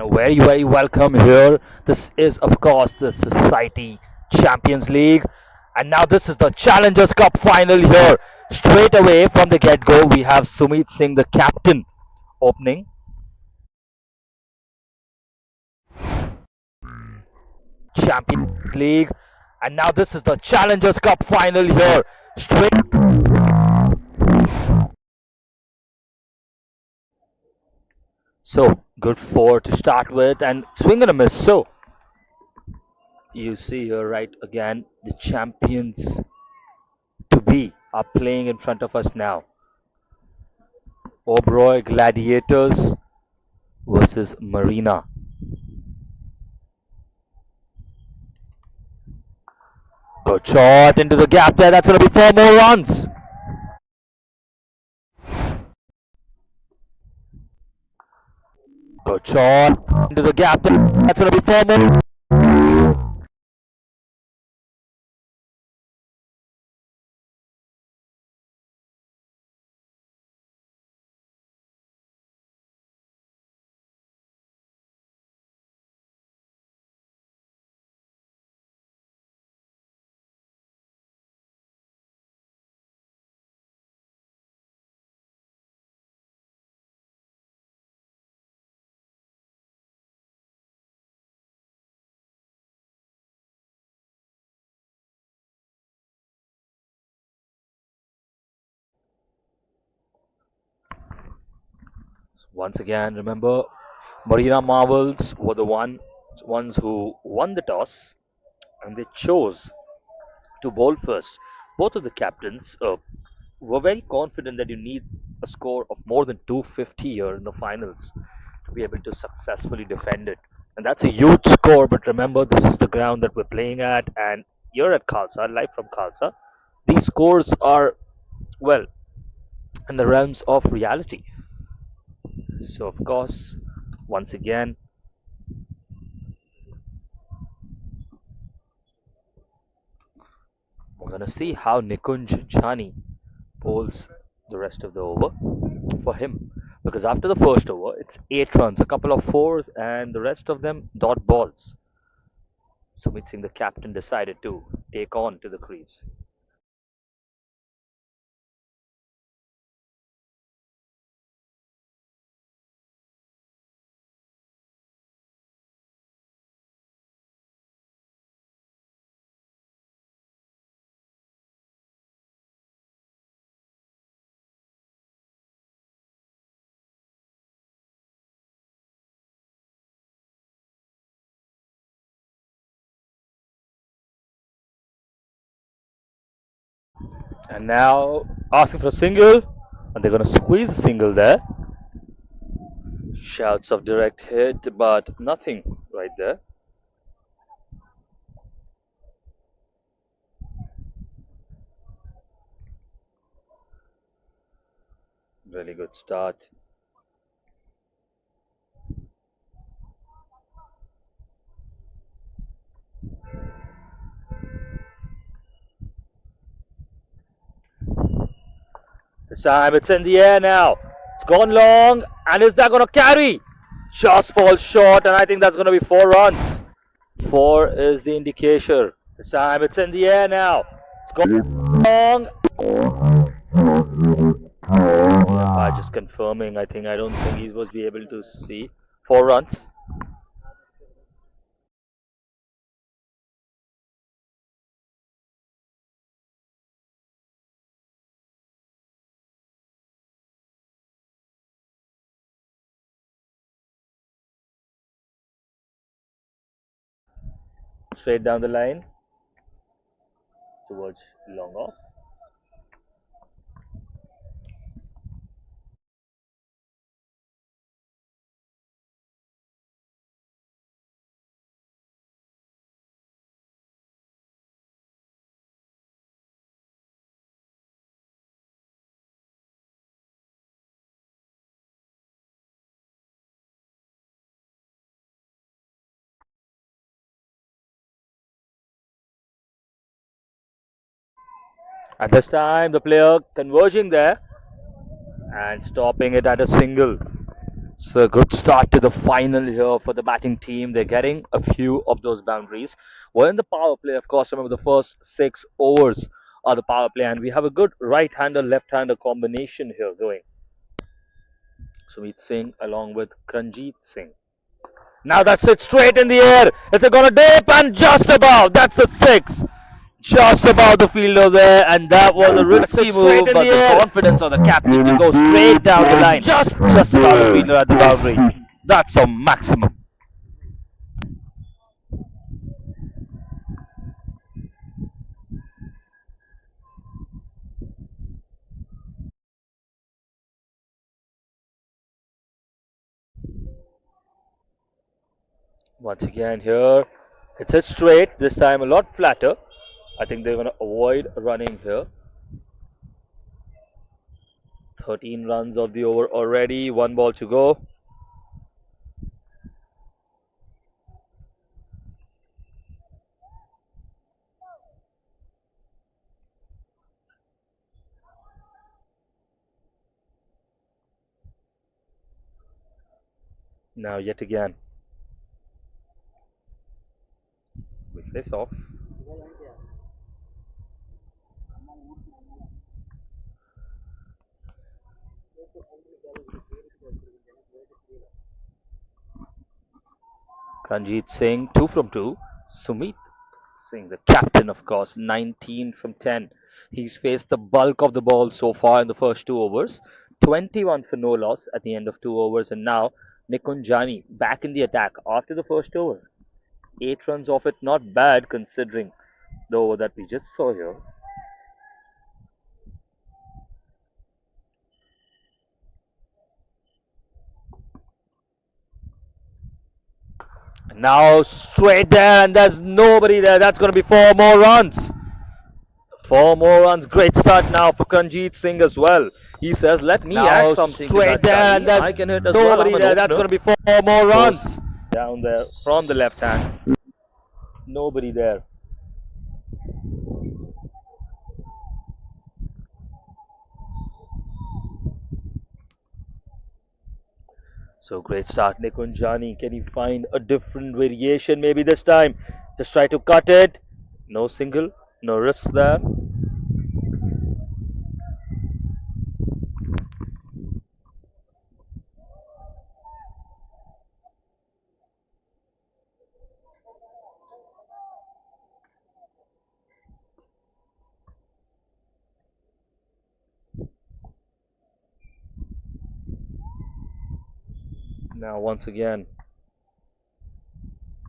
and very, very welcome here. This is, of course, the Society Champions League, and now this is the Challengers Cup final here. Straight away from the get go, we have Sumit Singh, the captain, opening Champions League, and now this is the Challengers Cup final here. Straight. So, good four to start with, and swing and a miss. So, you see here, right again, the champions to be are playing in front of us now. Obero Gladiators versus Marina. Good shot into the gap there. That's going to be 4 more runs. Good shot into the gap there. That's going to be 4 more. Once again, remember, Marina Marvels were the ones who won the toss, and they chose to bowl first. Both of the captains were very confident that you need a score of more than 250 here in the finals to be able to successfully defend it. And that's a huge score, but remember, this is the ground that we're playing at, and you're at Khalsa, live from Khalsa. These scores are, well, in the realms of reality. So, of course, once again, we're going to see how Nikunj Jhani bowls the rest of the over for him. Because after the first over, it's 8 runs, a couple of fours, and the rest of them dot balls. Sumit Singh, the captain, decided to take on to the crease. And now asking for a single, and they're going to squeeze a single there. Shouts of direct hit, but nothing right there. Really good start. This time it's in the air now. It's gone long, and is that going to carry? Just falls short, and I think that's going to be 4 runs. Four is the indication. This time it's in the air now. It's gone long. Just confirming, I don't think he was be able to see. 4 runs. Straight down the line towards long off. At this time, the player converging there and stopping it at a single. So good start to the final here for the batting team. They're getting a few of those boundaries. We're in the power play, of course. Remember the first 6 overs are the power play, and we have a good right-hander, left-hander combination here going. Sumit Singh along with Kanjit Singh. Now that's it straight in the air. It's gonna dip and just above. That's a six. Just above the fielder there, and that was a risky move, but the confidence of the captain to go straight down the line, just above the fielder at the boundary. That's a maximum. Once again here, it's hit straight. This time a lot flatter. I think they're gonna avoid running here. 13 runs of the over already. One ball to go. Now yet again, we face off. Kanjit Singh, 2 from 2. Sumit Singh, the captain, of course, 19 from 10. He's faced the bulk of the ball so far in the first 2 overs. 21 for no loss at the end of 2 overs. And now Nikunjani back in the attack after the first over. 8 runs off it, not bad considering the over that we just saw here. And now straight there, and there's nobody there. That's going to be 4 more runs. 4 more runs. Great start now for Kanjit Singh as well. He says, "Let me add Now something to straight that, there, and Charlie. there's I can hit as well. nobody I'm an there. That's opener." going to be 4 more runs. Down there from the left hand. Nobody there. So great start, Nikunjani. Can he find a different variation maybe this time? Just try to cut it. No single, no risk there. Now once again,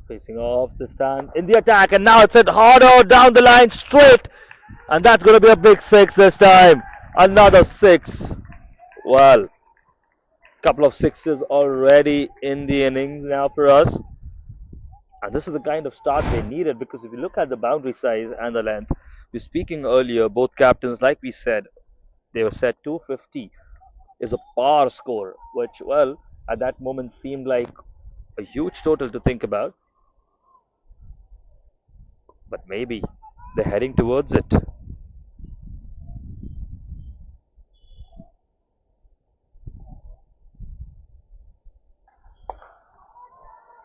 facing off this time in the attack, and now it's hit harder down the line straight, and that's going to be a big six this time. Another six. Well, couple of sixes already in the innings now for us. And this is the kind of start they needed because if you look at the boundary size and the length, we were speaking earlier, both captains, like we said, they were set 250 is a par score, which, well, at that moment seemed like a huge total to think about, but maybe they're heading towards it.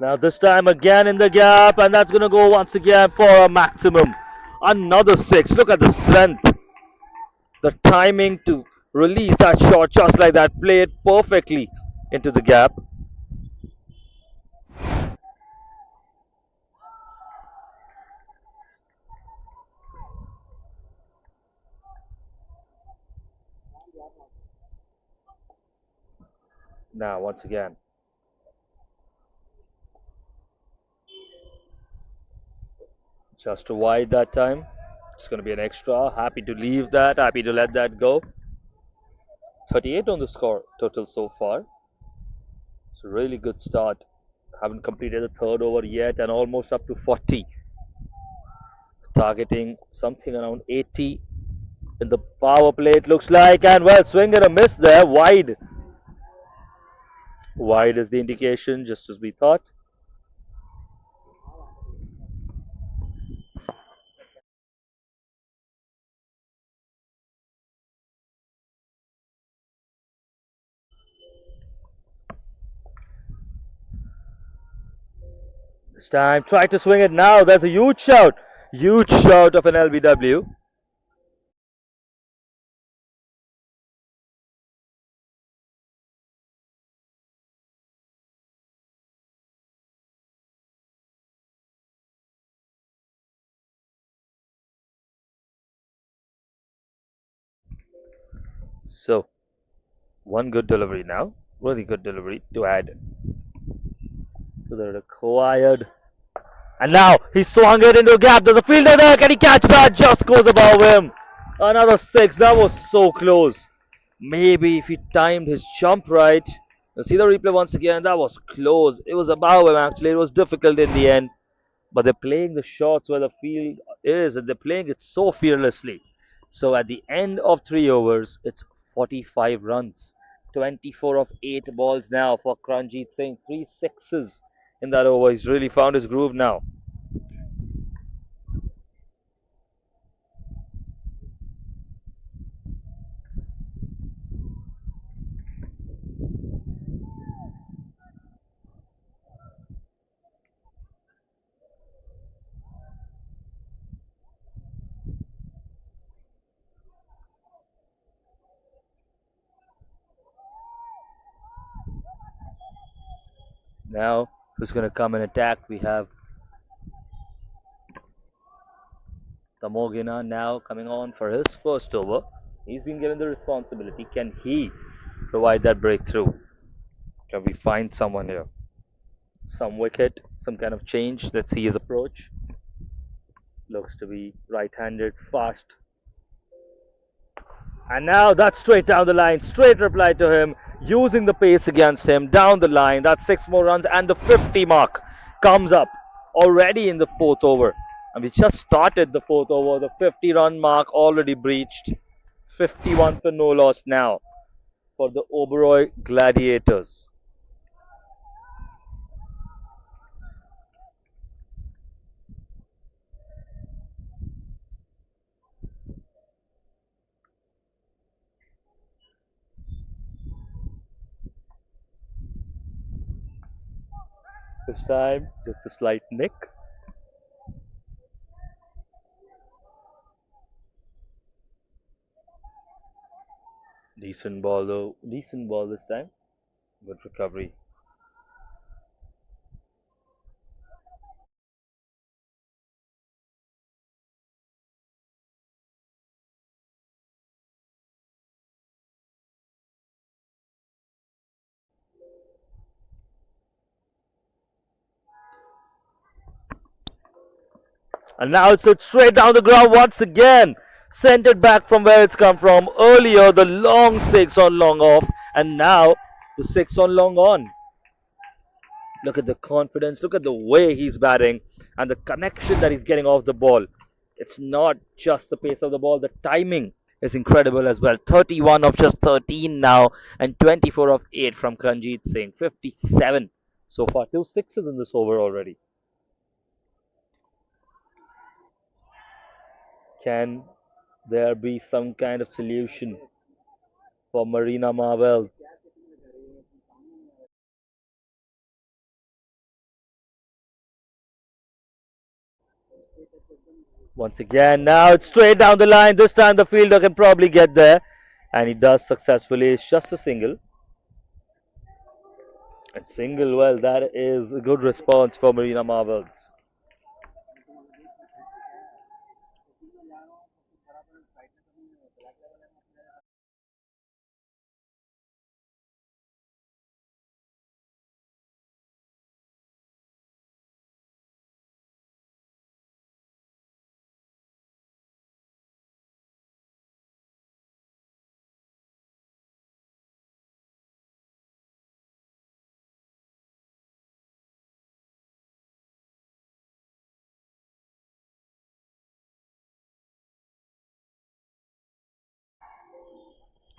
Now, this time again in the gap, and that's going to go once again for a maximum. Another six. Look at the strength, the timing to release that shot just like that, play it perfectly into the gap. Now, once again, just wide that time. It's going to be an extra. Happy to leave that. Happy to let that go. 38 on the score total so far. It's a really good start. Haven't completed the third over yet and almost up to 40. Targeting something around 80 in the power play, it looks like. And well, swing and a miss there. Wide. Wide is the indication, just as we thought. This time, try to swing it now. There's a huge shout of an LBW. So, one good delivery now. Really good delivery to add to the required. And now he swung it into a gap. There's a fielder there. Can he catch that? Just goes above him. Another six. That was so close. Maybe if he timed his jump right. You see the replay once again. That was close. It was above him actually. It was difficult in the end. But they're playing the shots where the field is, and they're playing it so fearlessly. So at the end of 3 overs, it's 45 runs, 24 of 8 balls now for Kranjit Singh, three sixes in that over. He's really found his groove now. Now, who's going to come and attack? We have Tamogina now coming on for his first over. He's been given the responsibility. Can he provide that breakthrough? Can we find someone here? Some wicket, some kind of change. Let's see his approach. Looks to be right-handed, fast. And now that's straight down the line. Straight reply to him, using the pace against him down the line. That's six more runs, and the 50 mark comes up already in the fourth over. And we just started the fourth over. The 50-run mark already breached. 51 for no loss now for the Obero Gladiators. This time, just a slight nick. Decent ball though. Decent ball this time. Good recovery. And now it's hit straight down the ground once again. Sent it back from where it's come from. Earlier, the long six on long off. And now, the six on long on. Look at the confidence. Look at the way he's batting. And the connection that he's getting off the ball. It's not just the pace of the ball. The timing is incredible as well. 31 of just 13 now. And 24 of 8 from Kranjit Singh. 57 so far. Two sixes in this over already. Can there be some kind of solution for Marina Marvels? Once again, now it's straight down the line. This time the fielder can probably get there. And he does successfully. It's just a single. And single, well, that is a good response for Marina Marvels.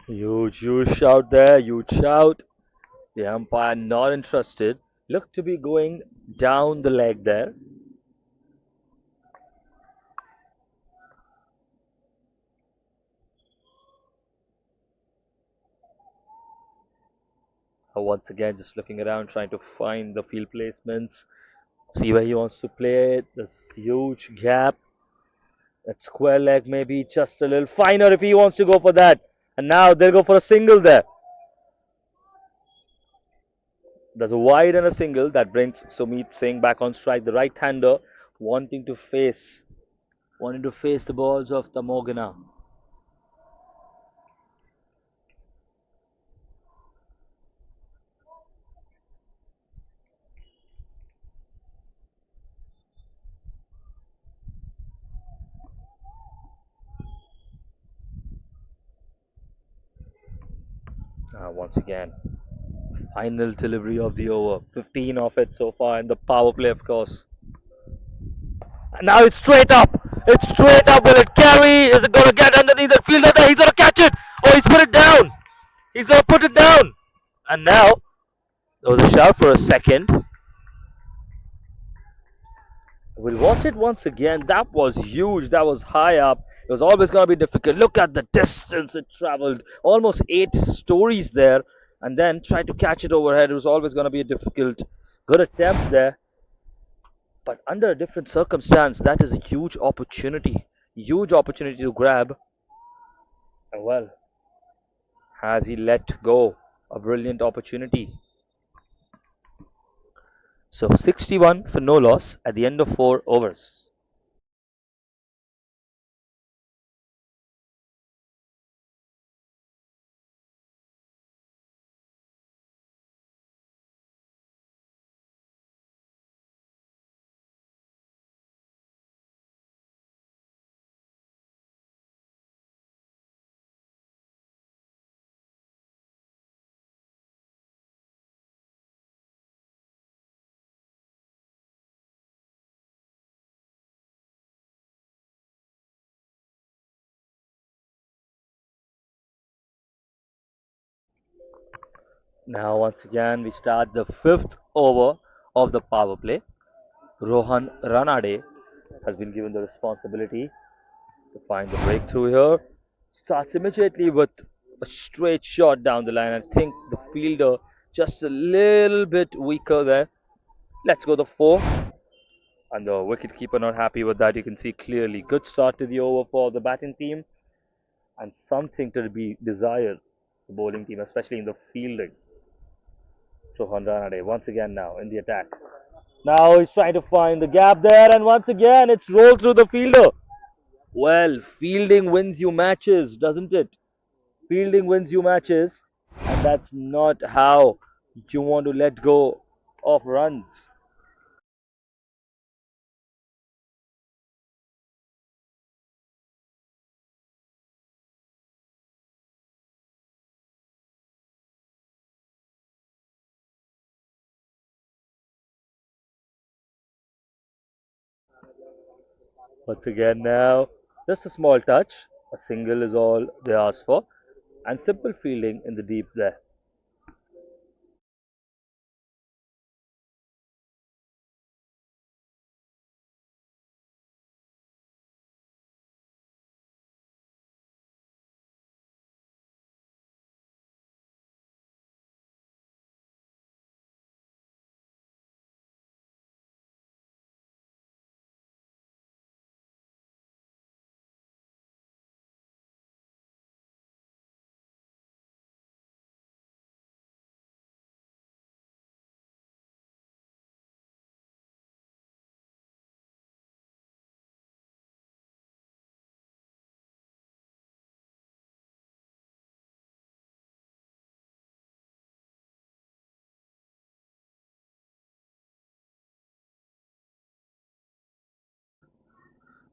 Huge shout there. Huge shout. The umpire not interested. Looked to be going down the leg there. Once again, just looking around, trying to find the field placements See where he wants to play it. This huge gap. That square leg maybe just a little finer if he wants to go for that. And now they'll go for a single there. There's a wide and a single that brings Sumit Singh back on strike. The right-hander wanting to face the balls of Tamogana. Once again, final delivery of the over. 15 of it so far in the power play, of course. And now it's straight up. It's straight up. Will it carry? Is it going to get underneath the fielder there? He's going to catch it. Oh, he's put it down. He's going to put it down. And now there was a shout for a second. We'll watch it once again. That was huge. That was high up. It was always going to be difficult. Look at the distance it traveled. Almost 8 stories there. And then try to catch it overhead. It was always going to be a difficult. Good attempt there. But under a different circumstance, that is a huge opportunity. Huge opportunity to grab. And well, has he let go a brilliant opportunity? So 61 for no loss at the end of 4 overs. Now, once again, we start the 5th over of the power play. Rohan Ranade has been given the responsibility to find the breakthrough here. Starts immediately with a straight shot down the line. I think the fielder just a little bit weaker there. Let's go the 4. And the wicketkeeper not happy with that. You can see clearly. Good start to the over for the batting team. And something to be desired, the bowling team, especially in the fielding. So Hondanade once again now in the attack. Now he's trying to find the gap there, and once again it's rolled through the fielder. Well, fielding wins you matches, doesn't it? Fielding wins you matches, and that's not how you want to let go of runs. Once again now, just a small touch. A single is all they ask for, and simple fielding in the deep there.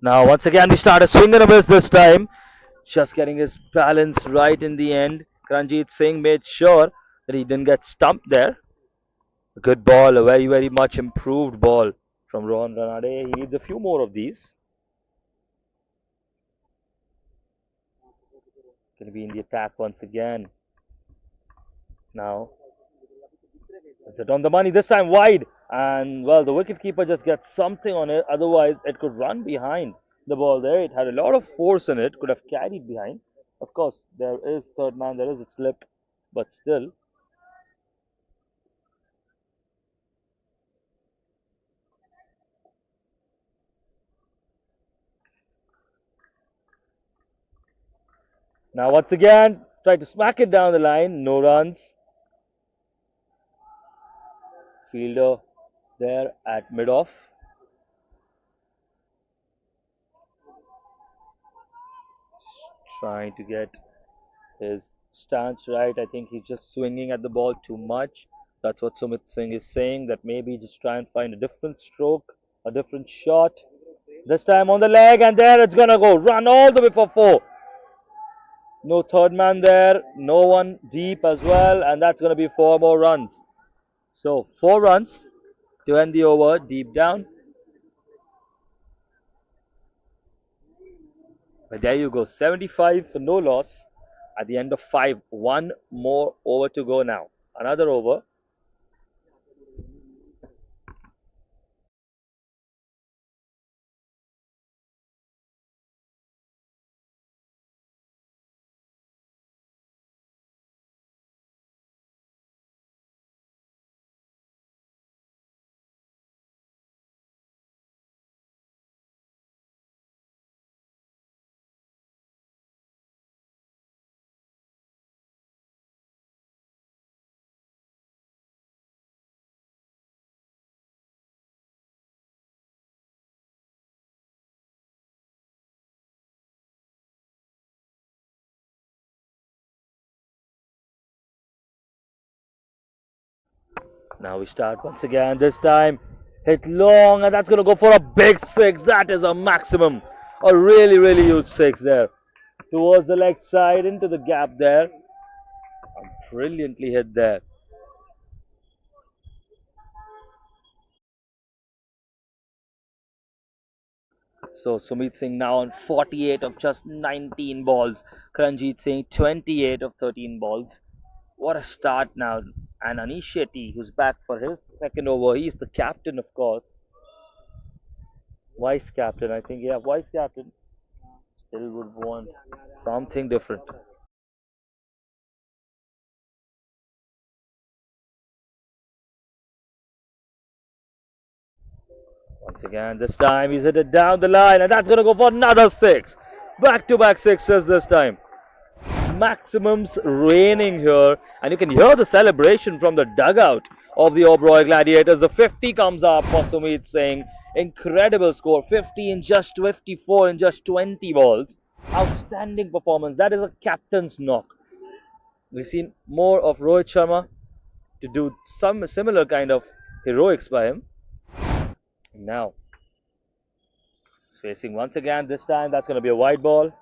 Now, once again, we start a swing and a miss this time. Just getting his balance right in the end. Ranjit Singh made sure that he didn't get stumped there. A good ball, a very, very much improved ball from Rohan Ranade. He needs a few more of these. Going to be in the attack once again. Now, is it on the money? This time wide. And, well, the wicketkeeper just gets something on it. Otherwise, it could run behind the ball there. It had a lot of force in it. Could have carried behind. Of course, there is third man. There is a slip. But still, Now once again, try to smack it down the line. No runs. Fielder there at mid-off. Trying to get his stance right. I think he's just swinging at the ball too much. That's what Sumit Singh is saying, that maybe just try and find a different stroke, a different shot. This time on the leg, and there it's gonna go. Run all the way for four. No third man there, no one deep as well, and that's gonna be four more runs. So 4 runs to end the over deep down. But there you go, 75 for no loss at the end of five. One more over to go now. Another over. Now we start once again. This time hit long, and that's going to go for a big six. That is a maximum. A really, really huge six there. Towards the leg side, into the gap there. Brilliantly hit there. So Sumit Singh now on 48 of just 19 balls. Karanjit Singh 28 of 13 balls. What a start now. And Anish Shetty, who's back for his second over. He's the captain, of course. Vice captain, I think. Yeah, vice captain. Still would want something different. Once again, this time he's hit it down the line, and that's going to go for another six. Back to back sixes this time. Maximums reigning here, and you can hear the celebration from the dugout of the Obero Gladiators. The 50 comes up for Sumit Singh. Incredible score, 50 in just 54 in just 20 balls. Outstanding performance. That is a captain's knock. We've seen more of Rohit Sharma to do some similar kind of heroics by him. Now, facing once again, this time that's going to be a wide ball.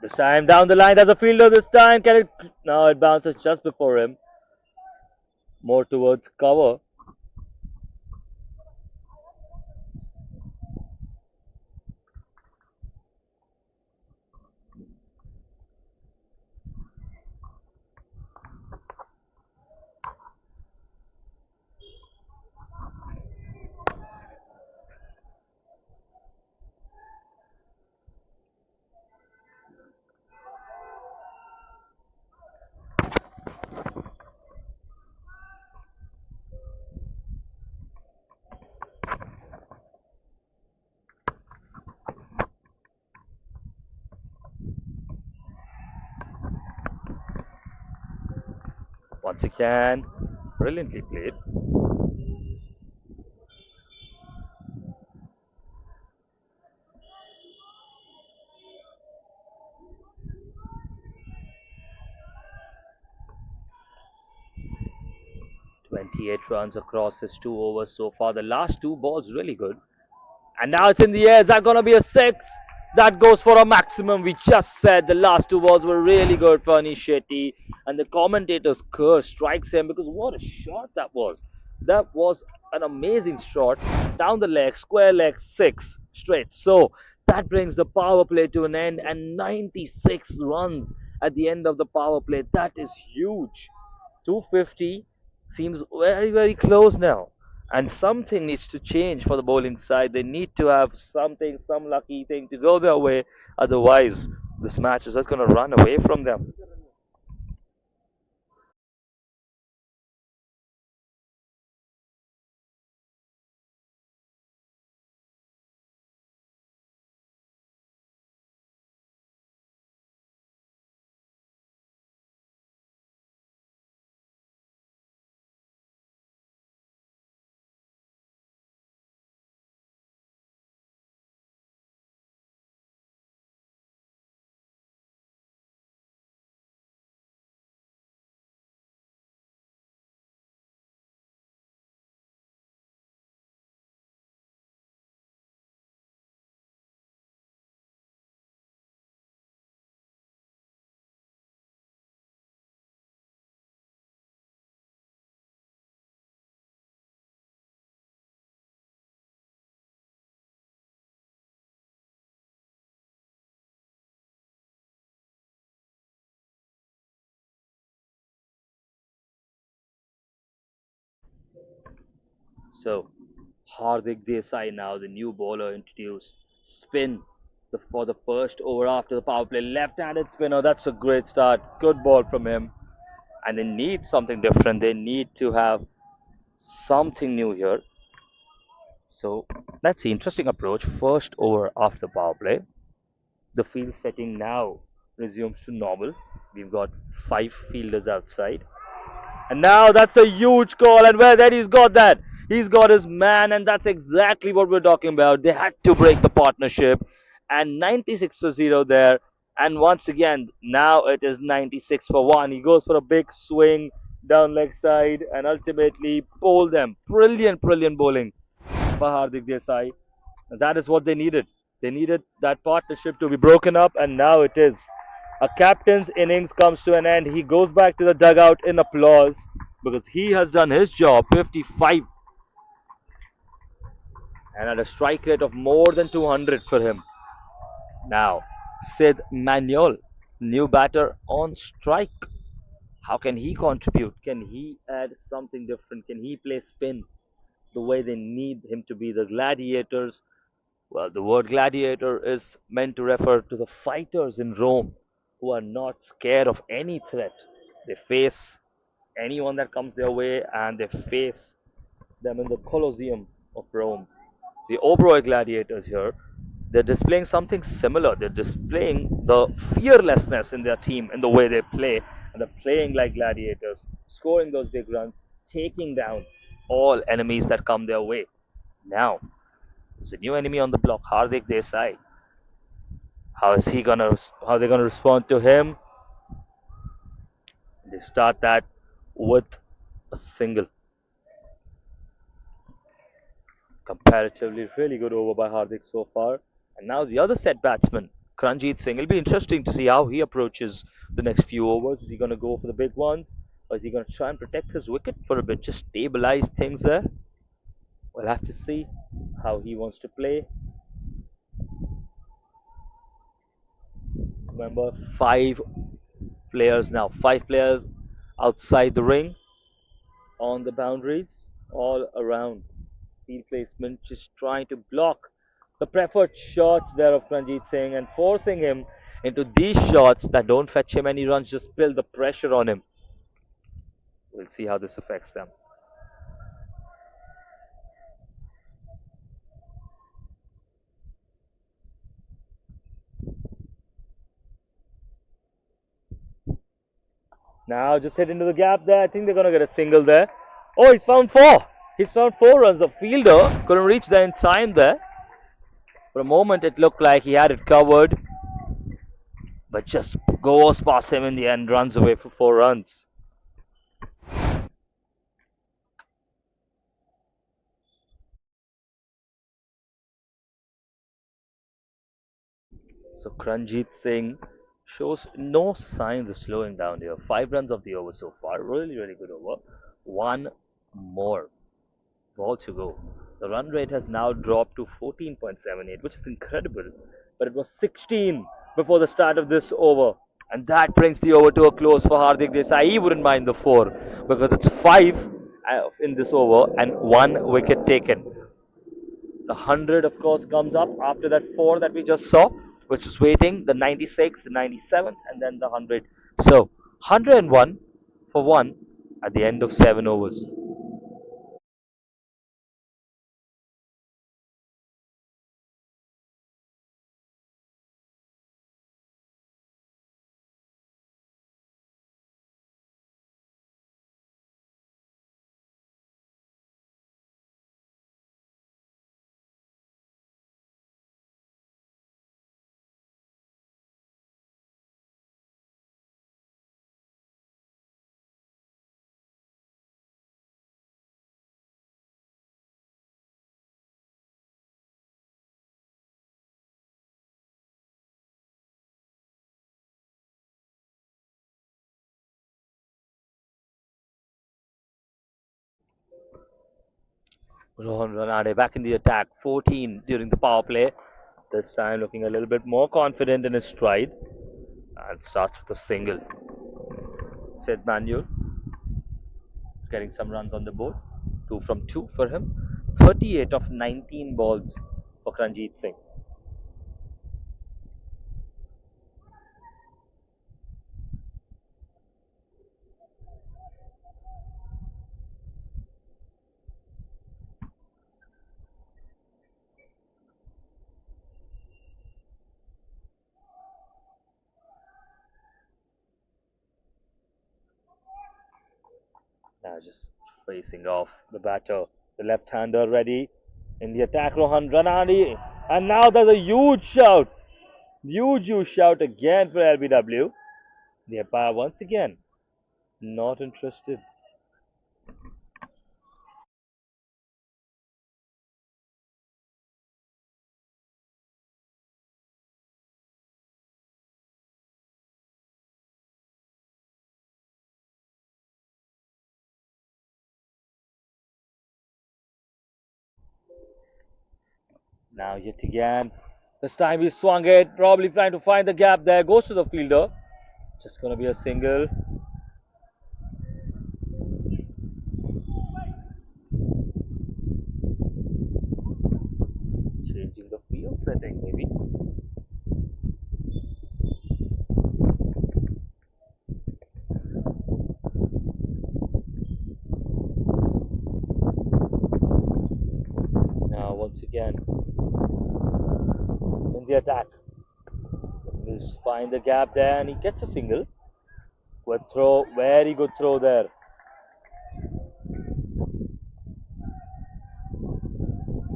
'This time down the line, there's a fielder this time. Can it? No, it bounces just before him. More towards cover. Once again, brilliantly played. 28 runs across his 2 overs so far. The last two balls really good. And now it's in the air. Is that going to be a six? That goes for a maximum. We just said the last two balls were really good for Anish Shetty. And the commentator's curse strikes him because what a shot that was. That was an amazing shot. Down the leg, square leg, six straight. So that brings the power play to an end, and 96 runs at the end of the power play. That is huge. 250 seems very, very close now. And something needs to change for the bowling side. They need to have something, some lucky thing to go their way. Otherwise, this match is just going to run away from them. So, Hardik Desai now, the new bowler introduced. Spin for the first over after the power play. Left-handed spinner, that's a great start. Good ball from him. And they need something different. They need to have something new here. So that's the interesting approach. First over after power play. The field setting now resumes to normal. We've got five fielders outside. And now that's a huge call, and where then he's got that. He's got his man, and that's exactly what we're talking about. They had to break the partnership, and 96 for 0 there. And once again, now it is 96 for 1. He goes for a big swing down leg side and ultimately pull them. Brilliant, brilliant bowling by Hardik Desai. That is what they needed. They needed that partnership to be broken up, and now it is. A captain's innings comes to an end. He goes back to the dugout in applause because he has done his job. 55 and at a strike rate of more than 200 for him. Now, Sid Manuel, new batter on strike. How can he contribute? Can he add something different? Can he play spin the way they need him to be? The Gladiators. Well, the word gladiator is meant to refer to the fighters in Rome who are not scared of any threat. They face anyone that comes their way and they face them in the Colosseum of Rome. The Obero Gladiators here, they're displaying something similar. They're displaying the fearlessness in their team in the way they play, and they're playing like gladiators, scoring those big runs, taking down all enemies that come their way. Now, there's a new enemy on the block, Hardik Desai. How is he gonna? How are they gonna respond to him? They start that with a single. Comparatively, really good over by Hardik so far. And now the other set batsman, Kranjit Singh. It'll be interesting to see how he approaches the next few overs. Is he gonna go for the big ones, or is he gonna try and protect his wicket for a bit, just stabilize things there? We'll have to see how he wants to play. Remember, five players outside the ring, on the boundaries, all around. Field placement, just trying to block the preferred shots there of Ranjit Singh and forcing him into these shots that don't fetch him any runs, just build the pressure on him. We'll see how this affects them. Now just hit into the gap there. I think they're gonna get a single there. Oh, he's found four. He's found 4 runs. The fielder couldn't reach there in time there. For a moment, it looked like he had it covered, but just goes past him in the end, runs away for 4 runs. So Kranjit Singh shows no signs of slowing down here. 5 runs of the over so far. Really, really good over. One more ball to go. The run rate has now dropped to 14.78, which is incredible. But it was 16 before the start of this over. And that brings the over to a close for Hardik Desai. He wouldn't mind the four because it's five in this over and one wicket taken. The 100, of course, comes up after that four that we just saw, which is waiting the 96, the 97, and then the 100. So 101 for one at the end of 7 overs. Rohan Ranade back in the attack, 14 during the power play. This time looking a little bit more confident in his stride and starts with a single. Sid Manuel getting some runs on the board. 2 from 2 for him. 38 of 19 balls for Ranjit Singh. Now just facing off the batter. The left-hander ready in the attack, Rohan Ranade. And now there's a huge shout. Huge shout again for LBW. The umpire once again not interested. Now yet again. This time he swung it, probably trying to find the gap there. Goes to the fielder. Just gonna be a single. Changing the field setting maybe. Now once again in the attack. He'll find the gap there and he gets a single. Good throw, very good throw there.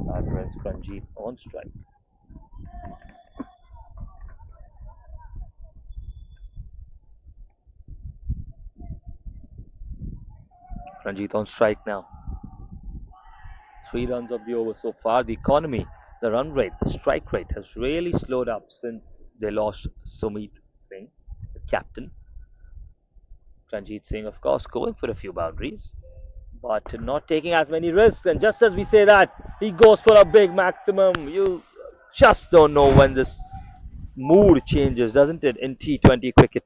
That brings Ranjit on strike. Ranjit on strike now. 3 runs of the over so far. The economy, the run rate, the strike rate has really slowed up since they lost Sumit Singh, the captain. Ranjit Singh, of course, going for a few boundaries, but not taking as many risks. And just as we say that, he goes for a big maximum. You just don't know when this mood changes, doesn't it, in T20 cricket?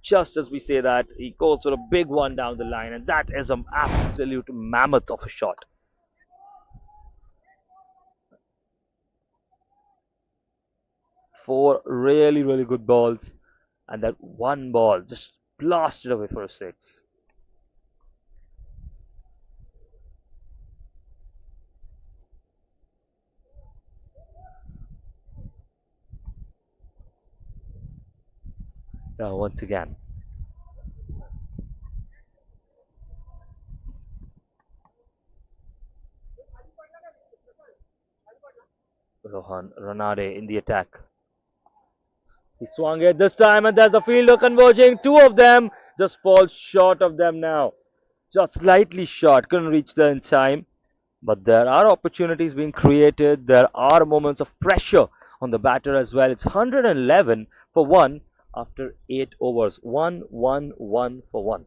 Just as we say that, he goes for a big one down the line, and that is an absolute mammoth of a shot. Four really good balls, and that one ball just blasted away for a six. Now, once again, Rohan Ranade in the attack. He swung it this time, and there's a fielder converging. Two of them just fall short of them now. Just slightly short, couldn't reach there in time. But there are opportunities being created. There are moments of pressure on the batter as well. It's 111 for one after 8 overs. 1-1-1 for one.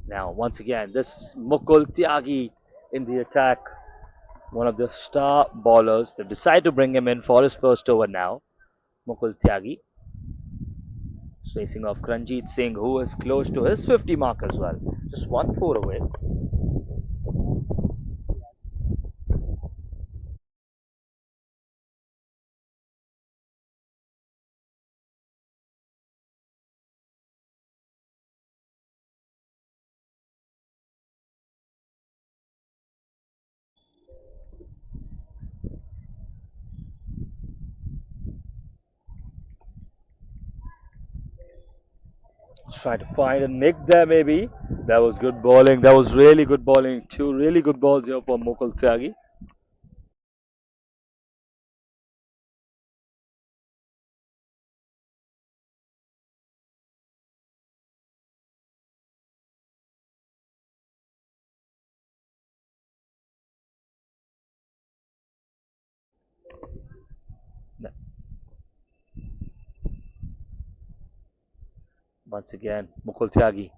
Now, once again, this is Mukul Tyagi in the attack, one of the star bowlers. They decide to bring him in for his first over now. Mukul Tyagi facing off Karanjit Singh, who is close to his 50 mark as well. Just 1 4 away. Try to find a nick there, maybe. That was good bowling. That was really good bowling. Two really good balls here for Mukul Tyagi. Once again, Mukul Tyagi.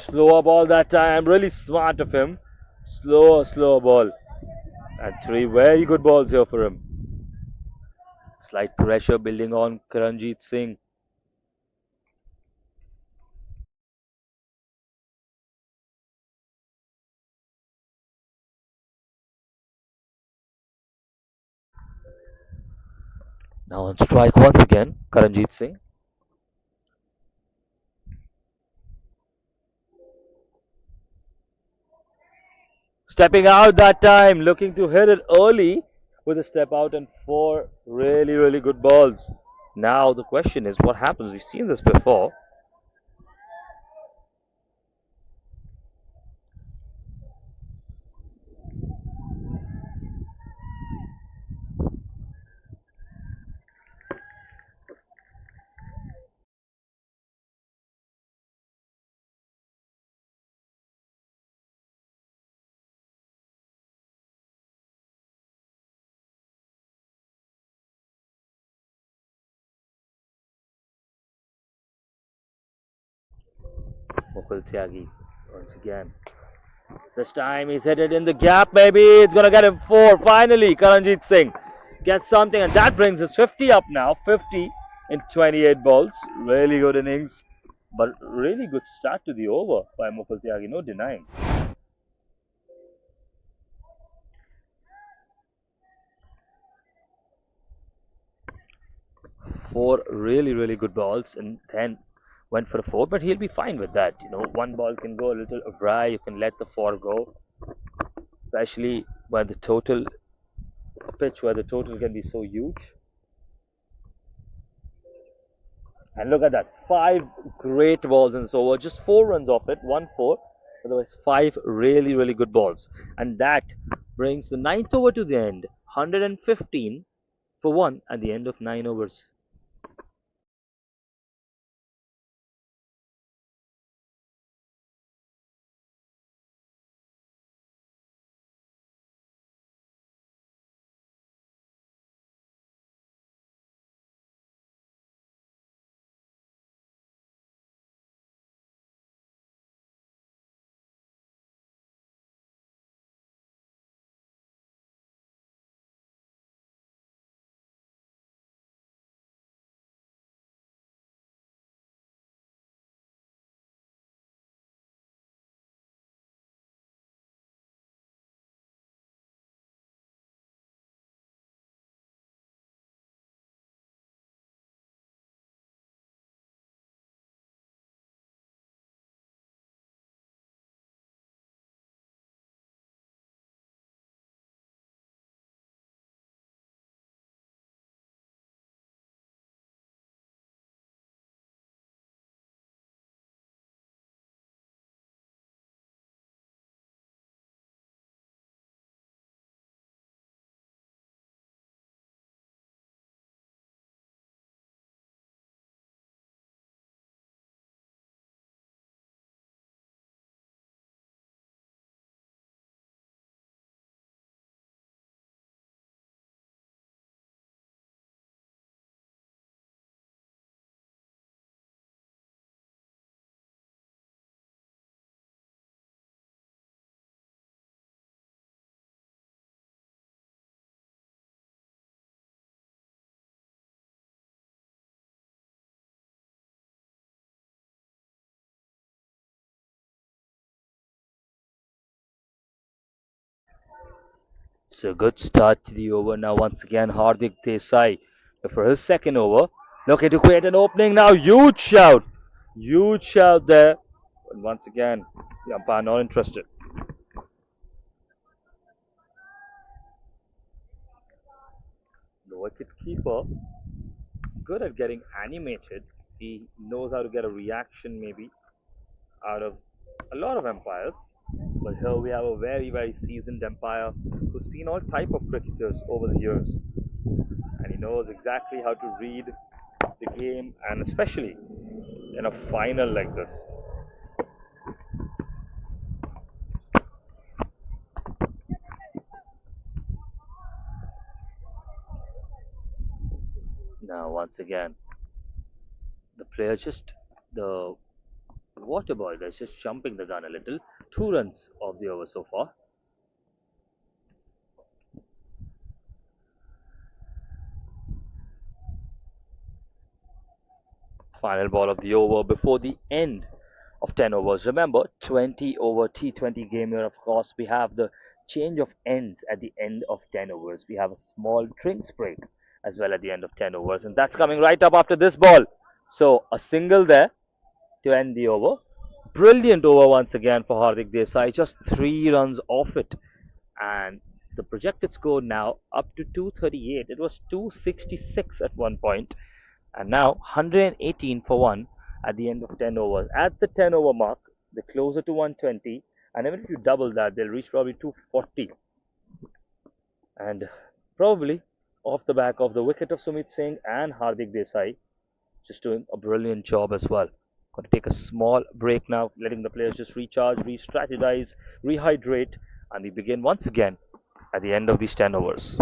Slower ball that time. Really smart of him. Slower ball. And three very good balls here for him. Slight pressure building on Karanjit Singh. Now on strike once again, Karanjit Singh. Stepping out that time, looking to hit it early with a step out and four really good balls. Now the question is what happens? We've seen this before. Mukul Tyagi once again. This time he's hit it in the gap. Maybe it's gonna get him four. Finally, Karanjit Singh gets something, and that brings his 50 up now. 50 in 28 balls. Really good innings, but really good start to the over by Mukul Tyagi. No denying. Four really good balls, and then went for a four. But he'll be fine with that. You know, one ball can go a little awry. You can let the four go, especially when the total pitch where the total can be so huge. And look at that. Five great balls in this over. Just 4 runs off it. 1 4. Otherwise, five really good balls. And that brings the ninth over to the end. 115 for one at the end of 9 overs. It's a good start to the over now. Once again, Hardik Desai for his second over, looking to create an opening now. Huge shout there. But once again, the umpire not interested. The wicket keeper, good at getting animated. He knows how to get a reaction maybe out of a lot of umpires. But here we have a very seasoned umpire who's seen all type of cricketers over the years, and he knows exactly how to read the game, and especially in a final like this. Now once again, the player just the water boy is just jumping the gun a little. 2 runs of the over so far. Final ball of the over before the end of 10 overs. Remember, 20 over T20 game here, of course, we have the change of ends at the end of 10 overs. We have a small drinks break as well at the end of 10 overs, and that's coming right up after this ball. So, a single there to end the over. Brilliant over once again for Hardik Desai, just 3 runs off it. And the projected score now up to 238. It was 266 at one point, and now 118 for one at the end of 10 overs. At the 10 over mark, they're closer to 120, and even if you double that, they'll reach probably 240. And probably off the back of the wicket of Sumit Singh and Hardik Desai, just doing a brilliant job as well. Going to take a small break now, letting the players just recharge, re strategize, rehydrate, and we begin once again at the end of these 10 overs.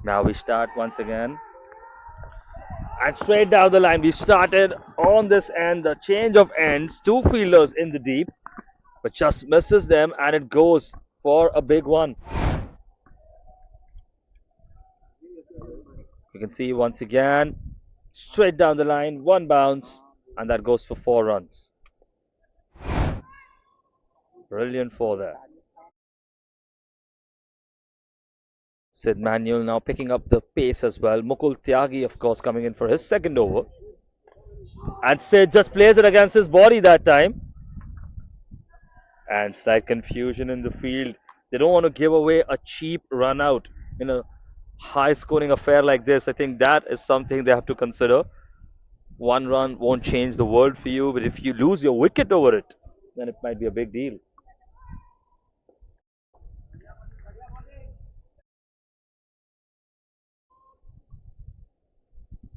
Now we start once again. And straight down the line, we started on this end. The change of ends, two fielders in the deep, but just misses them and it goes for a big one. You can see once again, straight down the line, one bounce, and that goes for 4 runs. Brilliant for there. Sid Manuel now picking up the pace as well. Mukul Tyagi, of course, coming in for his second over. And Sid just plays it against his body that time. And slight confusion in the field. They don't want to give away a cheap run out in a high scoring affair like this. I think that is something they have to consider. One run won't change the world for you, but if you lose your wicket over it, then it might be a big deal.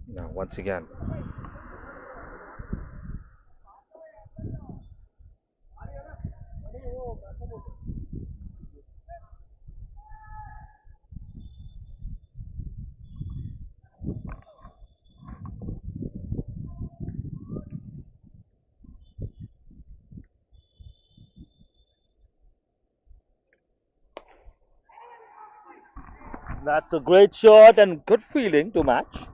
Now, once again, that's a great shot and good feeling to match.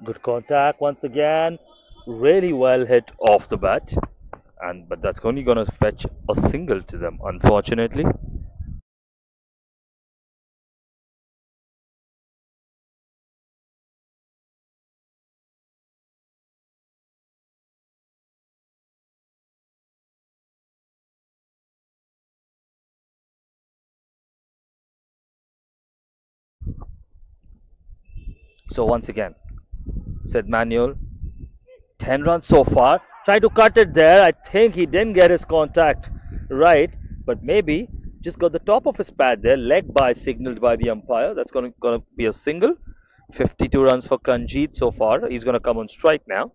Good contact once again. Really well hit off the bat. And but that's only gonna fetch a single to them, unfortunately. So once again, said Manuel, 10 runs so far. Try to cut it there. I think he didn't get his contact right, but maybe just got the top of his pad there. Leg by signaled by the umpire. That's gonna be a single. 52 runs for Kanjit so far. He's gonna come on strike now.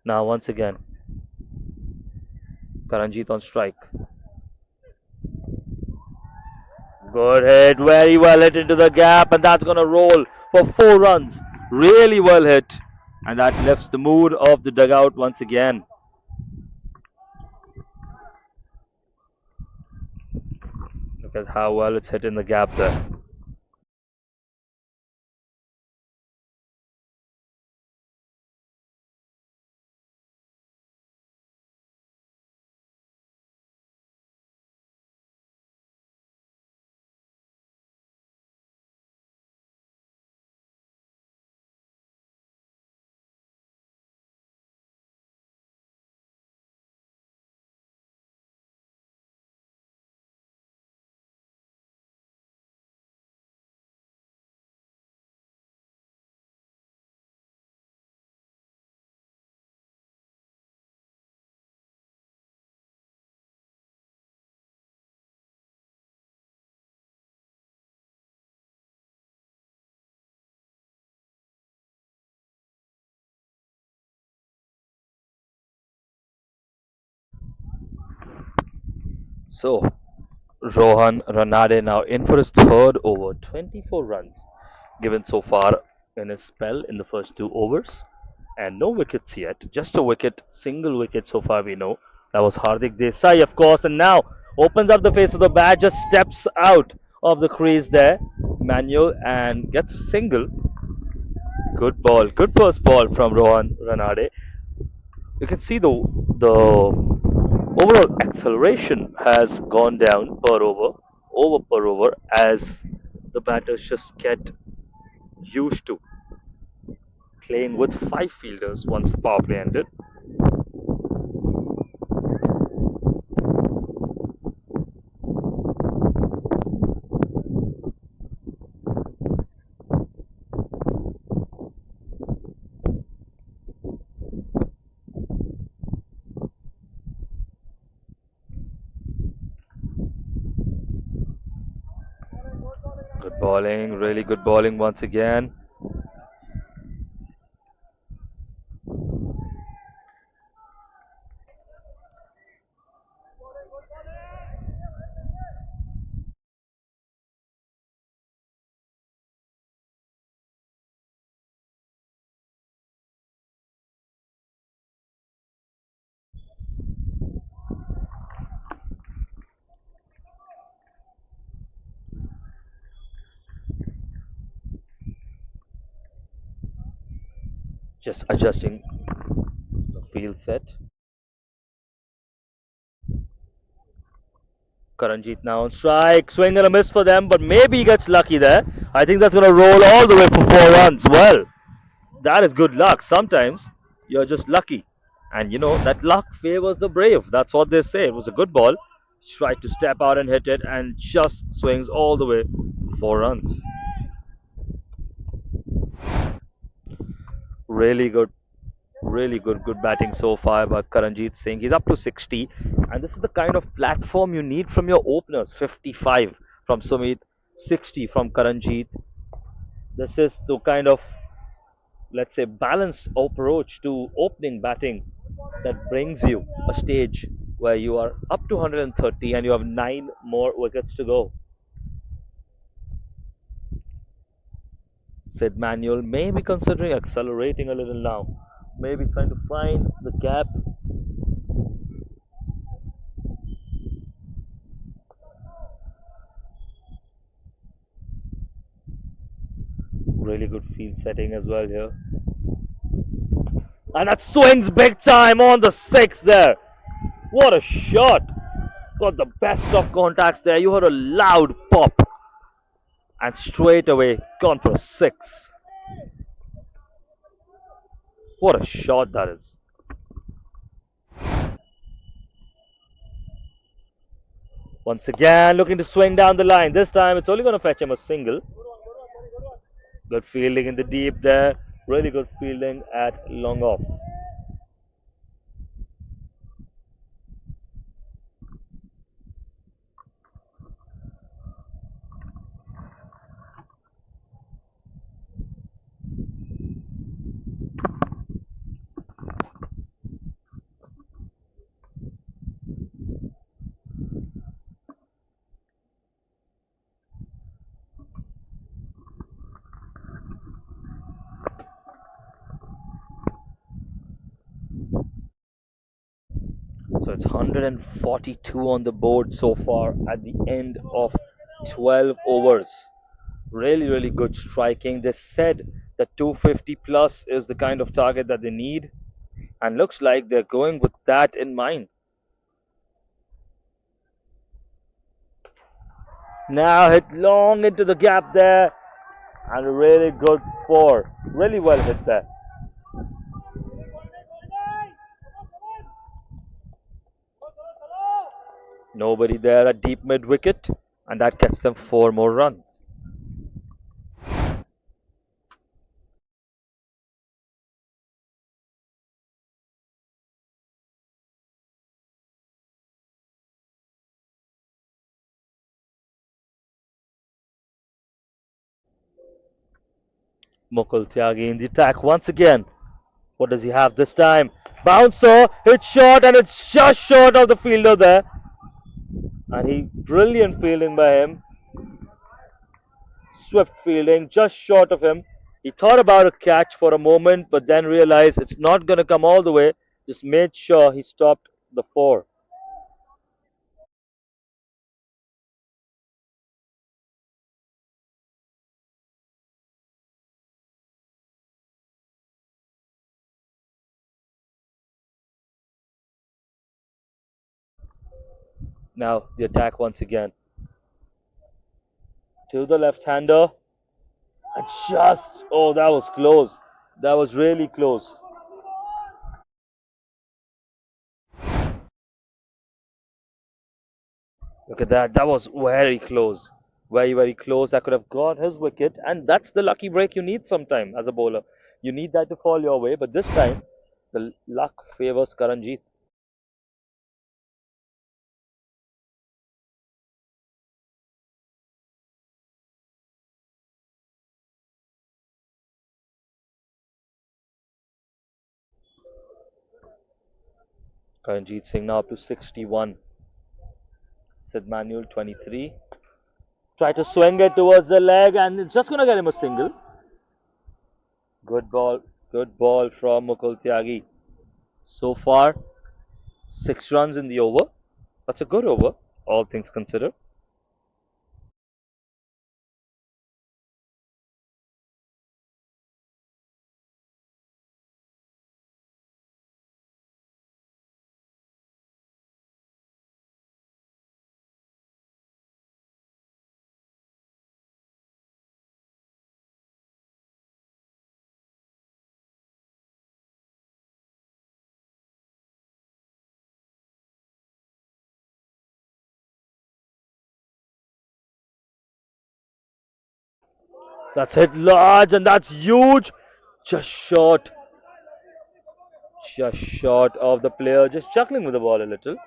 Now once again, Karanjit on strike. Good hit, very well hit into the gap, and that's gonna roll for 4 runs. Really well hit, and that lifts the mood of the dugout once again. Look at how well it's hit in the gap there. So, Rohan Ranade now in for his third over. 24 runs given so far in his spell in the first 2 overs. And no wickets yet. Just a wicket, single wicket so far we know. That was Hardik Desai, of course. And now opens up the face of the bat, just steps out of the crease there. Manuel and gets a single. Good ball, good first ball from Rohan Ranade. You can see the overall acceleration has gone down per over, as the batters just get used to playing with five fielders once the power play ended. Good bowling, really good bowling once again. Just adjusting the field set. Karanjit now on strike. Swing and a miss for them, but maybe he gets lucky there. I think that's going to roll all the way for 4 runs. Well, that is good luck. Sometimes you're just lucky. And you know, that luck favors the brave. That's what they say. It was a good ball. Tried to step out and hit it, and just swings all the way for 4 runs. Really good, good batting so far by Karanjit Singh. He's up to 60, and this is the kind of platform you need from your openers. 55 from Sumit, 60 from Karanjit. This is the kind of, let's say, balanced approach to opening batting that brings you a stage where you are up to 130 and you have 9 more wickets to go. Said Manuel, maybe considering accelerating a little now, maybe trying to find the gap. Really good field setting as well here. And that swings big time on the six there. What a shot! Got the best of contacts there. You heard a loud pop, and straight away gone for a six. What a shot that is. Once again, looking to swing down the line. This time it's only going to fetch him a single. Good fielding in the deep there. Really good fielding at long off. So it's 142 on the board so far at the end of 12 overs. Really good striking. They said that 250 plus is the kind of target that they need, and looks like they're going with that in mind. Now hit long into the gap there, and a really good four. Really well hit there. Nobody there at deep mid wicket, and that gets them 4 more runs. Mukul Tyagi in the attack once again. What does he have this time? Bouncer, hit short, and it's just short of the fielder there. And he brilliant fielding by him. Swift fielding, just short of him. He thought about a catch for a moment, but then realized it's not going to come all the way. Just made sure he stopped the four. Now the attack once again to the left-hander. And just, oh, that was close. That was really close. Look at that. That was very close. Very, very close. That could have got his wicket. And that's the lucky break you need sometime as a bowler. You need that to fall your way. But this time, the luck favors Karanjit. Karanjit Singh now up to 61. Sid Manuel 23. Try to swing it towards the leg and it's just going to get him a single. Good ball. Good ball from Mukul Tyagi. So far, 6 runs in the over. That's a good over, all things considered. That's hit large and that's huge. Just short. Just short of the player, just chuckling with the ball a little.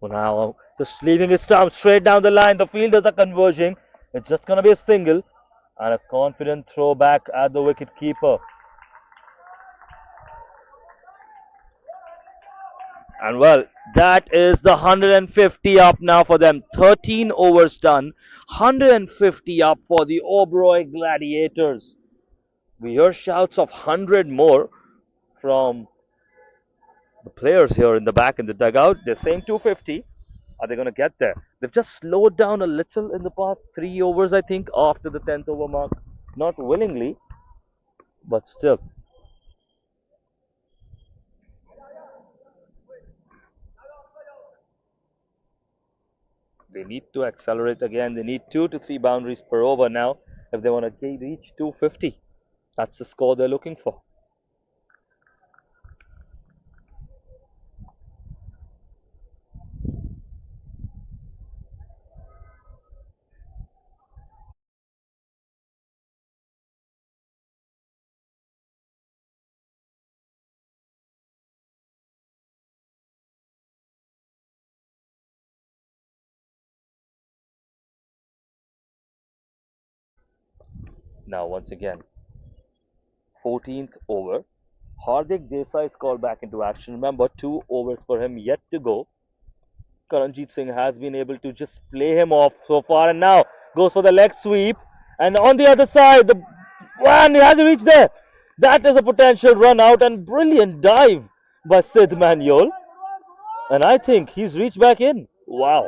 Well, now, just leaving his stump straight down the line. The fielders are converging. It's just going to be a single and a confident throw back at the wicket keeper. And well, that is the 150 up now for them. 13 overs done. 150 up for the Obero Gladiators. We hear shouts of 100 more from the players here in the back in the dugout. They're saying 250. Are they going to get there? They've just slowed down a little in the past 3 overs, I think, after the 10th over mark. Not willingly, but still. They need to accelerate again. They need 2 to 3 boundaries per over now if they want to reach 250. That's the score they're looking for. Now, once again, 14th over. Hardik Desai is called back into action. Remember, 2 overs for him yet to go. Karanjit Singh has been able to just play him off so far and now goes for the leg sweep. And on the other side, the one he hasn't reached there. That is a potential run out and brilliant dive by Sid Manuel. And I think he's reached back in. Wow.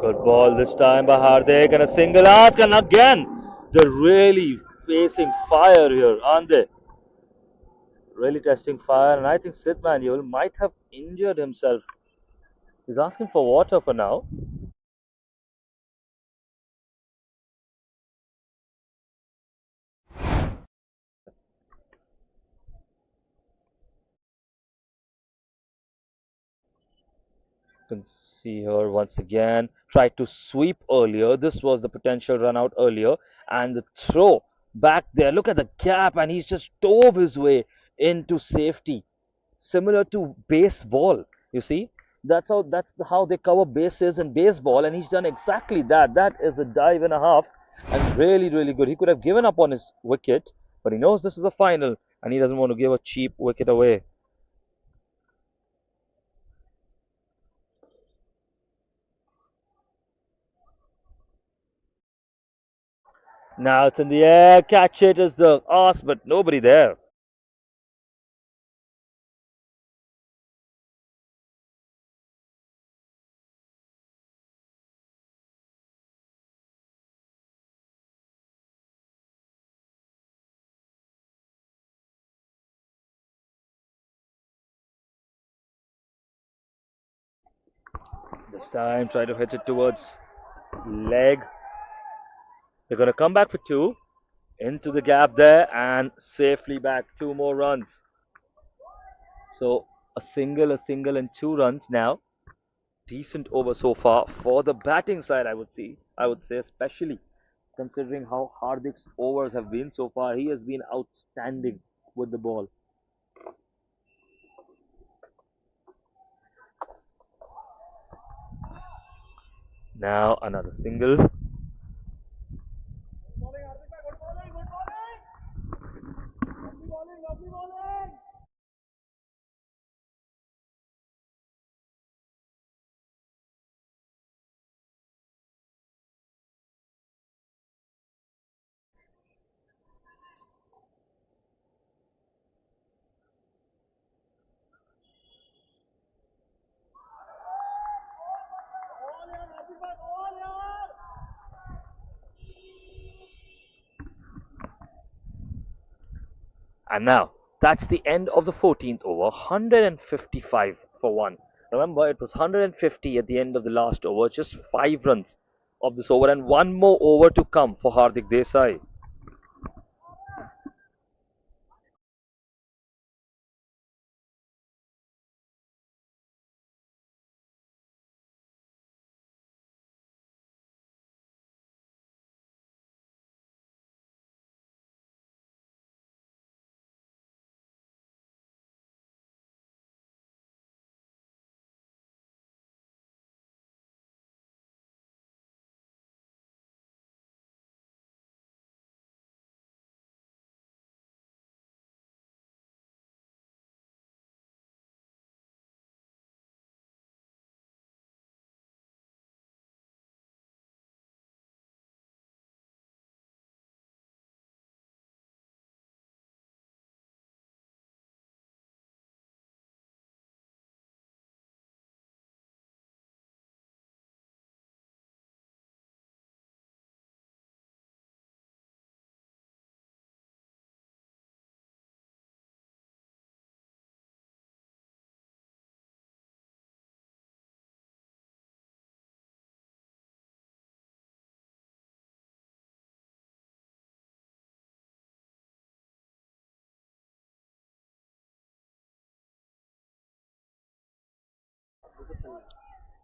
Good ball this time by Hardik and a single ask. And again, they're really facing fire here, aren't they? Really testing fire. And I think Sid Manuel might have injured himself. He's asking for water for now. Can see her once again. Tried to sweep earlier. This was the potential run out earlier. And the throw back there. Look at the gap, and he's just dove his way into safety. Similar to baseball, you see. That's how they cover bases in baseball, and he's done exactly that. That is a dive and a half, and really, really good. He could have given up on his wicket, but he knows this is a final, and he doesn't want to give a cheap wicket away. Now it's in the air, catch it is the ask, but nobody there. This time, try to hit it towards leg. They're going to come back for two into the gap there and safely back. Two more runs. So a single, and 2 runs now. Decent over so far for the batting side, I would say, especially considering how Hardik's overs have been so far. He has been outstanding with the ball. Now another single. And now that's the end of the 14th over. 155 for one. Remember, it was 150 at the end of the last over. Just 5 runs of this over, and one more over to come for Hardik Desai.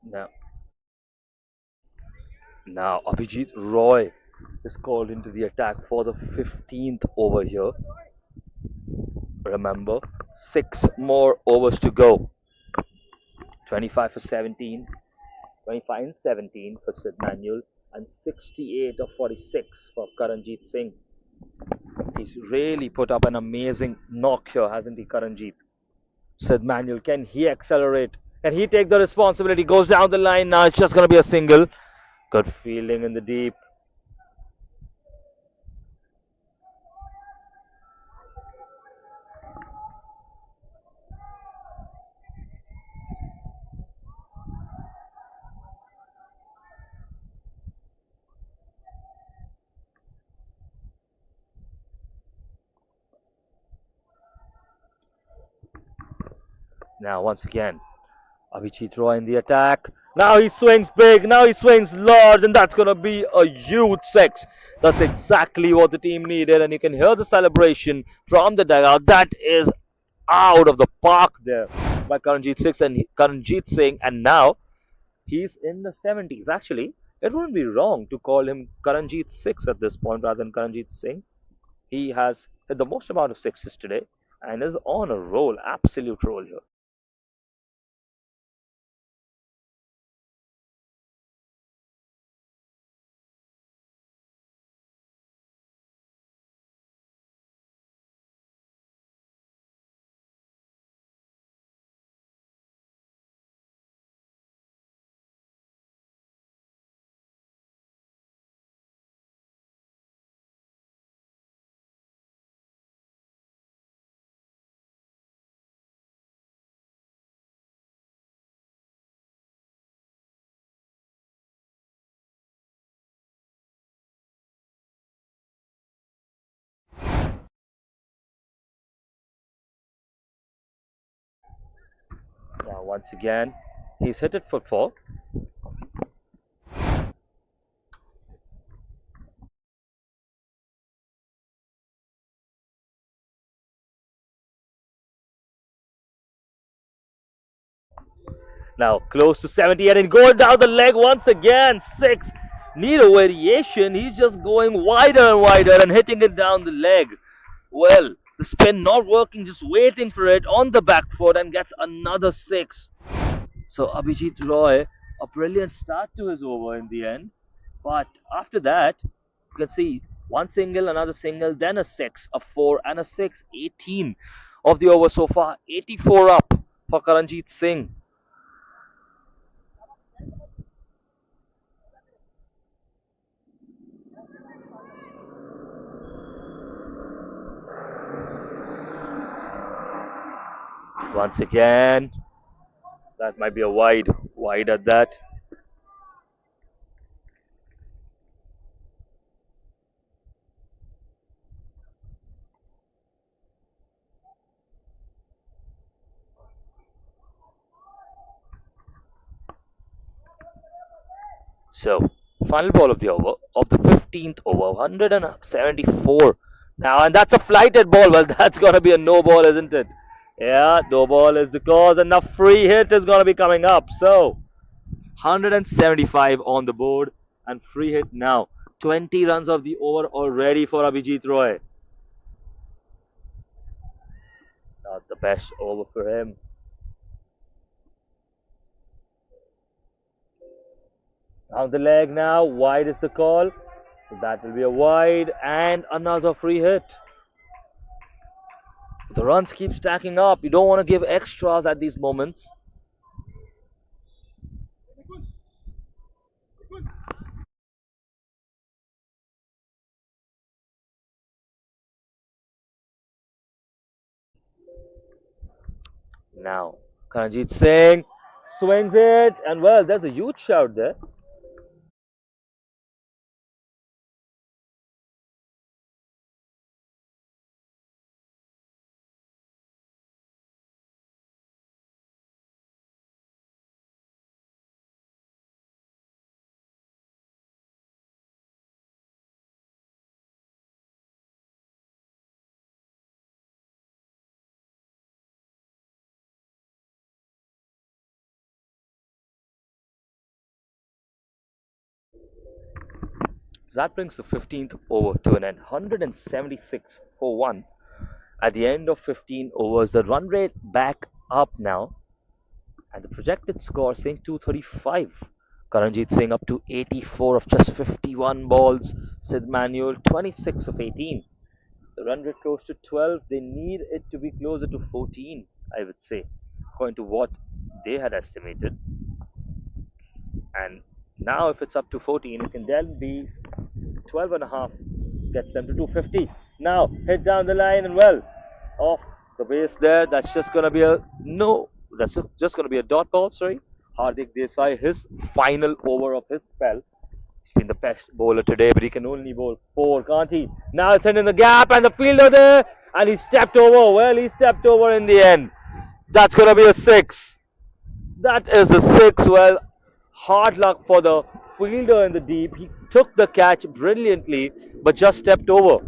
Now, now Abhijit Roy is called into the attack for the 15th over here. Remember, 6 more overs to go. 25 for 17, 25 and 17 for Sid Manual, and 68 of 46 for Karanjit Singh. He's really put up an amazing knock here, hasn't he, Karanjit? Sid Manual, can he accelerate? Can he take the responsibility? Goes down the line now. It's just going to be a single. Good fielding in the deep. Now, once again, Abhijit Roy in the attack. Now he swings big. Now he swings large, and that's going to be a huge six. That's exactly what the team needed, and you can hear the celebration from the dugout. That is out of the park there by Karanjit Singh, and now He's in the 70s. Actually, it wouldn't be wrong to call him Karanjit 6 at this point rather than Karanjit Singh. He has hit the most amount of sixes today and is on a roll, absolute roll here. Now, once again, he's hit it for four. Now, close to 78 and going down the leg once again. Six. Need a variation. He's just going wider and wider and hitting it down the leg. Well, the spin not working, just waiting for it on the back foot and gets another six. So Abhijit Roy, a brilliant start to his over in the end. But after that, you can see one single, another single, then a six, a four, and a six. 18 of the over so far. 84 up for Karanjit Singh. Once again, that might be a wide, wide at that. So, final ball of the over, of the 15th over, 174 now, and that's a flighted ball. Well, that's going to be a no ball, isn't it? Yeah, no ball is the cause, and a free hit is going to be coming up. So, 175 on the board, and free hit now. 20 runs of the over already for Abhijit Roy. Not the best over for him. Down the leg now, wide is the call. So that will be a wide and another free hit. The runs keep stacking up. You don't want to give extras at these moments. Now, Kanjit Singh swings it, and well, there's a huge shout there. That brings the 15th over to an end. 176 for 1. At the end of 15 overs, the run rate back up now, and the projected score saying 235. Karanjit Singh up to 84 of just 51 balls. Sid Manuel 26 of 18. The run rate close to 12. They need it to be closer to 14, I would say, according to what they had estimated. And now, if it's up to 14, it can then be 12 and a half, gets them to 250. Now, hit down the line and well, off the base there. That's just going to be a no. That's just going to be a dot ball. Sorry. Hardik Desai, his final over of his spell. He's been the best bowler today, but he can only bowl four, can't he? Now it's in the gap, and the fielder there, and he stepped over. Well, he stepped over in the end. That's going to be a six. That is a six. Well, hard luck for the fielder in the deep. He took the catch brilliantly, but just stepped over.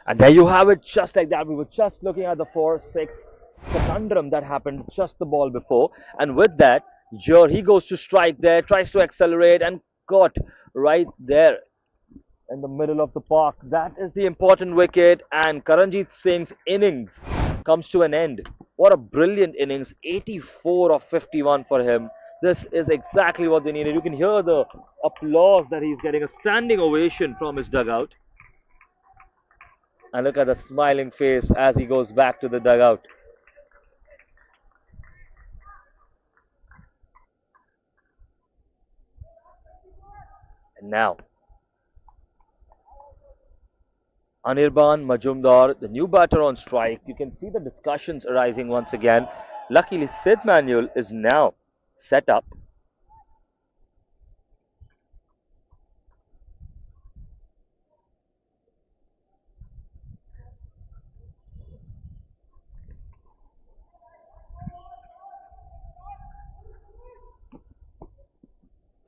And there you have it, just like that. We were just looking at the 4-6 conundrum that happened just the ball before. And with that, here he goes to strike there, tries to accelerate, and caught right there in the middle of the park. That is the important wicket, and Karanjit Singh's innings comes to an end. What a brilliant innings! 84 of 51 for him. This is exactly what they needed. You can hear the applause that he's getting, a standing ovation from his dugout. And look at the smiling face as he goes back to the dugout. And now, Anirban Majumdar, the new batter on strike. You can see the discussions arising once again. Luckily, Sid Manuel is now set up.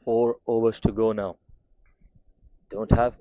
4 overs to go now. Don't have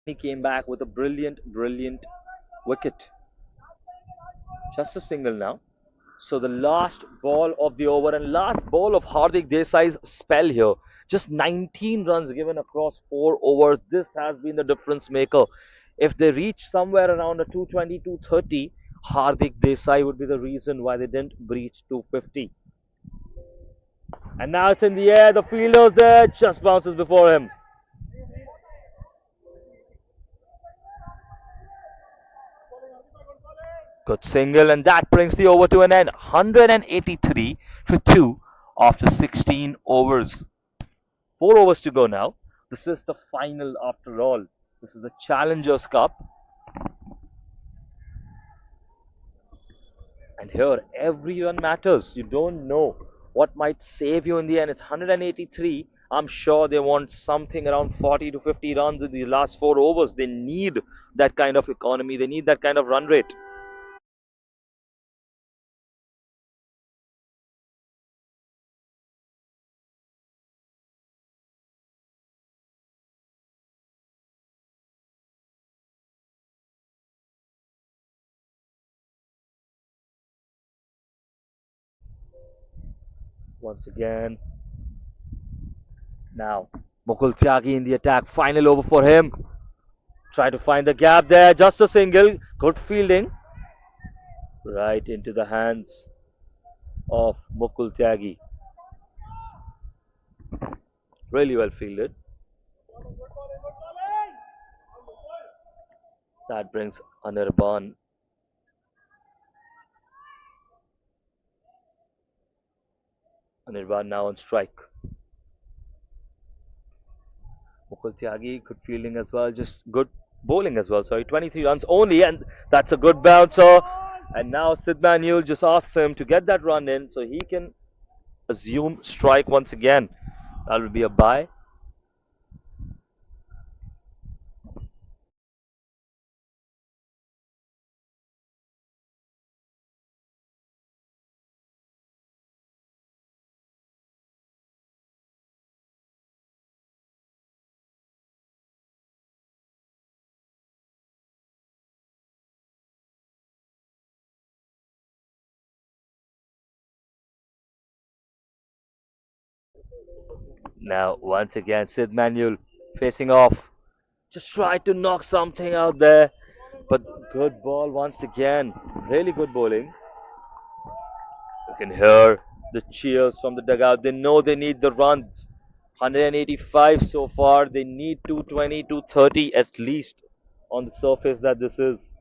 'He came back with a brilliant wicket. Just a single now. So the last ball of the over and last ball of Hardik Desai's spell here. Just 19 runs given across 4 overs. This has been the difference maker. If they reach somewhere around a 220, 230, Hardik Desai would be the reason why they didn't breach 250. And now it's in the air. The fielder's there, just bounces before him. Good single, and that brings the over to an end. 183 for 2 after 16 overs. 4 overs to go now. This is the final after all. This is the Challengers Cup. And here, everyone matters. You don't know what might save you in the end. It's 183. I'm sure they want something around 40 to 50 runs in the last 4 overs. They need that kind of economy. They need that kind of run rate. Once again, now Mukul Tyagi in the attack. Final over for him. Try to find the gap there. Just a single. Good fielding. Right into the hands of Mukul Tyagi. Really well fielded. That brings Anirban. Anirban now on strike. Mukul Tyagi, good fielding as well. Just good bowling as well. Sorry, 23 runs only, and that's a good bouncer. And now Sid Manuel just asks him to get that run in so he can assume strike once again. That will be a bye. Now, once again, Sid Manuel facing off. Just try to knock something out there. But good ball once again. Really good bowling. You can hear the cheers from the dugout. They know they need the runs. 185 so far. They need 220, 230 at least on the surface that this is.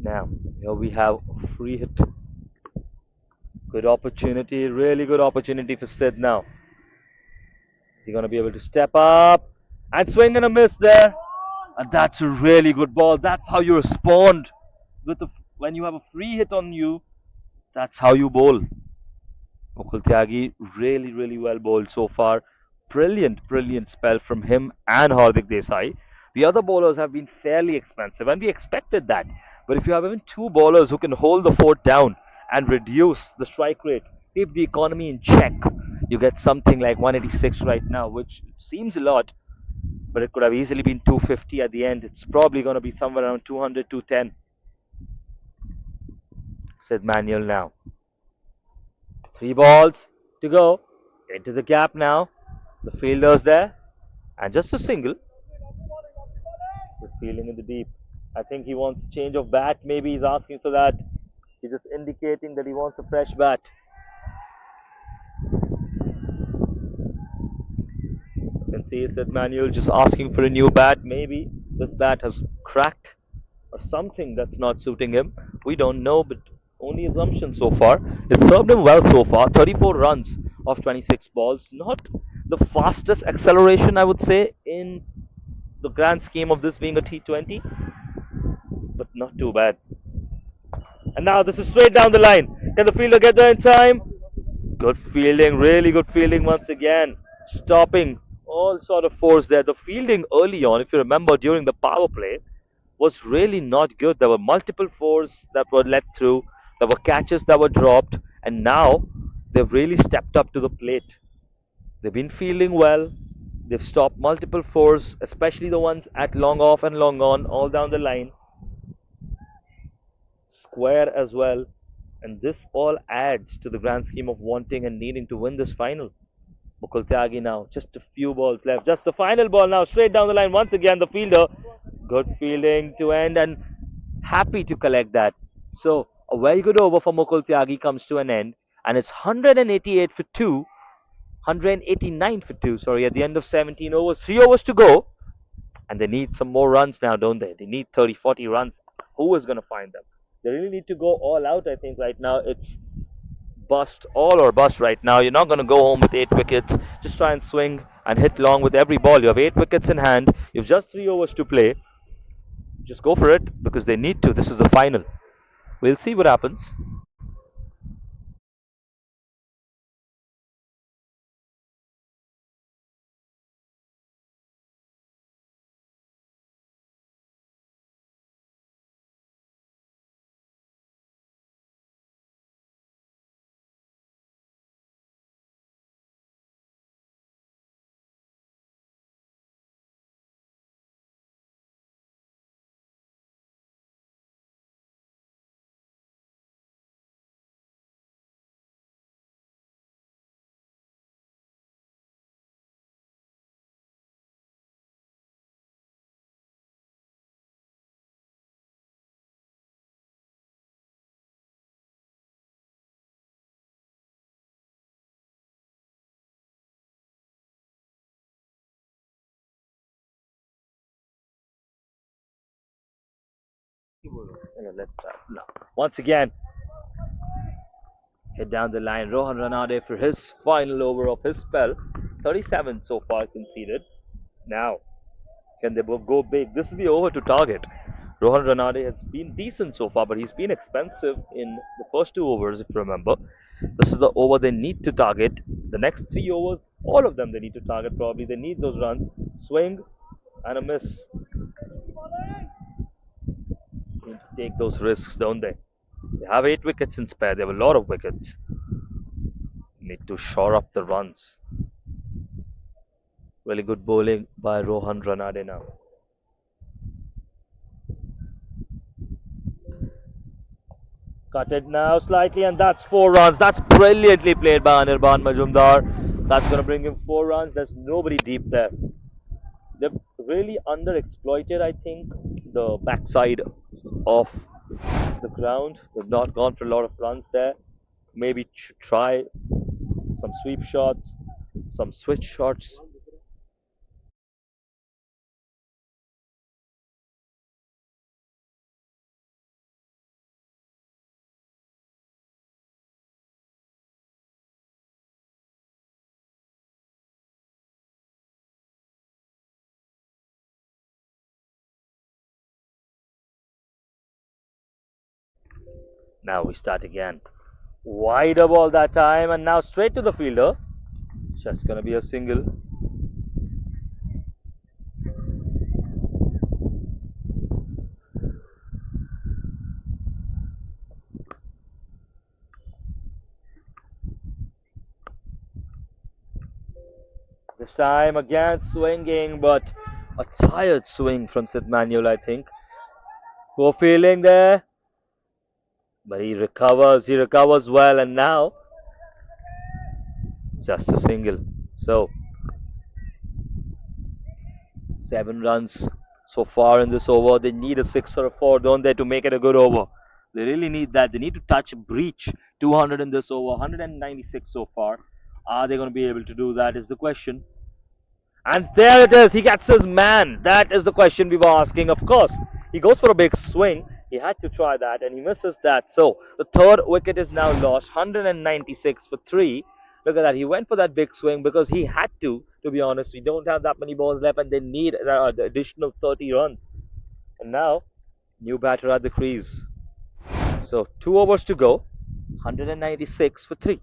Now, here we have free hit. Good opportunity, really good opportunity for Sid now. Is he going to be able to step up and swing and a miss there? And that's a really good ball. That's how you respond when you have a free hit on you. That's how you bowl. Mukul Tyagi really, really well bowled so far. Brilliant, brilliant spell from him and Hardik Desai. The other bowlers have been fairly expensive, and we expected that. But if you have even two bowlers who can hold the fort down and reduce the strike rate, keep the economy in check, you get something like 186 right now, which seems a lot, but it could have easily been 250 at the end. It's probably going to be somewhere around 200, 210, said Manuel now. Three balls to go. Into the gap now. The fielder's there. And just a single. Good fielding in the deep. I think he wants change of bat. Maybe he's asking for that. He's just indicating that he wants a fresh bat. You can see Sid Manuel just asking for a new bat. Maybe this bat has cracked or something that's not suiting him. We don't know, but only assumption so far. It served him well so far. 34 runs off 26 balls. Not the fastest acceleration, I would say, in the grand scheme of this being a T20, but not too bad. And now this is straight down the line. Can the fielder get there in time? Good fielding, really good fielding once again. Stopping all sort of force there. The fielding early on, if you remember during the power play, was really not good. There were multiple fours that were let through, there were catches that were dropped, and now they've really stepped up to the plate. They've been fielding well. They've stopped multiple fours, especially the ones at long off and long on, all down the line, square as well. And this all adds to the grand scheme of wanting and needing to win this final. Mukul Tyagi now, just a few balls left. Just the final ball now, straight down the line. Once again, the fielder. Good fielding to end and happy to collect that. So, a very good over for Mukul Tyagi comes to an end. And it's 188 for 2, 189 for 2, sorry, at the end of 17 overs. 3 overs to go. And they need some more runs now, don't they? They need 30, 40 runs. Who is going to find them? They really need to go all out, I think, right now. It's bust, all or bust right now. You're not going to go home with 8 wickets. Just try and swing and hit long with every ball. You have 8 wickets in hand. You have just 3 overs to play. Just go for it because they need to. This is the final. We'll see what happens. Let's start now. Once again, hit down the line. Rohan Ranade for his final over of his spell. 37 so far conceded. Now, can they both go big? This is the over to target. Rohan Ranade has been decent so far, but he's been expensive in the first 2 overs, if you remember. This is the over they need to target. The next 3 overs, all of them they need to target probably. They need those runs. Swing and a miss. They need to take those risks, don't they? They have 8 wickets in spare. They have a lot of wickets. Need to shore up the runs. Really good bowling by Rohan Ranade now. Cut it now slightly, and that's 4 runs. That's brilliantly played by Anirban Majumdar. That's going to bring him 4 runs. There's nobody deep there. They've really underexploited, I think, the backside of the ground. They've not gone for a lot of runs there. Maybe try some sweep shots, some switch shots. Now we start again. Wider ball that time, and now straight to the fielder. Just gonna be a single. This time again swinging, but a tired swing from Sid Manuel, I think. Poor feeling there, but he recovers. He recovers well, and now just a single. So 7 runs so far in this over. They need a six or a four, don't they, to make it a good over? They really need that. They need to touch breach 200 in this over. 196 so far. Are they going to be able to do that? Is the question. And there it is. He gets his man. That is the question we were asking. Of course, he goes for a big swing. He had to try that and he misses that. So the third wicket is now lost. 196 for three. Look at that. He went for that big swing because he had to. To be honest, we don't have that many balls left and they need the additional 30 runs. And now, new batter at the crease. So 2 overs to go. 196 for three.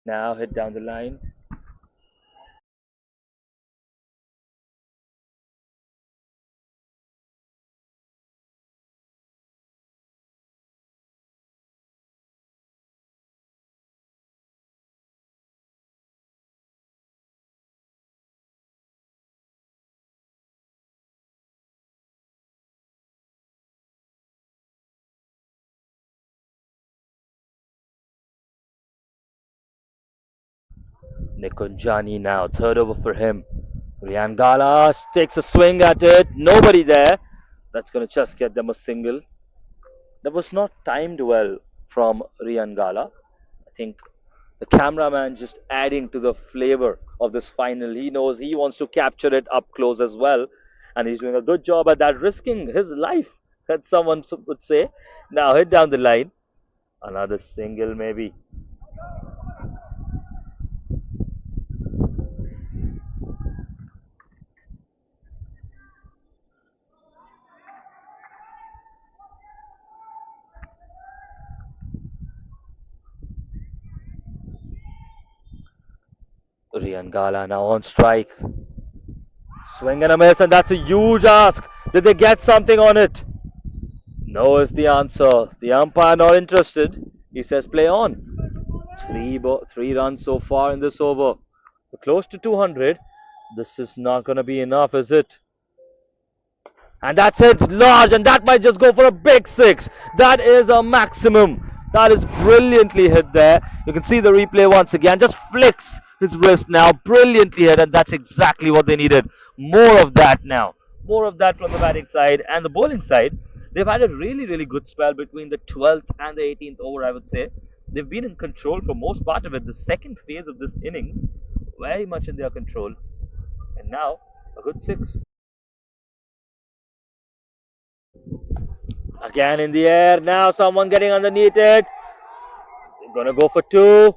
Now hit down the line. Nikunjani now, third over for him. Riangala takes a swing at it. Nobody there. That's going to just get them a single. That was not timed well from Riangala. I think the cameraman just adding to the flavor of this final. He knows he wants to capture it up close as well. And he's doing a good job at that, risking his life, that someone would say. Now hit down the line. Another single maybe. Riangala now on strike. Swing and a miss, and that's a huge ask. Did they get something on it? No is the answer. The umpire not interested. He says play on. Three runs so far in this over. We're close to 200. This is not going to be enough, is it? And that's it, large, and that might just go for a big six. That is a maximum. That is brilliantly hit there. You can see the replay once again. Just flicks his wrist now. Brilliantly hit, and that's exactly what they needed. More of that now. More of that from the batting side and the bowling side. They've had a really, really good spell between the 12th and the 18th over, I would say. They've been in control for most part of it. The second phase of this innings, very much in their control. And now, a good six. Again in the air. Now someone getting underneath it. They're gonna go for two.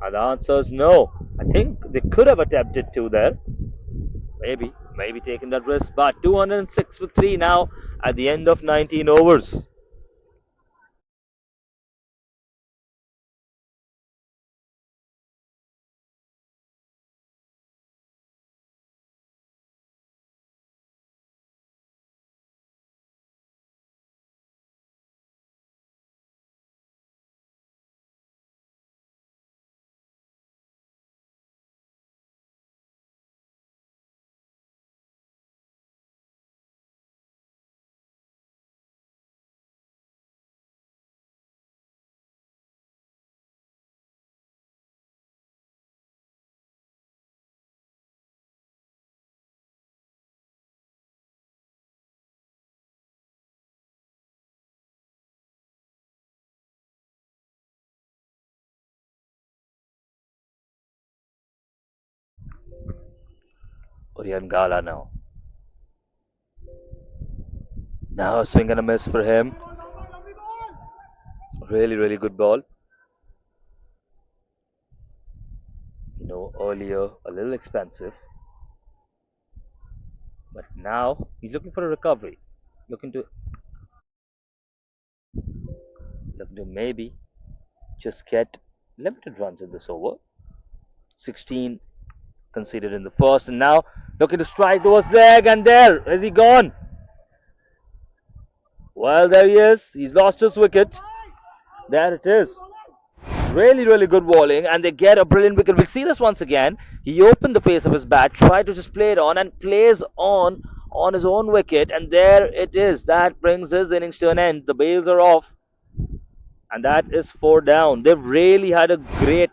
And the answer is no. I think they could have attempted two there. Maybe taking that risk. But 206 for three now at the end of 19 overs. Orion Gala now. Now a swing and a miss for him. Really, really good ball. Earlier a little expensive, but now he's looking for a recovery. Looking to maybe just get limited runs in this over. 16 conceded in the first, and now looking to strike towards the leg, and there is he gone. Well, there he is. He's lost his wicket. There it is. Really, really good bowling, and they get a brilliant wicket. We'll see this once again. He opened the face of his bat, tried to just play it on, and plays on his own wicket, and there it is. That brings his innings to an end. The bails are off, and that is four down. They've really had a great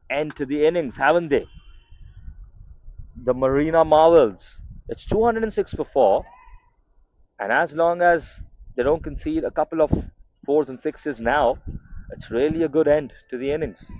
end to the innings, haven't they? The Marina Marvels. It's 206 for four, and as long as they don't concede a couple of fours and sixes now, it's really a good end to the innings.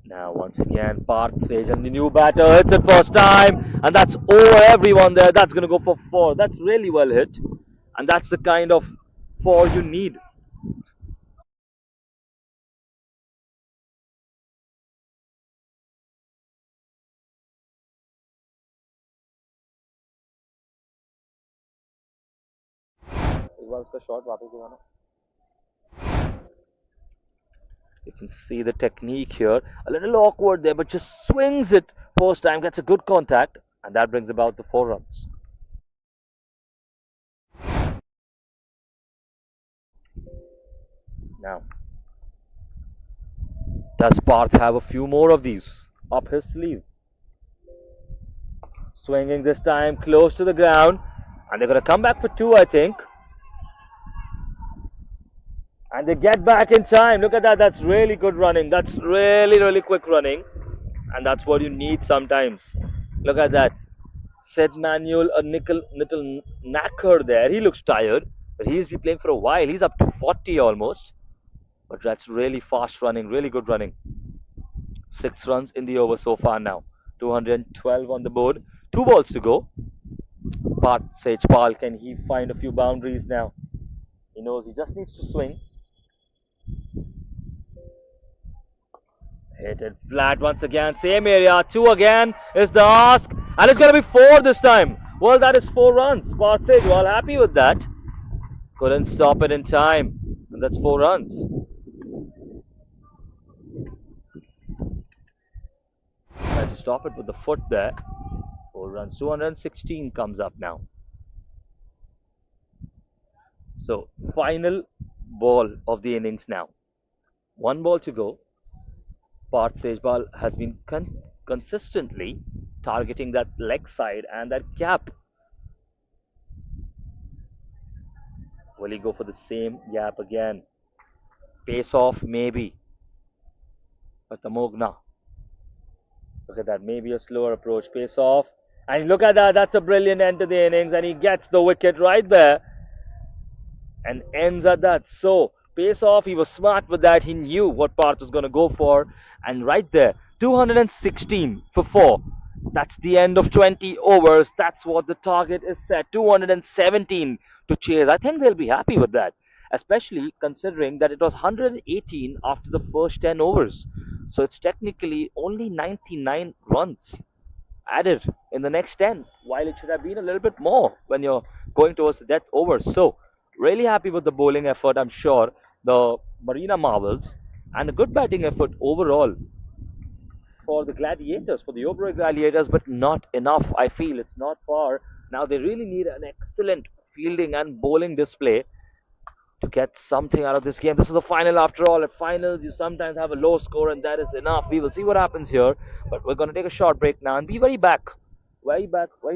Now, once again, Parth Sage and the new batter hits it first time, and that's over everyone there. That's going to go for four. That's really well hit, and that's the kind of four you need. You can see the technique here. A little awkward there, but just swings it first time, gets a good contact, and that brings about the four runs. Now, does Parth have a few more of these up his sleeve? Swinging this time close to the ground, and they're going to come back for two, I think. And they get back in time. Look at that. That's really good running. That's really, really quick running. And that's what you need sometimes. Look at that. Said Manuel, a little knacker there. He looks tired, but he's been playing for a while. He's up to 40 almost. But that's really fast running, really good running. 6 runs in the over so far now. 212 on the board. 2 balls to go. Parth Sejpal, can he find a few boundaries now? He knows he just needs to swing. Hit it flat once again. Same area. Two again is the ask. And it's going to be four this time. Well, that is 4 runs. Parth Sejpal happy with that. Couldn't stop it in time. And that's 4 runs. Tried to stop it with the foot there. 4 runs, 216 comes up now. So, final ball of the innings now. One ball to go. Parth Sejpal has been consistently targeting that leg side and that gap. Will he go for the same gap again? Pace off, maybe. But the Mogna. Look at that. Maybe a slower approach. Pace off. And look at that. That's a brilliant end to the innings. And he gets the wicket right there and ends at that. So, pace off. He was smart with that. He knew what Parth was going to go for. And right there, 216 for 4. That's the end of 20 overs. That's what the target is set. 217 to chase. I think they'll be happy with that, especially considering that it was 118 after the first 10 overs. So it's technically only 99 runs added in the next 10, while it should have been a little bit more when you're going towards the death over. So, really happy with the bowling effort, I'm sure. The Marina Marvels and a good batting effort overall for the Gladiators, for the Obero Gladiators, but not enough. I feel it's not far. Now they really need an excellent fielding and bowling display to get something out of this game. This is the final after all. At finals, you sometimes have a low score, and that is enough. We will see what happens here, but we're going to take a short break now and be very back, very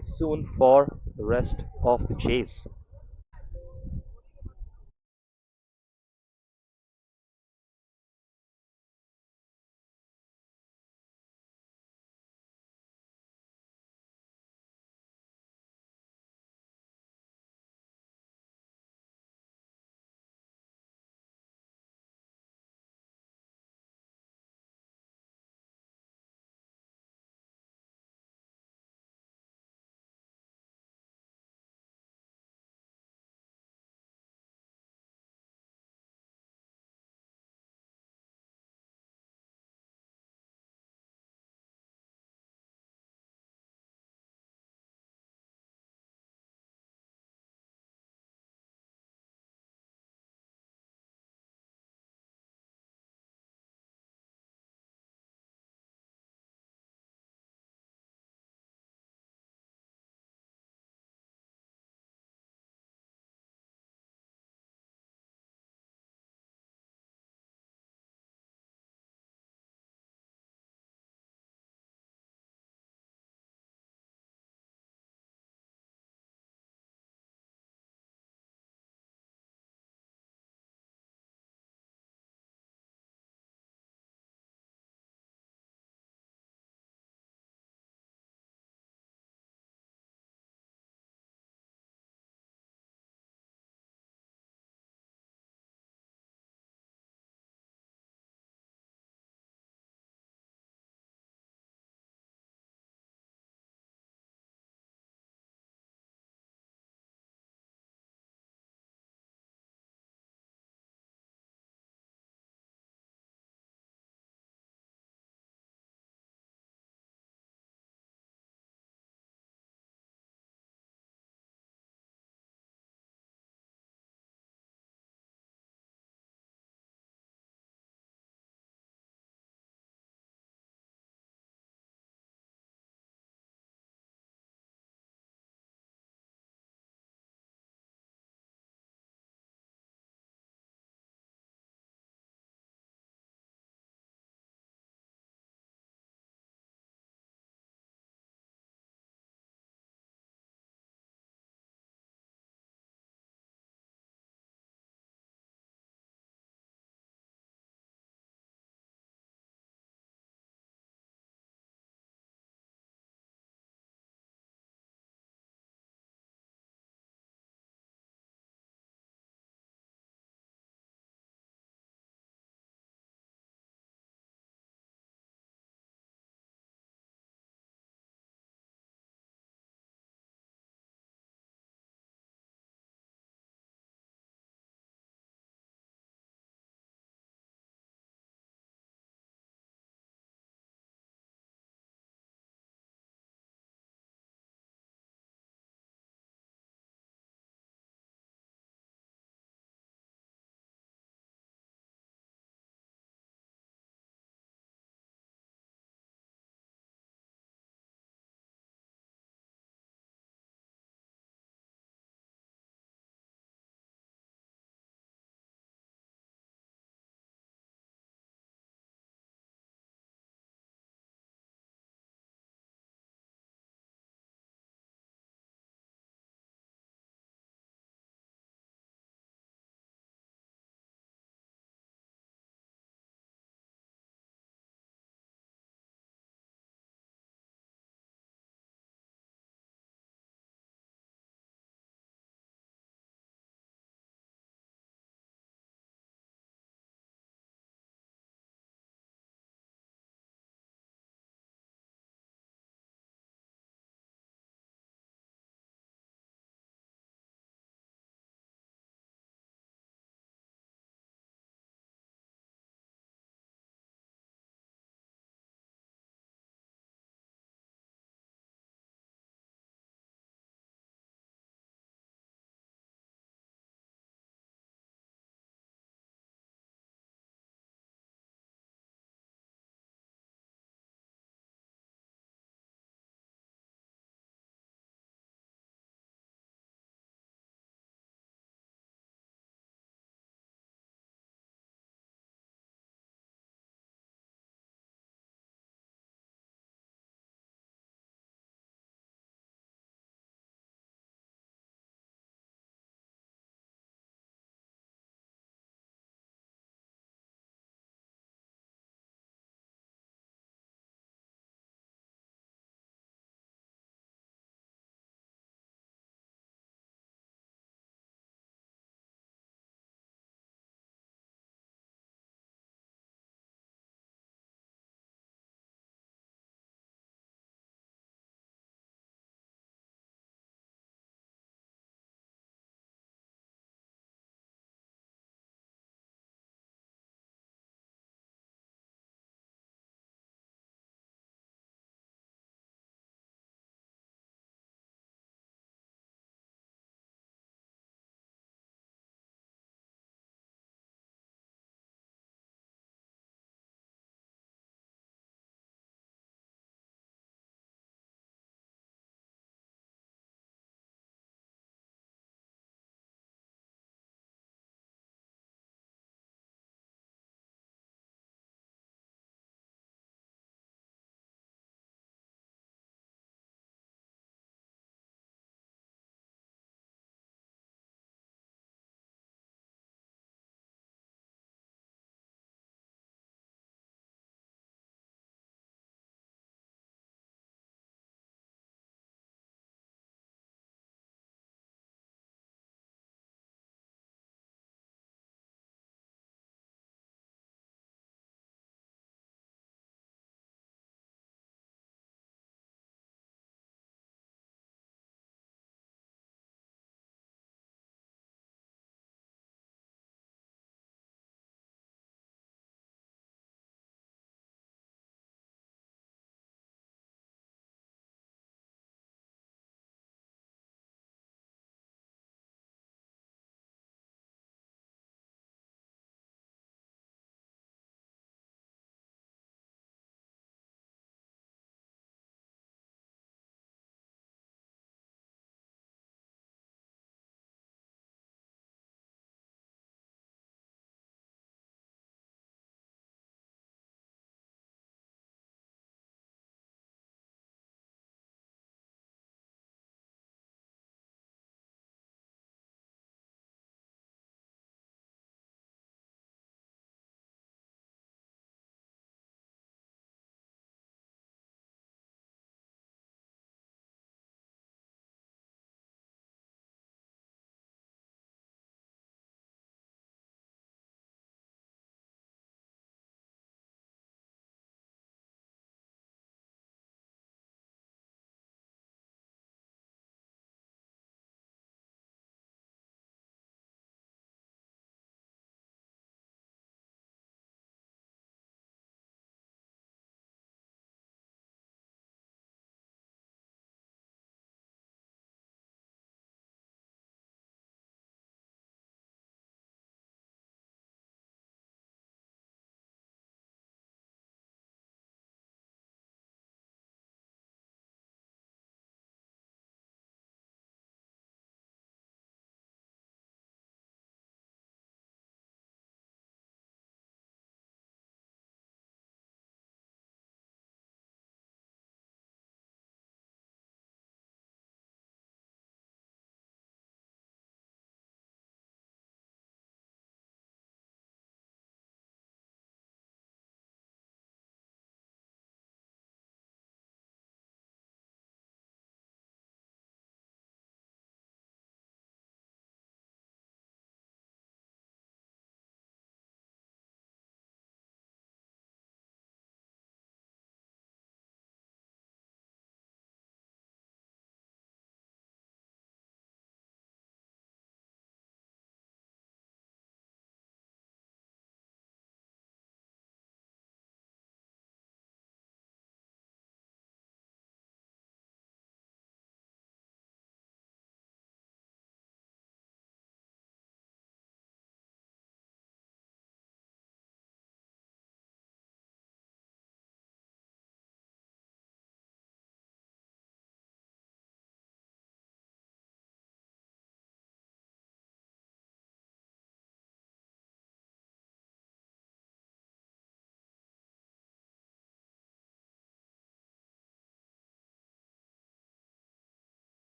soon for the rest of the chase.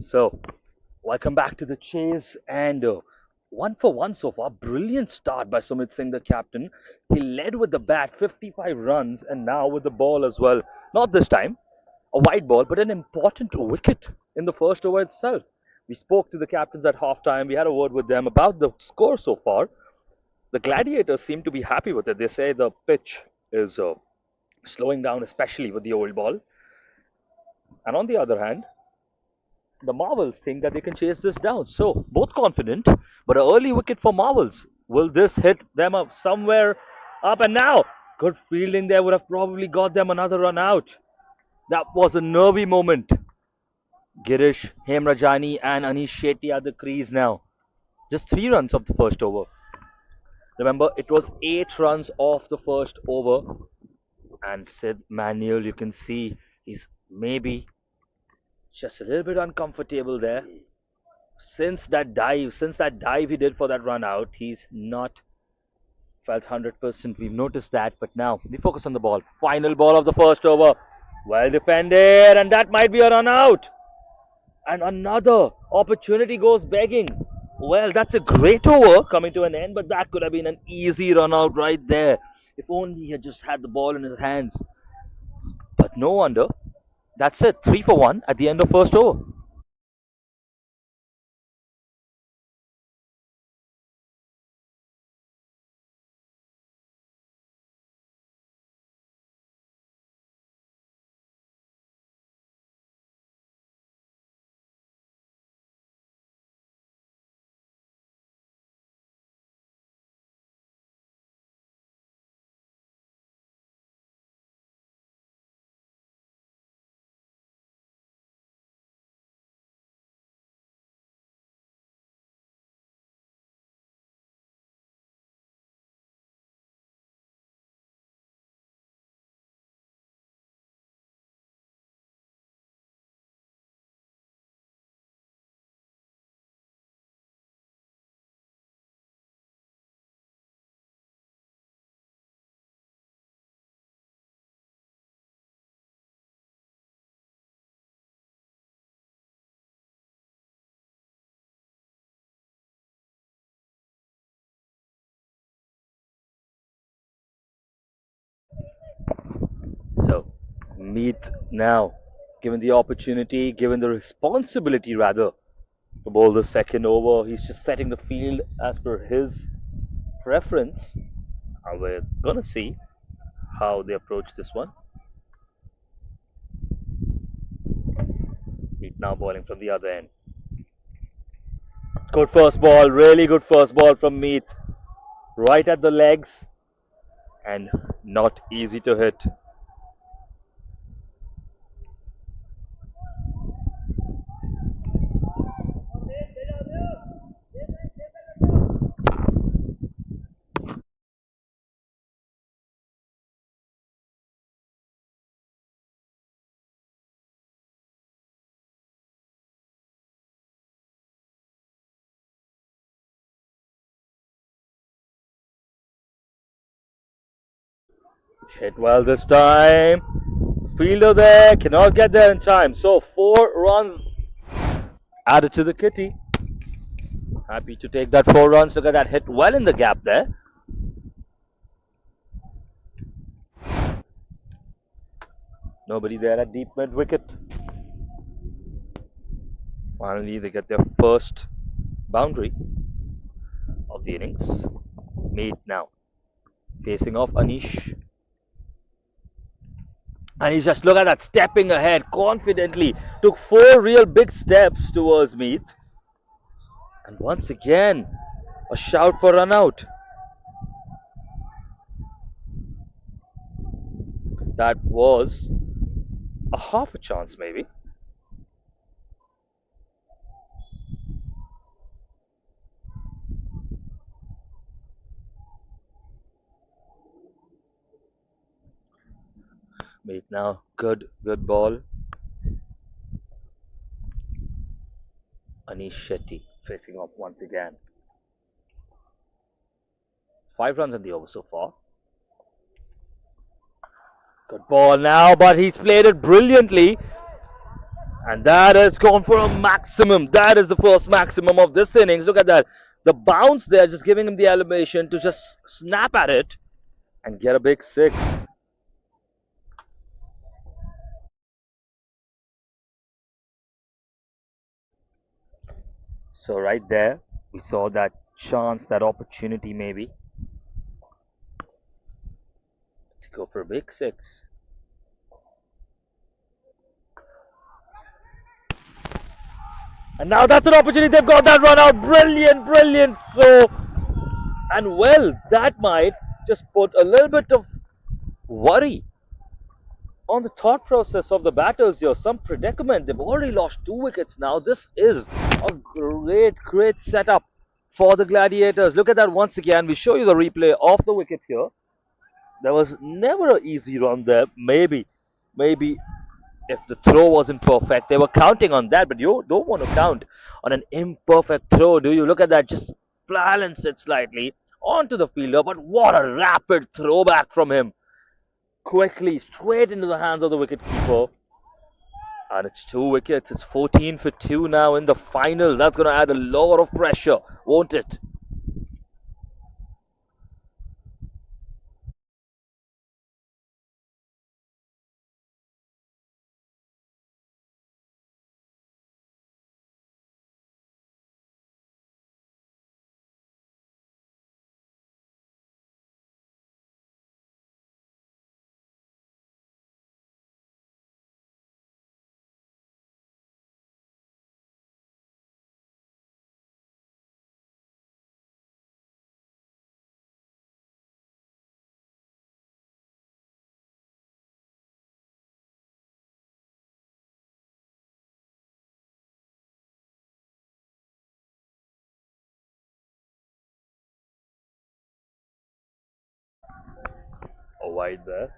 So, welcome back to the chase and 1 for 1 so far. Brilliant start by Sumit Singh, the captain. He led with the bat, 55 runs, and now with the ball as well. Not this time, a wide ball, but an important wicket in the first over itself. We spoke to the captains at halftime. We had a word with them about the score so far. The Gladiators seem to be happy with it. They say the pitch is slowing down, especially with the old ball. And on the other hand, the Marvels think that they can chase this down. So, both confident, but an early wicket for Marvels. Will this hit them up somewhere up and now? Good fielding there would have probably got them another run out. That was a nervy moment. Girish, Hemrajani, and Anish Shetty at the crease now. Just 3 runs of the first over. Remember, it was 8 runs off the first over. And Sid Manuel, you can see he's maybe just a little bit uncomfortable there. Since that dive he did for that run out, he's not felt 100%. We've noticed that, but now we focus on the ball. Final ball of the first over. Well defended, and that might be a run out. And another opportunity goes begging. Well, that's a great over coming to an end, but that could have been an easy run out right there. If only he had just had the ball in his hands. But no wonder. That's it. 3 for 1 at the end of first over. So, Meet now, given the opportunity, given the responsibility rather, to bowl the second over, he's just setting the field as per his preference. We're gonna see how they approach this one. Meet now bowling from the other end. Good first ball, really good first ball from Meet. Right at the legs and not easy to hit. Hit well this time. Fielder there cannot get there in time. So 4 runs added to the kitty. Happy to take that 4 runs. Look at that hit well in the gap there. Nobody there at deep mid wicket. Finally, they get their first boundary of the innings. Meet now facing off Anish. And he's just look at that stepping ahead confidently. Took 4 real big steps towards Meet. And once again, a shout for run out. That was a half a chance, maybe. Meet now, good ball. Anish Shetty facing off once again. 5 runs in the over so far. Good ball now, but he's played it brilliantly. And that has gone for a maximum. That is the first maximum of this innings. Look at that. The bounce there, just giving him the elevation to just snap at it and get a big six. So right there, we saw that chance, that opportunity maybe to go for a big six. And now that's an opportunity. They've got that run out. Brilliant, brilliant. So, and well, that might just put a little bit of worry on the thought process of the batters here. Some predicament. They've already lost 2 wickets now. This is a great, great setup for the Gladiators. Look at that once again. We show you the replay of the wicket here. There was never an easy run there. Maybe if the throw wasn't perfect, they were counting on that. But you don't want to count on an imperfect throw, do you? Look at that. Just balance it slightly onto the fielder. But what a rapid throwback from him. Quickly, straight into the hands of the wicketkeeper. And it's 2 wickets. It's 14 for 2 now in the final. That's going to add a lot of pressure, won't it? A wide there.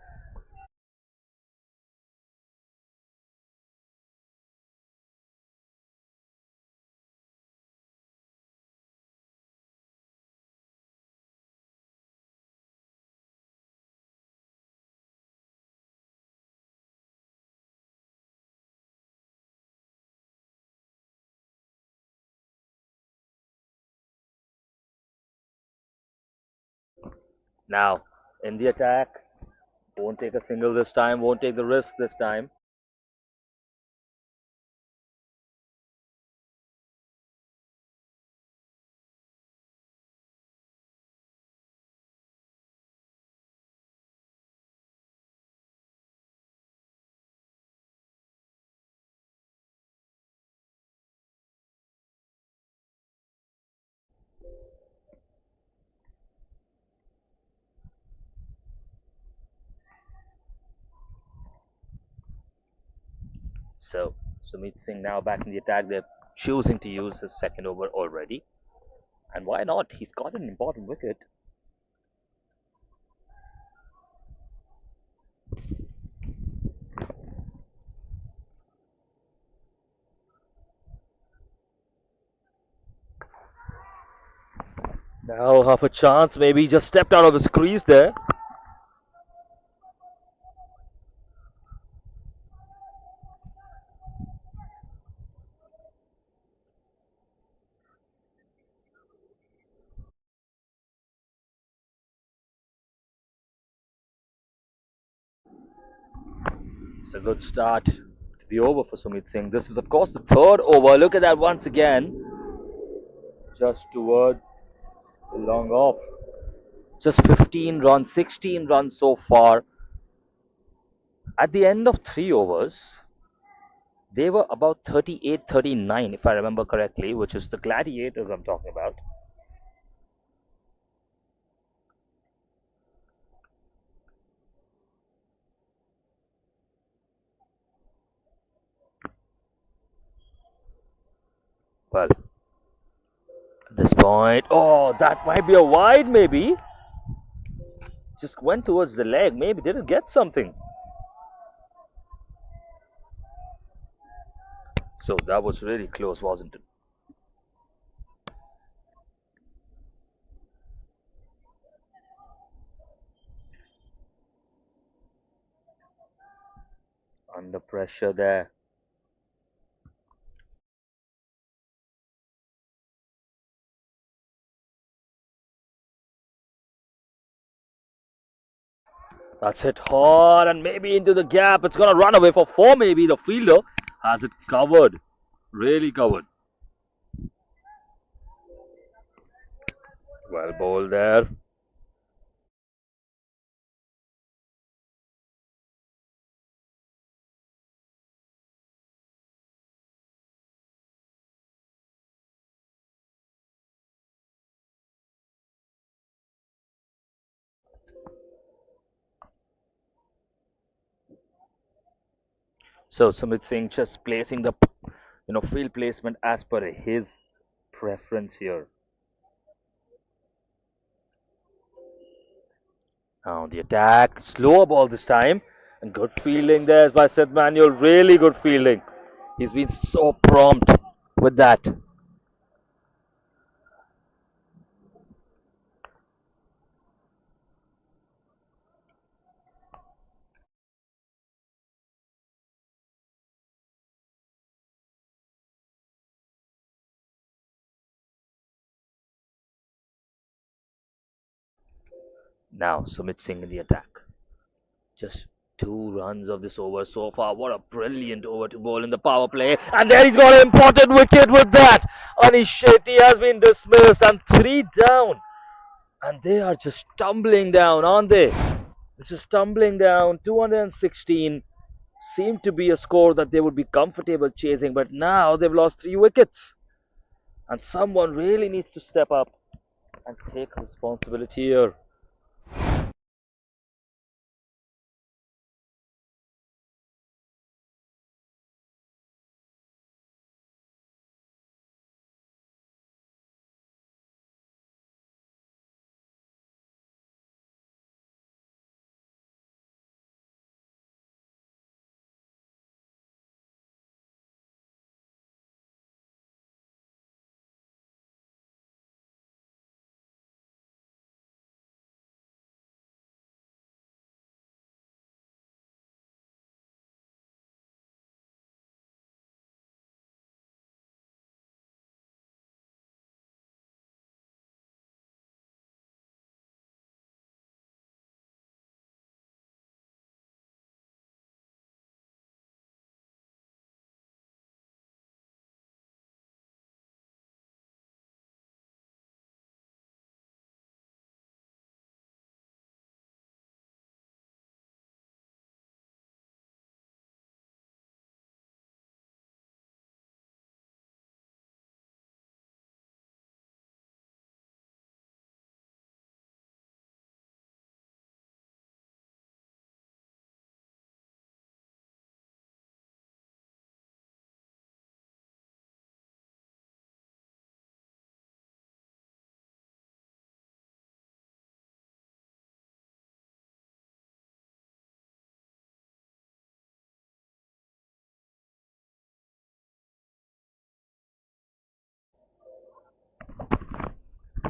Now, in the attack, won't take a single this time, won't take the risk this time. So, Sumit Singh now back in the attack. They're choosing to use his second over already. And why not? He's got an important wicket. Now, half a chance. Maybe he just stepped out of his crease there. It's a good start to the over for Sumit Singh. This is, of course, the third over. Look at that once again. Just towards the long off. Just 15 runs, 16 runs so far. At the end of 3 overs, they were about 38, 39, if I remember correctly, which is the Gladiators I'm talking about. Well, at this point, oh, that might be a wide, maybe. Just went towards the leg, maybe didn't get something. So that was really close, wasn't it? Under pressure there. That's hit hard and maybe into the gap. It's gonna run away for four. Maybe the fielder has it covered, really covered. Well bowled there. So Sumit Singh just placing the field placement as per his preference here. Now the attack, slower ball this time, and good fielding there by Seth Manuel. Really good fielding. He's been so prompt with that. Now Sumit Singh in the attack. Just 2 runs of this over so far. What a brilliant over to bowl in the power play. And there he's got an important wicket with that. Anish Shetty has been dismissed and 3 down. And they are just tumbling down, aren't they? This is tumbling down. 216 seemed to be a score that they would be comfortable chasing, but now they've lost 3 wickets. And someone really needs to step up and take responsibility here.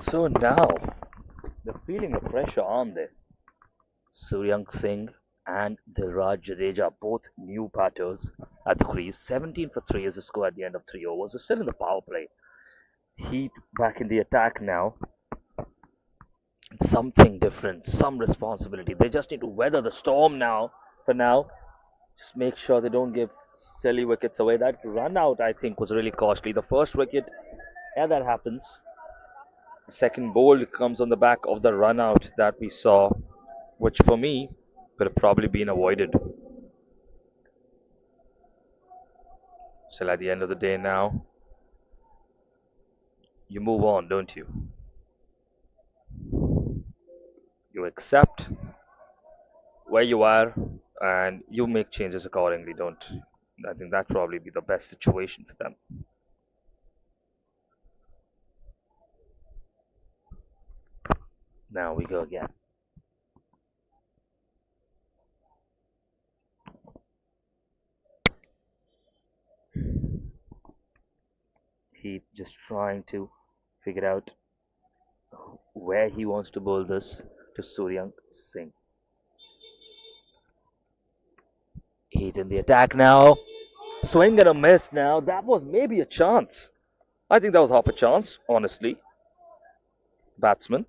So now they're feeling the pressure, aren't they? Suryank Singh and Dilraj Jadeja, both new batters at the crease. 17 for 3 is the score at the end of 3 overs. They're still in the power play. Heat back in the attack now. Something different, some responsibility. They just need to weather the storm now. For now, just make sure they don't give silly wickets away. That run out, I think, was really costly. The first wicket, yeah, that happens. The second bowl comes on the back of the run out that we saw, which for me could have probably been avoided. Still, at the end of the day, now you move on, don't you? You accept where you are and you make changes accordingly, don't. I think that probably be the best situation for them. Now we go again. He just trying to figure out where he wants to bowl this to Suryank Singh. Heat in the attack now. Swing and a miss now. That was maybe a chance. I think that was half a chance, honestly. Batsman.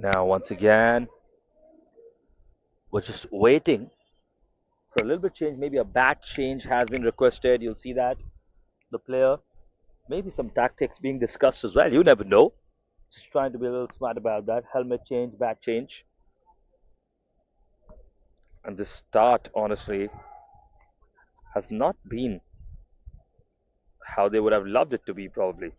Now, once again, we're just waiting for a little bit change. Maybe a bat change has been requested. You'll see that the player, maybe some tactics being discussed as well. You never know. Just trying to be a little smart about that. Helmet change, bat change, and this start honestly has not been how they would have loved it to be probably.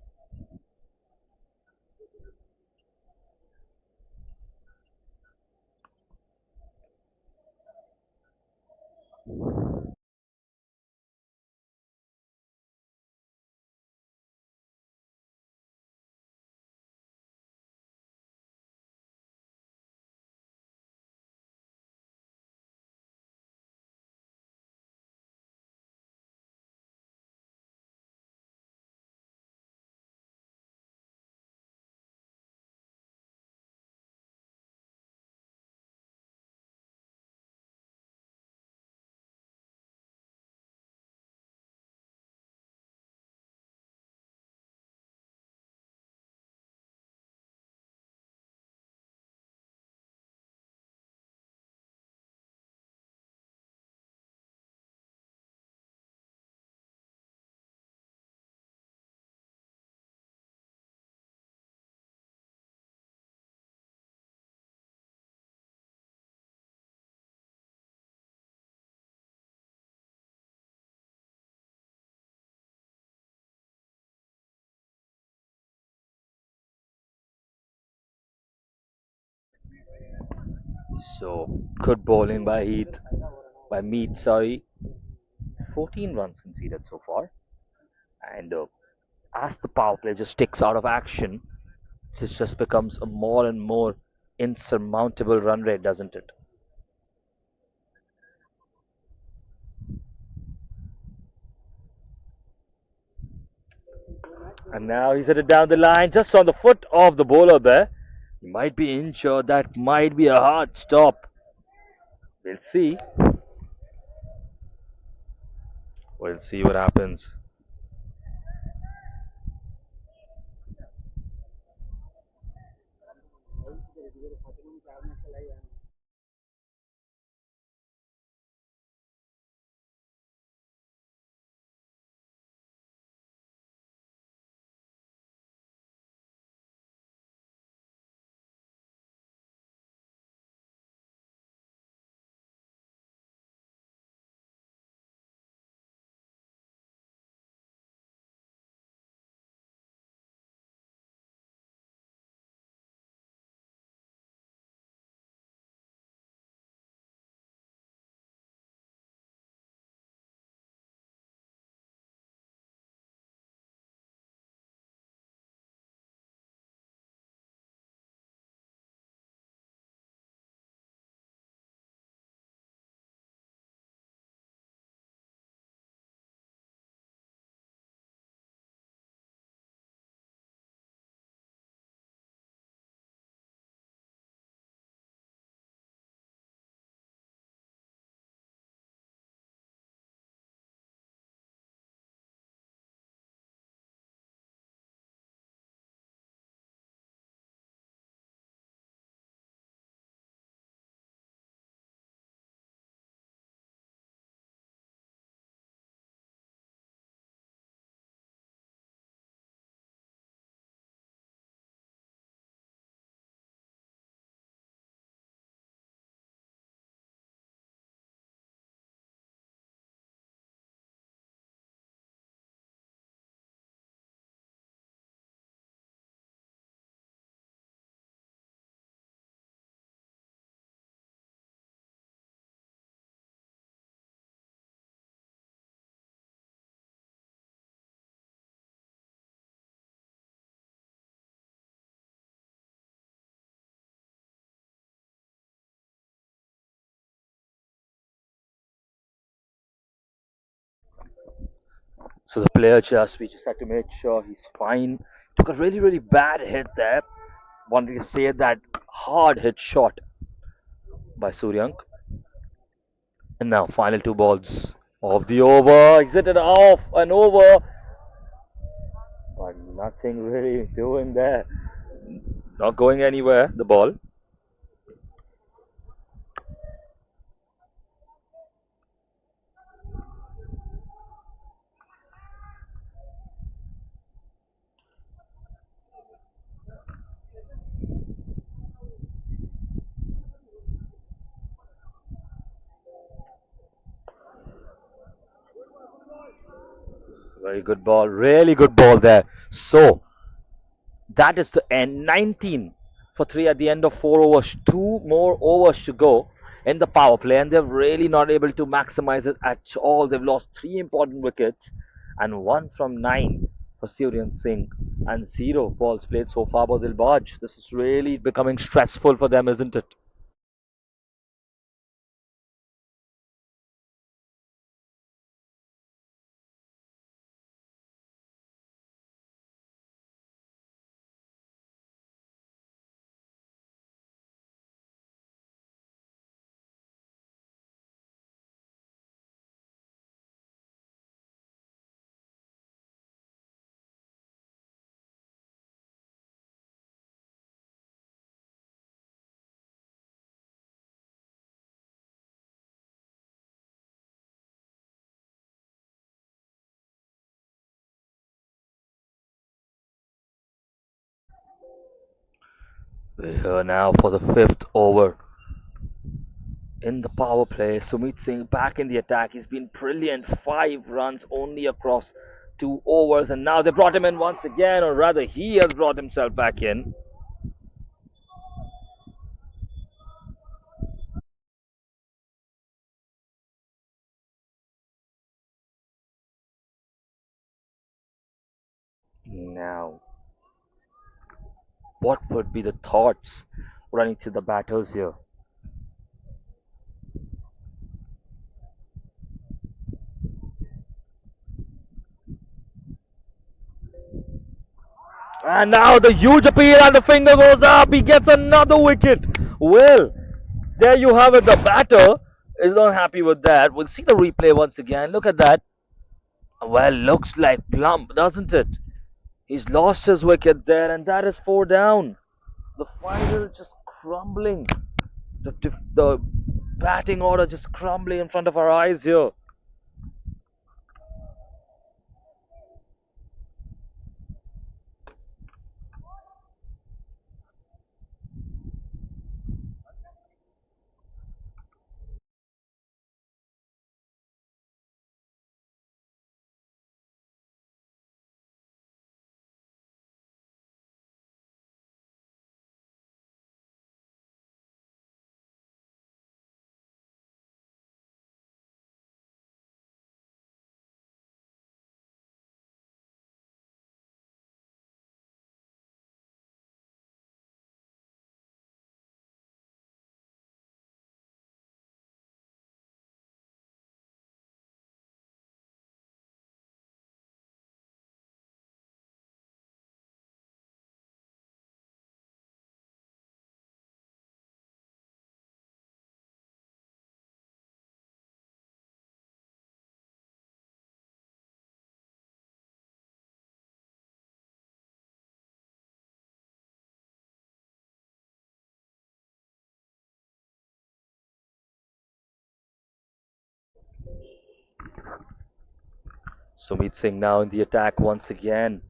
So good bowling by Heath, by Mead, sorry. 14 runs conceded so far, and as the power play just ticks out of action, it just becomes a more and more insurmountable run rate, doesn't it? And now he's headed down the line, just on the foot of the bowler there. He might be injured. That might be a hard stop. We'll see. We'll see what happens. So the player just, we just had to make sure he's fine. Took a really, really bad hit there. Wanted to say that hard hit shot by Suryank. And now final two balls of the over. Exited off and over. But nothing really doing there. Not going anywhere, the ball. Very good ball. Really good ball there. So that is the end. 19 for 3 at the end of 4 overs. Two more overs to go in the power play, and they're really not able to maximize it at all. They've lost three important wickets and one from nine for Suryan Singh, and zero balls played so far by Dilbaj. This is really becoming stressful for them, isn't it? We're here now for the fifth over in the power play. Sumit Singh back in the attack. He's been brilliant. 5 runs only across 2 overs, and now they brought him in once again, or rather, he has brought himself back in. Now, what would be the thoughts running through the batters here? And now the huge appeal, and the finger goes up. He gets another wicket. Well, there you have it. The batter is not happy with that. We'll see the replay once again. Look at that. Well, looks like plump, doesn't it? He's lost his wicket there, and that is four down. The final just crumbling. The batting order just crumbling in front of our eyes here. Sumit Singh now in the attack once again.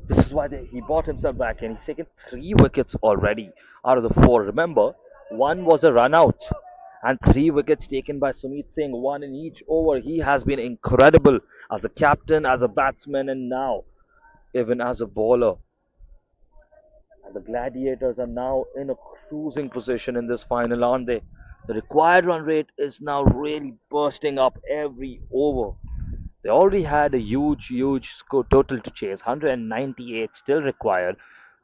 This is why he bought himself back in. He's taken three wickets already out of the four. Remember, one was a run out, and three wickets taken by Sumit Singh, one in each over. He has been incredible as a captain, as a batsman, and now even as a bowler. And the Gladiators are now in a cruising position in this final, aren't they? The required run rate is now really bursting up every over. They already had a huge score total to chase, 198 still required.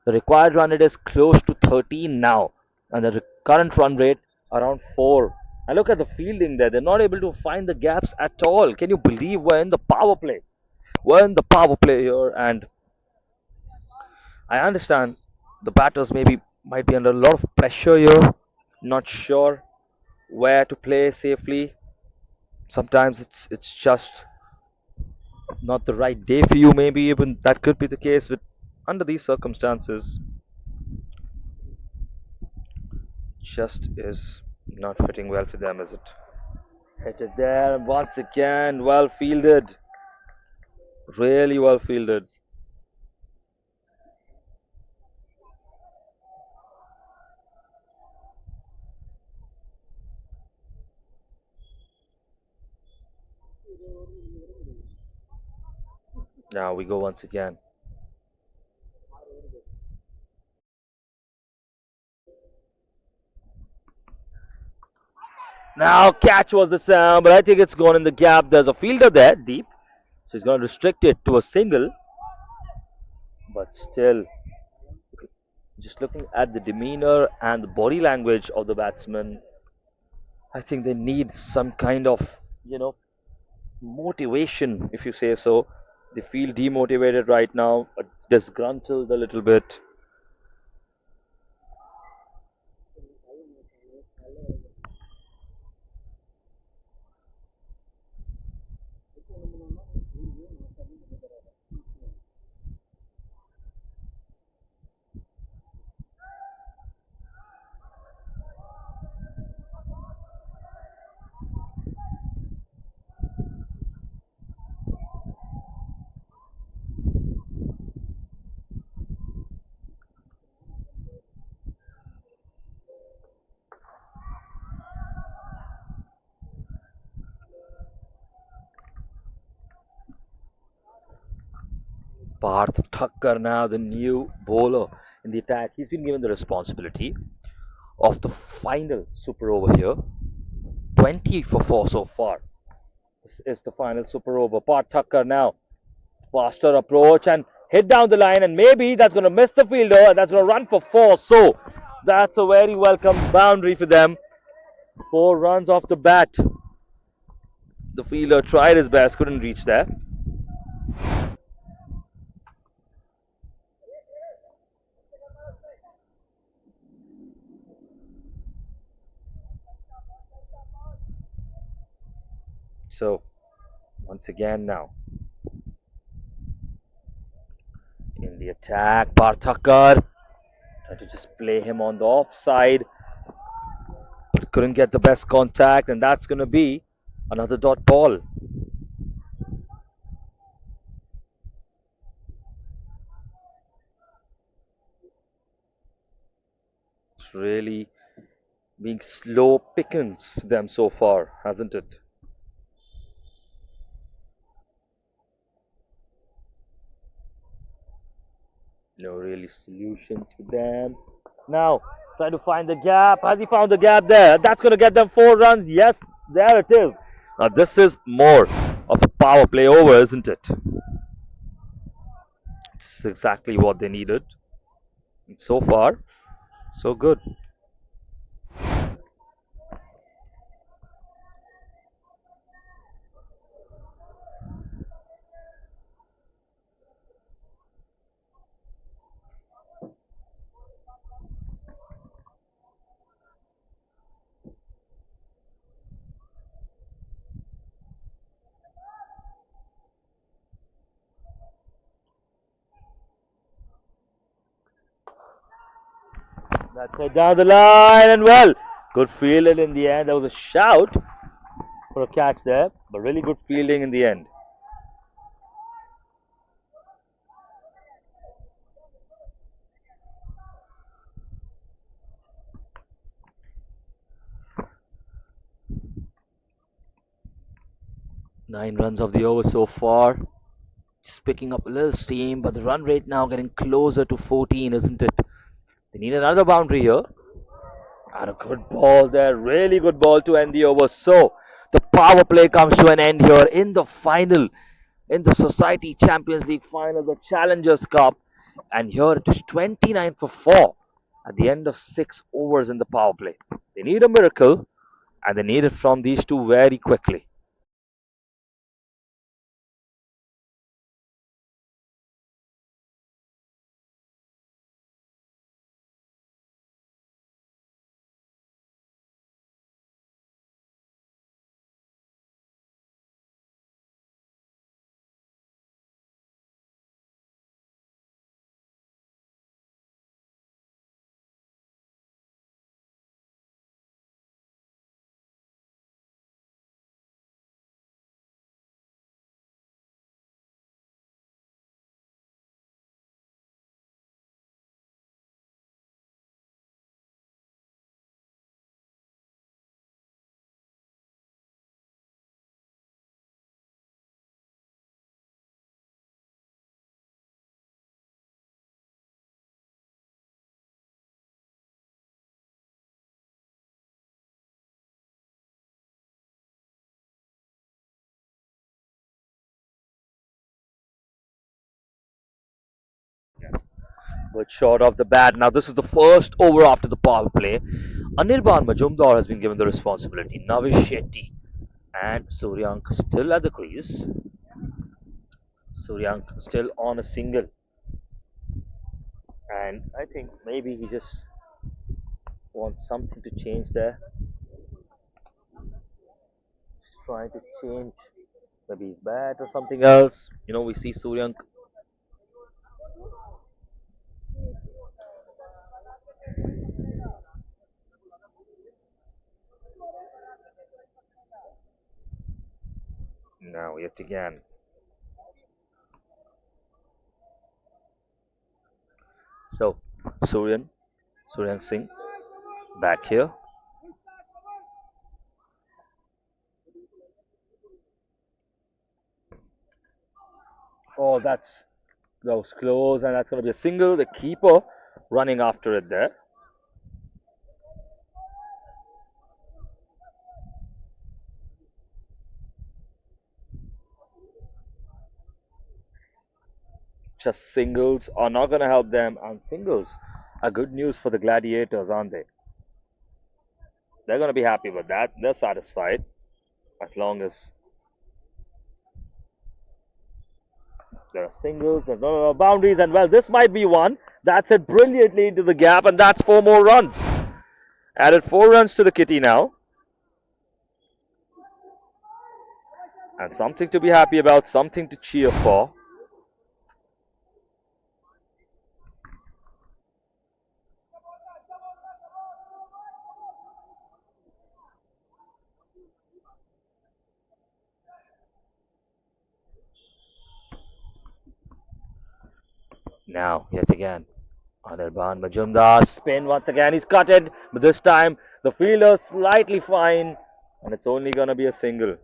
The required run rate is close to 13 now, and the current run rate around 4. And look at the fielding there. They're not able to find the gaps at all. Can you believe we're in the power play? We're in the power play here, and I understand the batters maybe might be under a lot of pressure here, not sure where to play safely. Sometimes it's just not the right day for you. Maybe even that could be the case. But under these circumstances, just is not fitting well for them, is it? Hit it there once again. Well fielded, really well fielded. Now we go once again. Now catch was the sound, but I think it's gone in the gap. There's a fielder there deep, so he's going to restrict it to a single. But still, just looking at the demeanor and the body language of the batsman, I think they need some kind of, you know, motivation, if you say so. They feel demotivated right now, disgruntled a little bit. Parth Thakkar now, the new bowler in the attack. He's been given the responsibility of the final super over here. 20 for 4 so far. This is the final super over. Parth Thakkar now. Faster approach and hit down the line, and maybe that's going to miss the fielder. That's going to run for 4. So that's a very welcome boundary for them. 4 runs off the bat. The fielder tried his best, couldn't reach there. So once again now in the attack, Parthakar tried to just play him on the offside, but couldn't get the best contact, and that's going to be another dot ball. It's really being slow pickings for them so far, hasn't it? No really solutions for them. Now, trying to find the gap. Has he found the gap there? That's going to get them 4 runs. Yes, there it is. Now, this is more of a power play over, isn't it? This is exactly what they needed. And so far, so good. That's it down the line, and well, good fielding in the end. There was a shout for a catch there, but really good fielding in the end. 9 runs of the over so far. Just picking up a little steam, but the run rate now getting closer to 14, isn't it? They need another boundary here. And a good ball there, really good ball to end the over. So the power play comes to an end here in the final, in the Society Champions League final, the Challengers Cup. And here it is 29 for 4 at the end of 6 overs in the power play. They need a miracle, and they need it from these two very quickly. but short of the bat. Now this is the first over after the power play. Anirban Majumdar has been given the responsibility. Navish Shetty and Suryank still at the crease. Suryank still on a single, and I think maybe he just wants something to change there. Trying to change maybe his bat or something else. We see Suryank now yet again. So Suryan Singh back here. Oh, that was close, and that's going to be a single. The keeper running after it there. Just singles are not going to help them, and singles are good news for the Gladiators, aren't they? They're going to be happy with that. They're satisfied as long as there are singles and no boundaries. And well, this might be one. That's it brilliantly into the gap, and that's four more runs. Added 4 runs to the kitty now, and something to be happy about, something to cheer for. Now, yet again, Anirban Majumdar spin once again. He's cut it, but this time the fielder slightly fine, and it's only gonna be a single.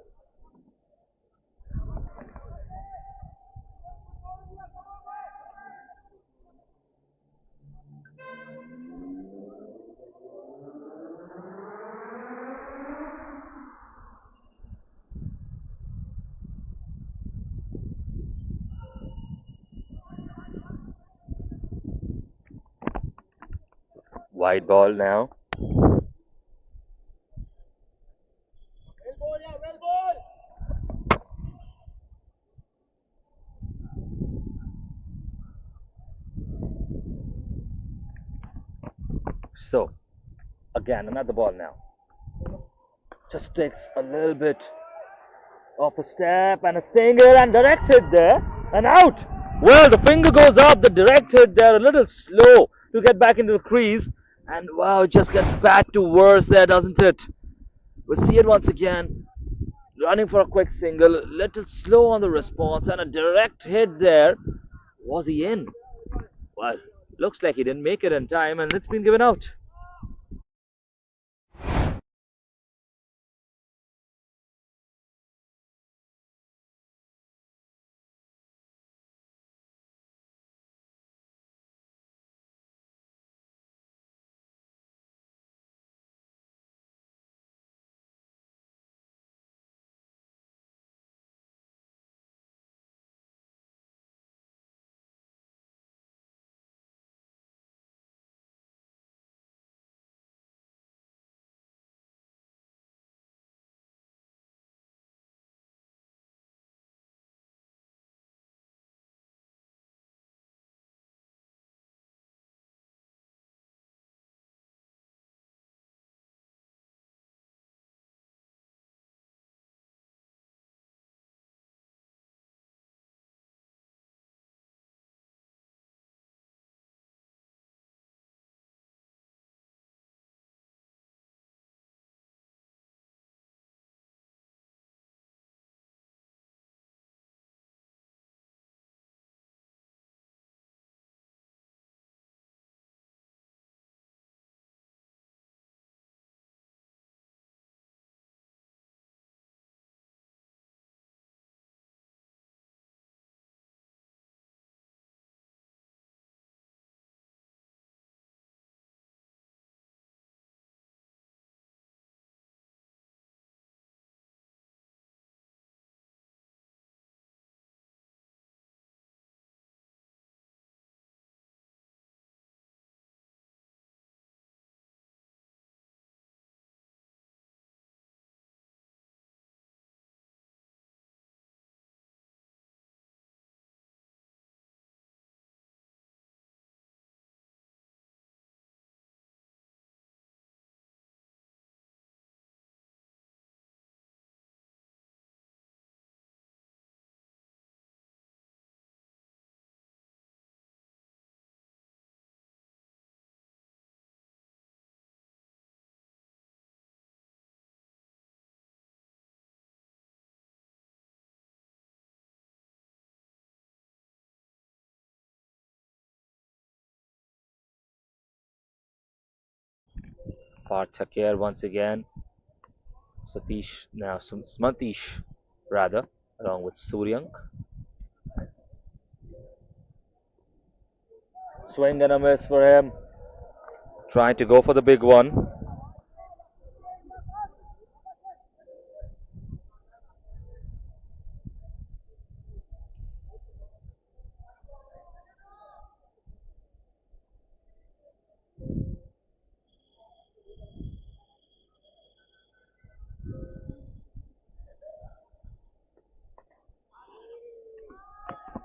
Wide ball now. So again, another ball now. Just takes a little bit of a step and a single and direct hit there and out. Well, the finger goes up, the direct hit there, a little slow to get back into the crease, and wow, it just gets bad to worse there, doesn't it? We see it once again, running for a quick single, a little slow on the response, and a direct hit there. Was he in? Well, looks like he didn't make it in time, and it's been given out. Parthakir once again. Satish, now Smatish, rather, along with Suryank. Swing and a miss for him. Trying to go for the big one.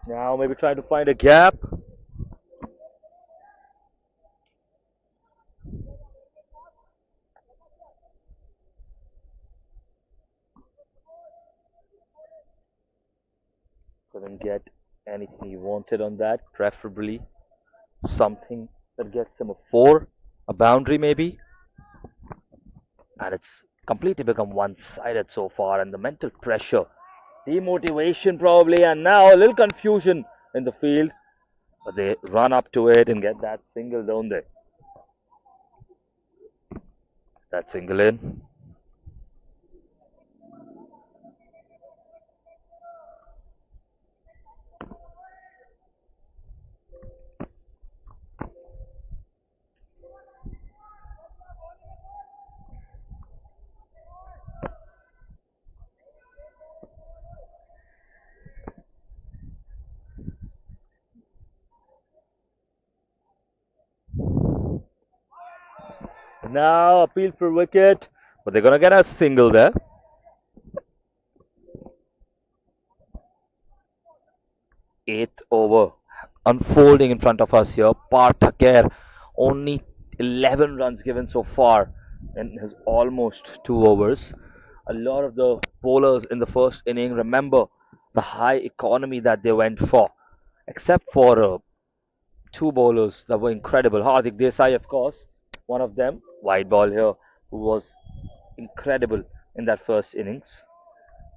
Now maybe trying to find a gap. Couldn't get anything he wanted on that. Preferably something that gets him a four, a boundary maybe. And it's completely become one-sided so far. And the mental pressure, demotivation probably, and now a little confusion in the field. But they run up to it and get that single, don't they? That single in. Now appeal for wicket, but they're gonna get a single there. Eighth over unfolding in front of us here. Parthaker only 11 runs given so far in his almost 2 overs. A lot of the bowlers in the first inning remember the high economy that they went for, except for two bowlers that were incredible. Hardik Desai, of course, one of them, wide ball here, who was incredible in that first innings.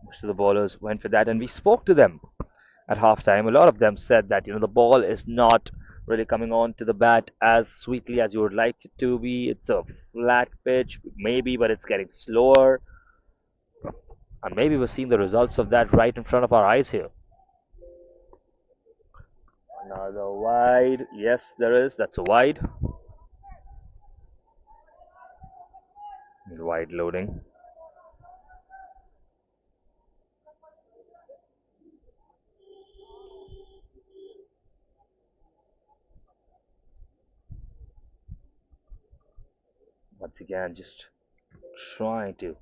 Most of the bowlers went for that, and we spoke to them at halftime. A lot of them said that the ball is not really coming on to the bat as sweetly as you would like it to be. It's a flat pitch, maybe, but it's getting slower, and maybe we're seeing the results of that right in front of our eyes here. Another wide. Yes, there is. That's a wide. Wide loading. Once again, just trying to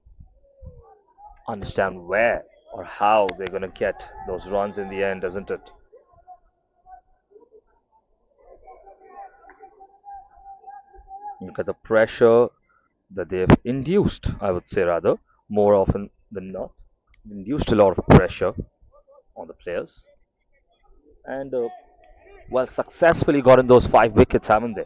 understand where or how they're going to get those runs in the end, isn't it? Look at the pressure that they've induced, I would say, rather, more often than not. Induced a lot of pressure on the players and, well, successfully gotten those 5 wickets, haven't they?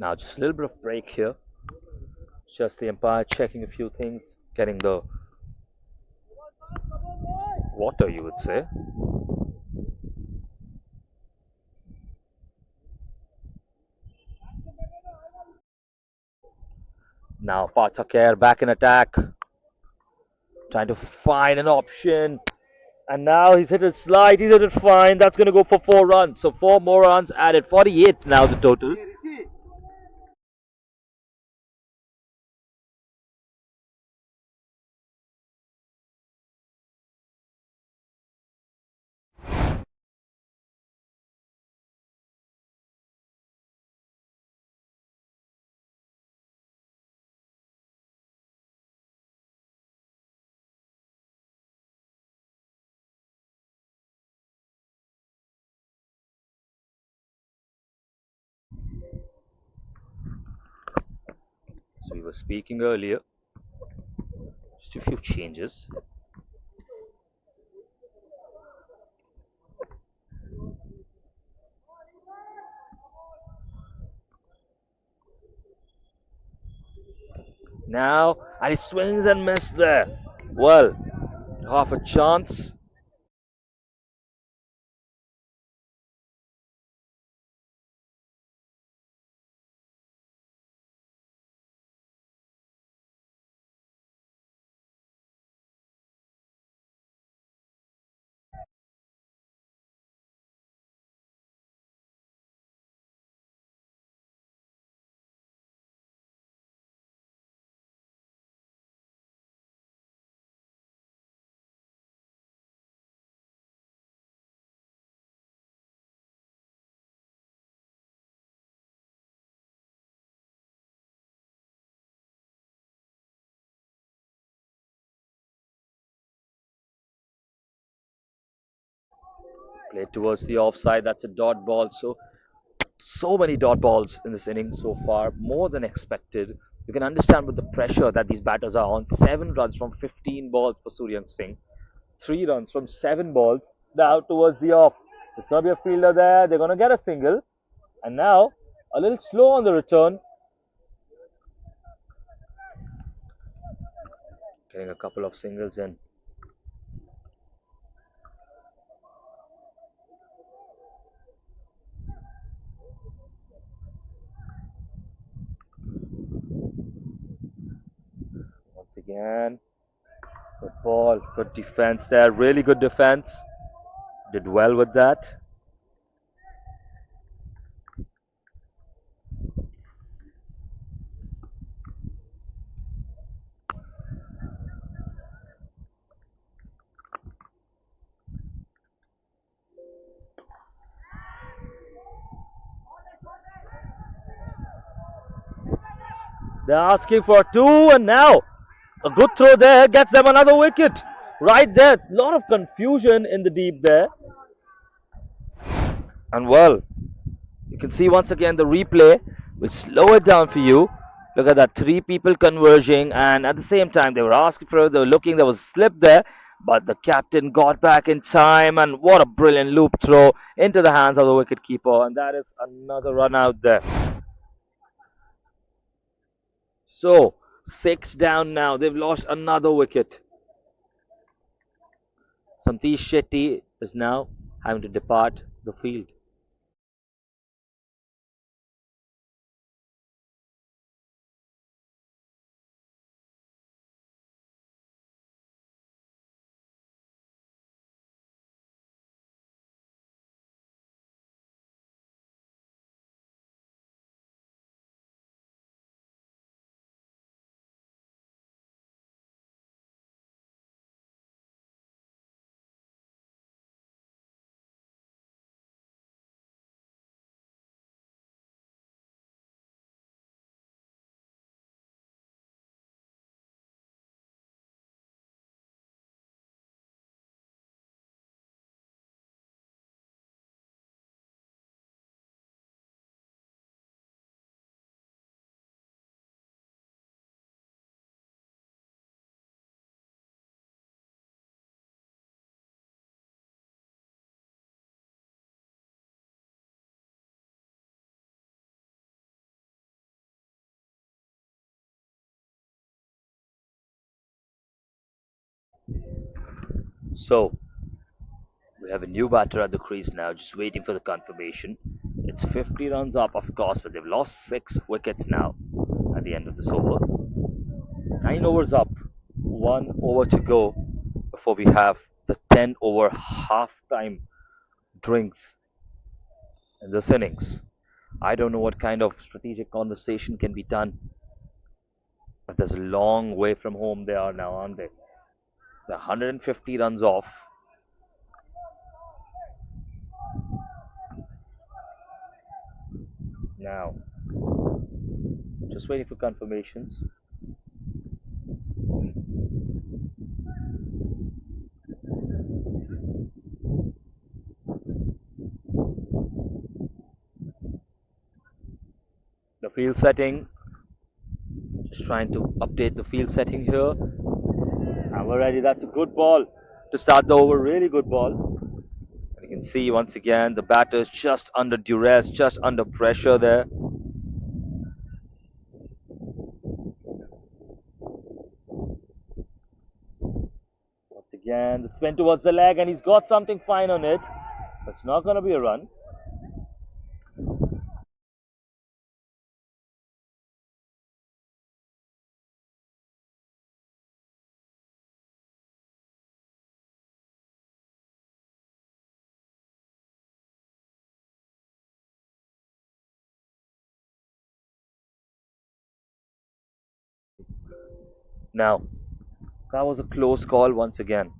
Now, just a little bit of break here. Just the umpire checking a few things, getting the water, you would say. Now, Pathakar back in attack, trying to find an option. And now he's hit it slide, he's hit it fine. That's going to go for 4 runs. So 4 more runs added. 48 now the total. So we were speaking earlier, just a few changes. Now, and he swings and misses there. Well, half a chance. Played towards the offside. That's a dot ball. So many dot balls in this inning so far, more than expected. You can understand with the pressure that these batters are on. 7 runs from 15 balls for Surya Singh. 3 runs from 7 balls. Now towards the off. There's going to be a fielder there. They're going to get a single. And now a little slow on the return. Getting a couple of singles in. Once again, good ball, good defense there. Really good defense. Did well with that. They're asking for two, and now a good throw there gets them another wicket. Right there, a lot of confusion in the deep there. And well, you can see once again the replay will slow it down for you. Look at that, 3 people converging, and at the same time they were asking for it, they were looking, there was a slip there, but the captain got back in time, and what a brilliant loop throw into the hands of the wicketkeeper, and that is another run out there. So, 6 down now, they've lost another wicket. Samtish Shetty is now having to depart the field. So, we have a new batter at the crease now, just waiting for the confirmation. It's 50 runs up, of course, but they've lost 6 wickets now at the end of this over. 9 overs up, 1 over to go before we have the 10 over half-time drinks in this innings. I don't know what kind of strategic conversation can be done, but there's a long way from home they are now, aren't they? They're 150 runs off. Now, just waiting for confirmations. The field setting, just trying to update the field setting here. And we're ready. That's a good ball to start the over. Really good ball. And you can see once again the batters just under duress, just under pressure there. And the spin towards the leg, and he's got something fine on it. It's not going to be a run. Now, that was a close call once again.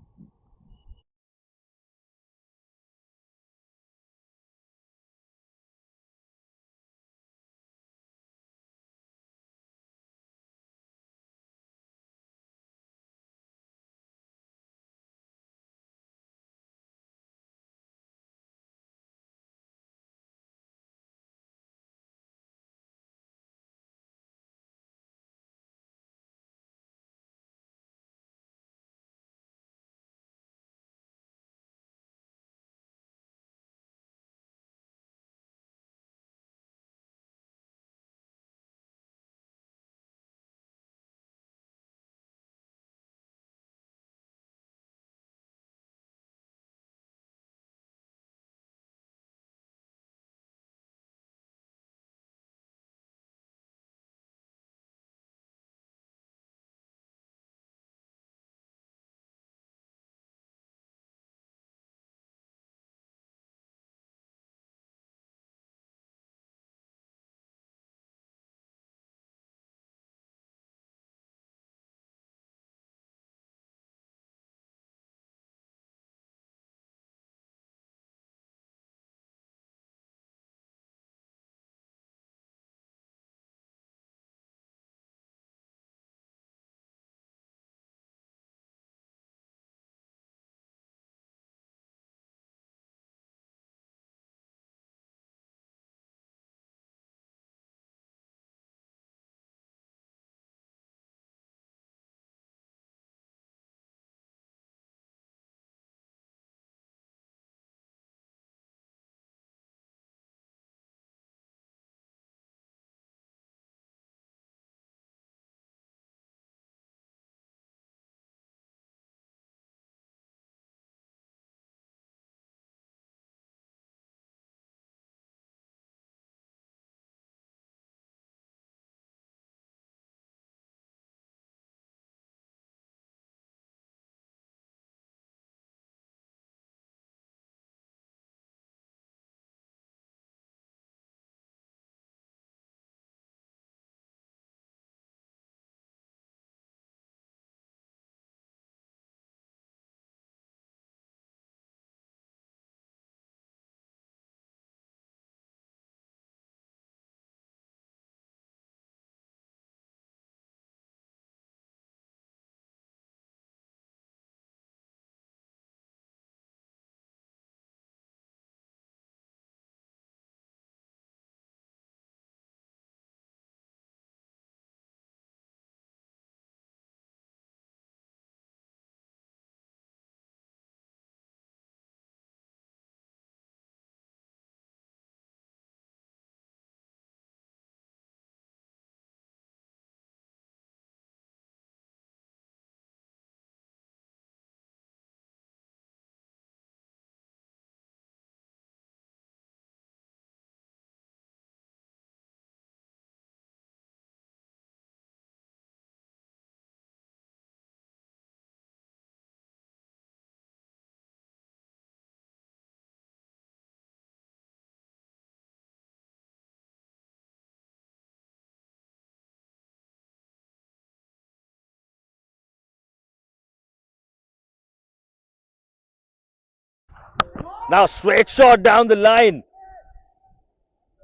Now, straight shot down the line.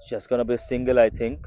Just going to be a single, I think.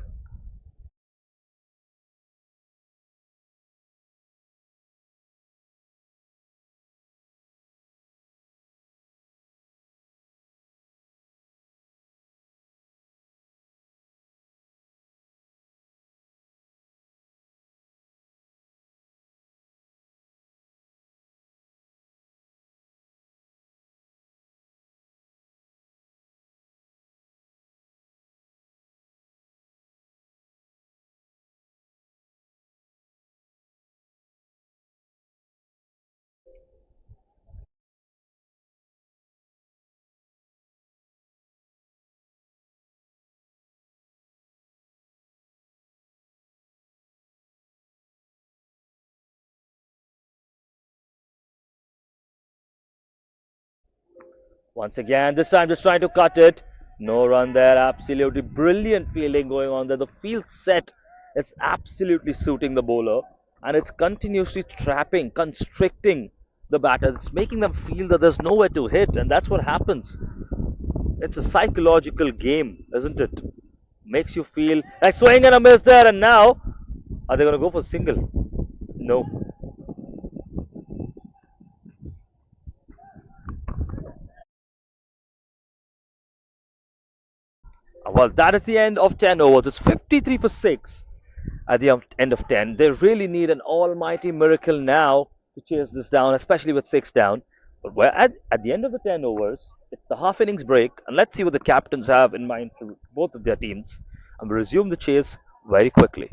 Once again, this time just trying to cut it. No run there. Absolutely brilliant fielding going on there. The field set, it's absolutely suiting the bowler, and it's continuously trapping, constricting the batters. It's making them feel that there's nowhere to hit, and that's what happens. It's a psychological game, isn't it? Makes you feel like swing and a miss there, and now are they going to go for single? No. Well, that is the end of 10 overs. It's 53 for 6 at the end of 10. They really need an almighty miracle now to chase this down, especially with 6 down. But we're at the end of the 10 overs, it's the half innings break, and let's see what the captains have in mind for both of their teams. And we'll resume the chase very quickly.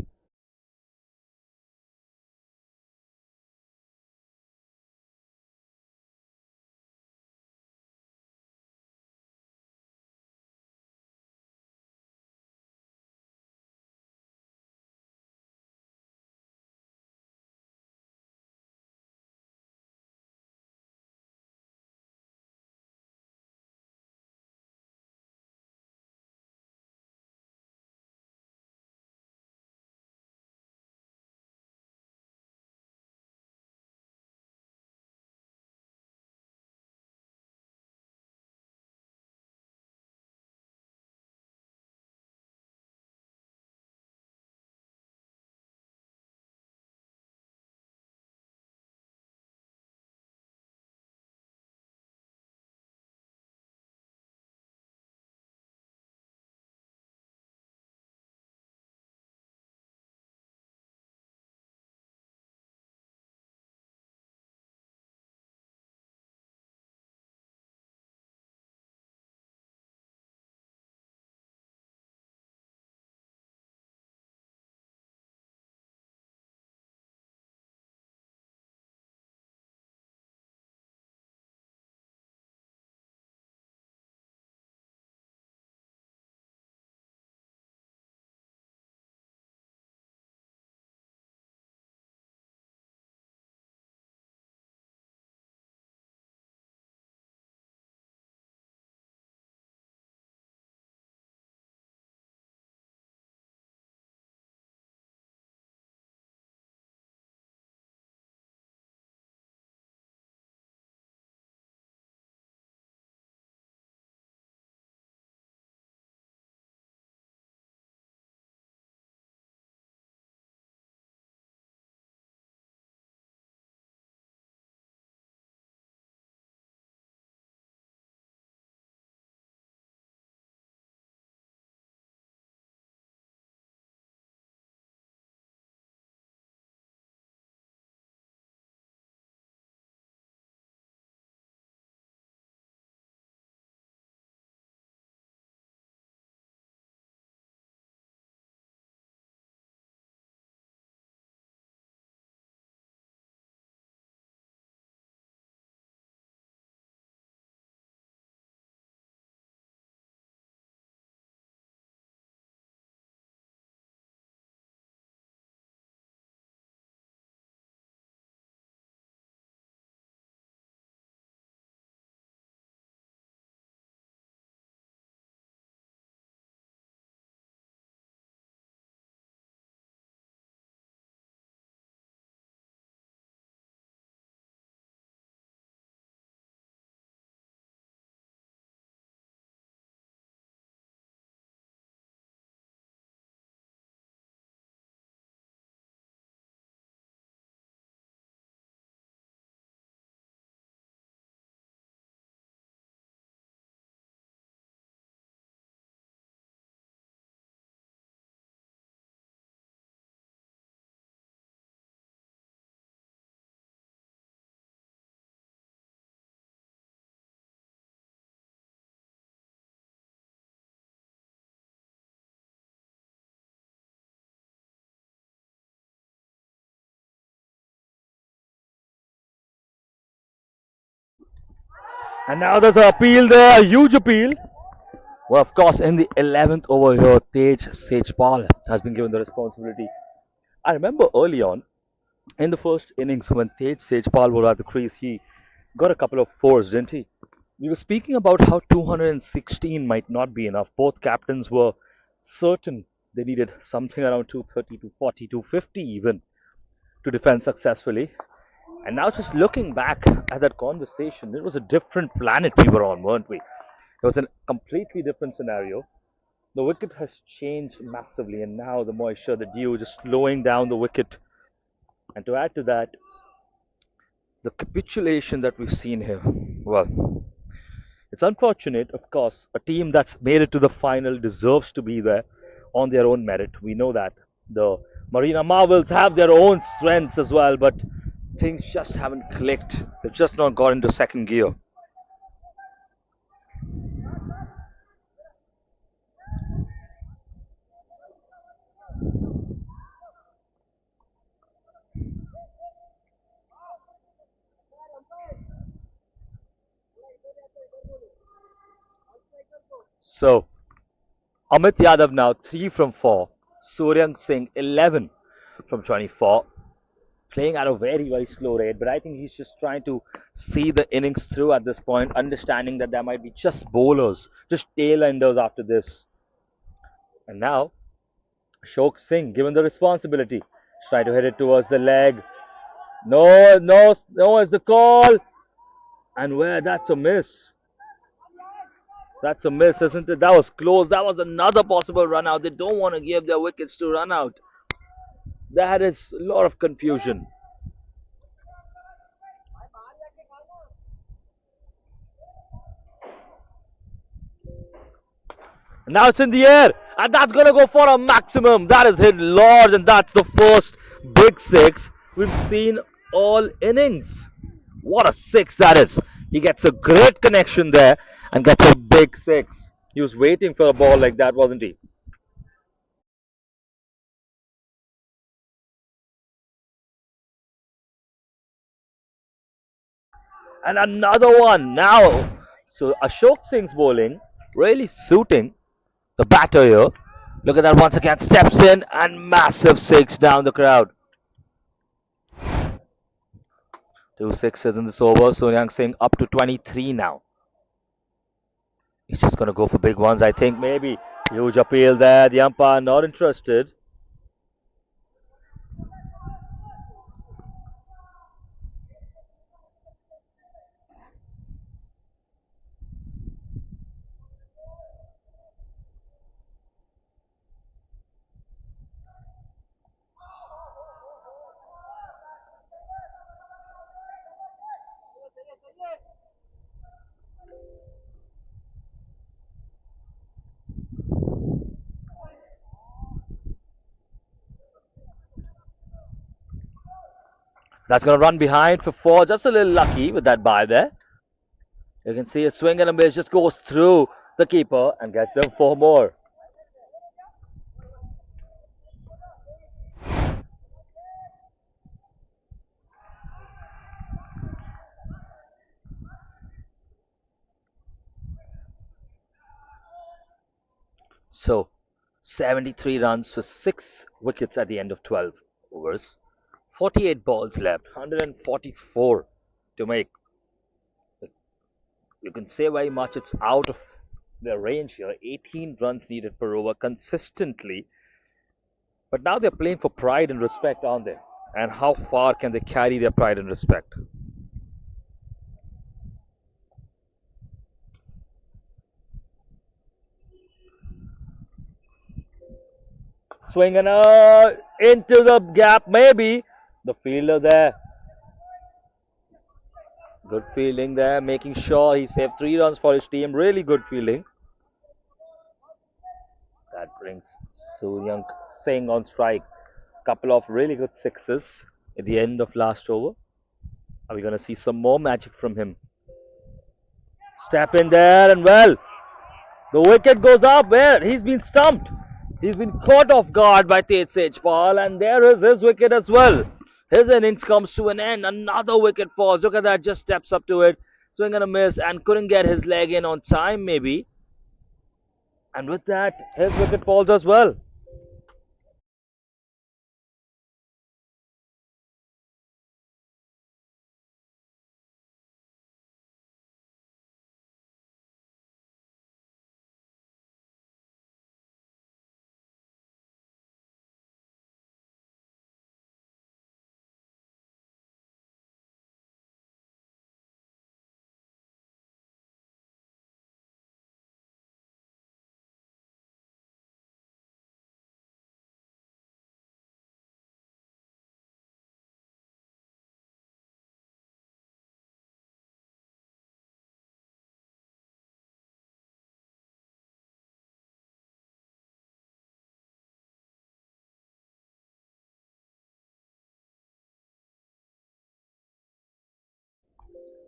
And now there's an appeal there, a huge appeal. Well, of course, in the 11th over here, Sejpal has been given the responsibility. I remember early on in the first innings when Sejpal was at the crease, he got a couple of fours, didn't he? We were speaking about how 216 might not be enough. Both captains were certain they needed something around 230, 240, 250 even to defend successfully. And now, just looking back at that conversation, it was a different planet we were on, weren't we? It was a completely different scenario. The wicket has changed massively, and now the moisture, the dew, just slowing down the wicket. And to add to that, the capitulation that we've seen here. Well, it's unfortunate, of course. A team that's made it to the final deserves to be there on their own merit. We know that. The Marina Marvels have their own strengths as well, but things just haven't clicked. They've just not got into second gear. So, Amit Yadav now 3 from 4. Suryang Singh 11 from 24. Playing at a very, very slow rate, but I think he's just trying to see the innings through at this point, understanding that there might be just bowlers, just tail enders after this. And now, Ashok Singh, given the responsibility, trying to hit it towards the leg. No, no, no is the call. And where that's a miss. That's a miss, isn't it? That was close. That was another possible run out. They don't want to give their wickets to run out. That is a lot of confusion. And now it's in the air, and that's gonna go for a maximum. That is hit large, and that's the first big six we've seen all innings. What a six that is! He gets a great connection there and gets a big six. He was waiting for a ball like that, wasn't he? And another one now. So Ashok Singh's bowling really suiting the batter here. Look at that once again. Steps in and massive six down the crowd. Two sixes in this over. Suryang Singh up to 23 now. He's just going to go for big ones, I think. Maybe. Huge appeal there. The umpire not interested. That's going to run behind for four. Just a little lucky with that bye there. You can see a swing and a miss just goes through the keeper and gets them four more. So 73 runs for 6 wickets at the end of 12 overs. 48 balls left, 144 to make. You can say very much it's out of their range here. 18 runs needed per over consistently. But now they're playing for pride and respect, aren't they? And how far can they carry their pride and respect? Swinging into the gap, maybe. The fielder there. Good fielding there, making sure he saved 3 runs for his team. Really good fielding. That brings Suryang Singh on strike. Couple of really good sixes at the end of last over. Are we going to see some more magic from him? Step in there and well, the wicket goes up. Where? He's been stumped. He's been caught off guard by Tejpal, and there is his wicket as well. His innings comes to an end. Another wicket falls. Look at that, just steps up to it. Swing and a miss, and couldn't get his leg in on time, maybe. And with that, his wicket falls as well.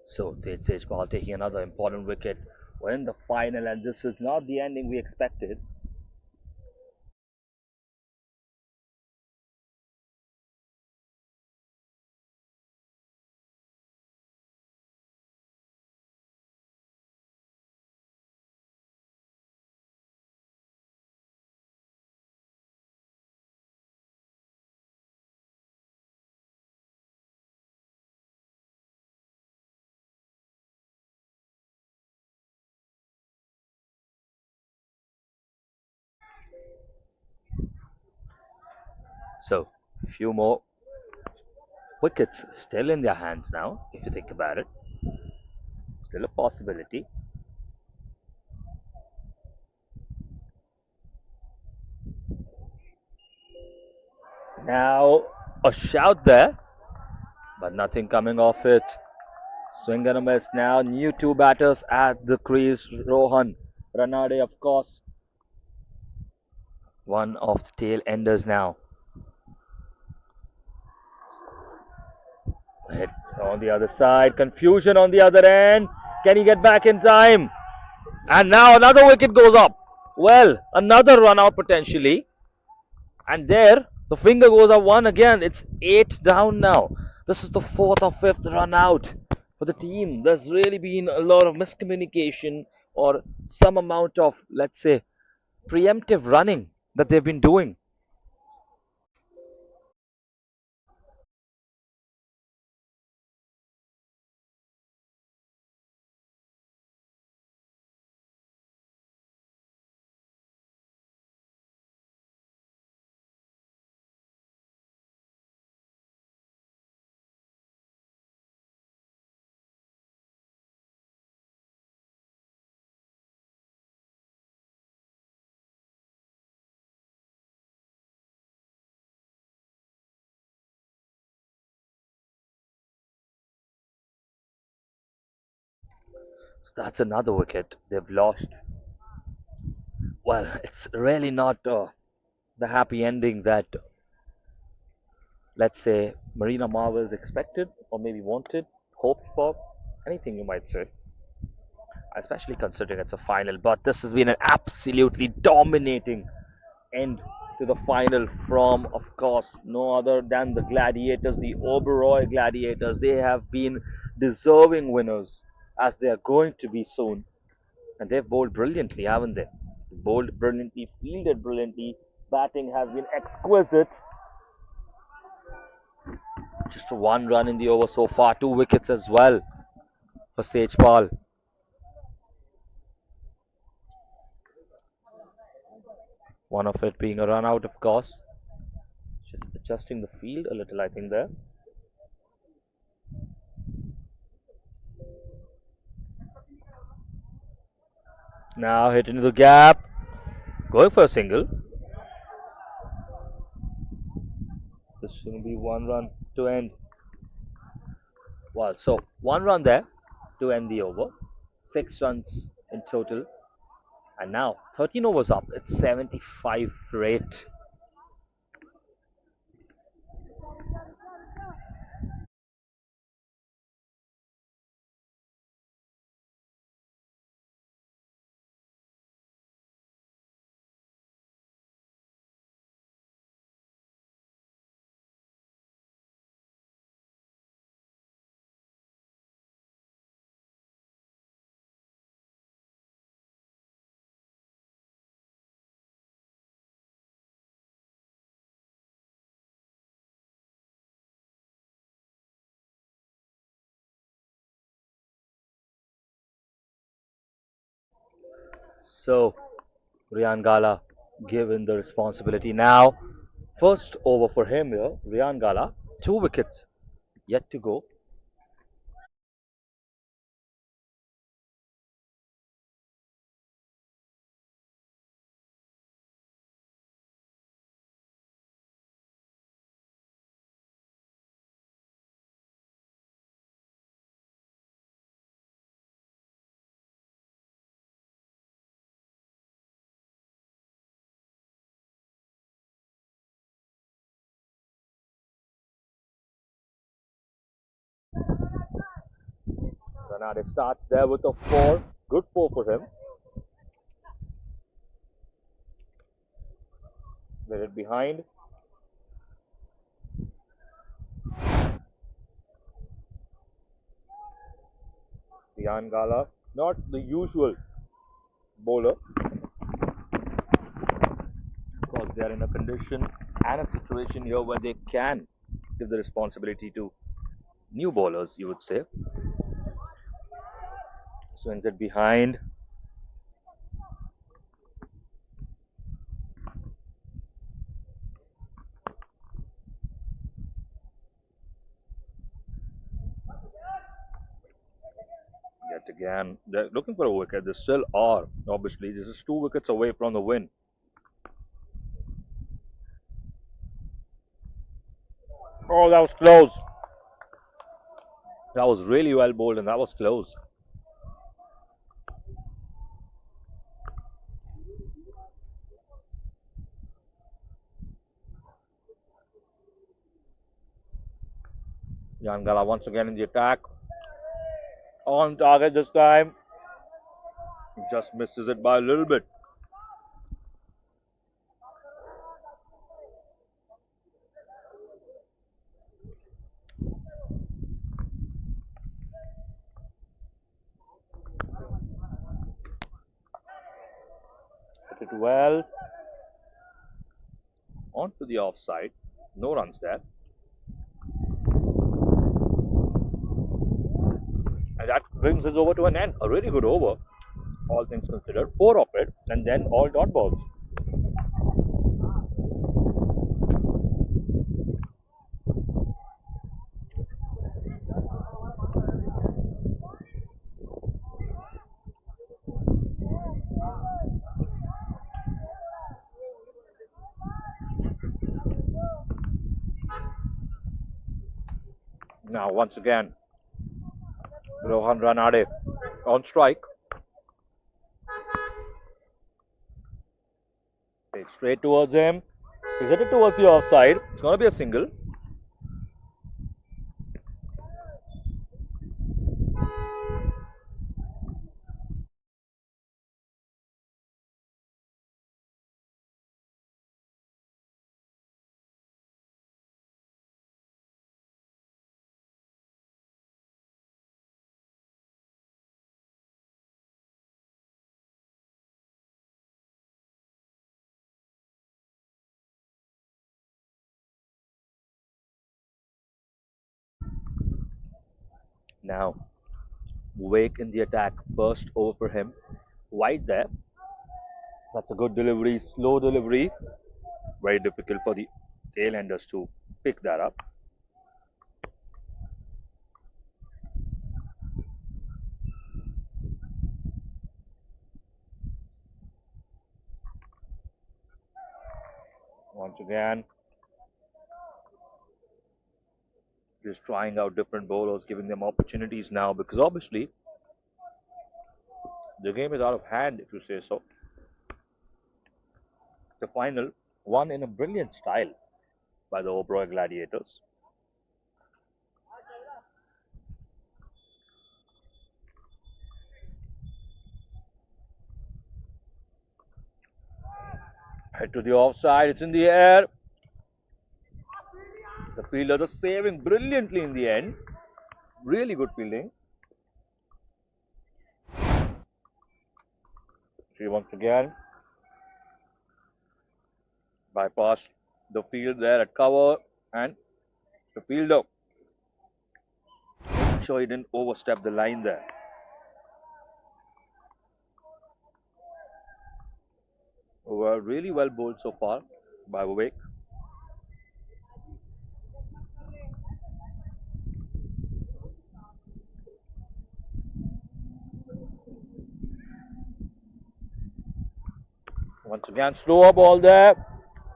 So Tejpal taking another important wicket. We're in the final, and this is not the ending we expected. So, few more wickets still in their hands now, if you think about it. Still a possibility. Now, a shout there, but nothing coming off it. Swing and a miss now. New two batters at the crease. Rohan Ranade, of course, one of the tail enders now. Hit on the other side. Confusion on the other end. Can he get back in time? And now another wicket goes up. Well, another run out potentially. And there, the finger goes up one again. It's eight down now. This is the fourth or fifth run out for the team. There's really been a lot of miscommunication or some amount of, let's say, preemptive running that they've been doing. So that's another wicket they've lost. Well, it's really not the happy ending that, let's say, Marina Marvels expected or maybe wanted, hoped for, anything you might say, especially considering it's a final. But this has been an absolutely dominating end to the final from, of course, no other than the Gladiators, the Obero Gladiators. They have been deserving winners, as they are going to be soon. And they've bowled brilliantly, haven't they? Bowled brilliantly, fielded brilliantly. Batting has been exquisite. Just one run in the over so far, two wickets as well for Sejpal. One of it being a run out, of course. Just adjusting the field a little, I think, there. Now hit into the gap, going for a single. This should be one run to end. Well, so one run there to end the over. 6 runs in total. And now 13 overs up. It's 75 for 8. So Rian Gala given the responsibility now. First over for him here, Rian Gala. 2 wickets yet to go. Ranade starts there with a 4. Good 4 for him. They hit behind. Dian Gala, not the usual bowler, because they are in a condition and a situation here where they can give the responsibility to new bowlers, you would say. Swings it behind. Yet again, they're looking for a wicket. They still are. Obviously, this is 2 wickets away from the win. Oh, that was close. That was really well bowled and that was close. Yangala once again in the attack. On target this time. Just misses it by a little bit. Hit it well. Onto the offside. No runs there. And that brings us over to an end. A really good over, all things considered. 4 of it, and then all dot balls. Now, once again, Rohan Ranade on strike. Takes straight towards him. He's headed towards the offside. It's going to be a single. Now, Wake in the attack. First over for him. Wide there. That's a good delivery. Slow delivery. Very difficult for the tailenders to pick that up. Once again, just trying out different bowlers, giving them opportunities now because obviously the game is out of hand, if you say so. The final won in a brilliant style by the Obero Gladiators. Head to the offside, it's in the air. The fielders are saving brilliantly in the end. Really good fielding. She once again bypass the field there at cover, and the fielder making sure he didn't overstep the line there. Over really well bowled so far by Vivek. Once again, slower ball there.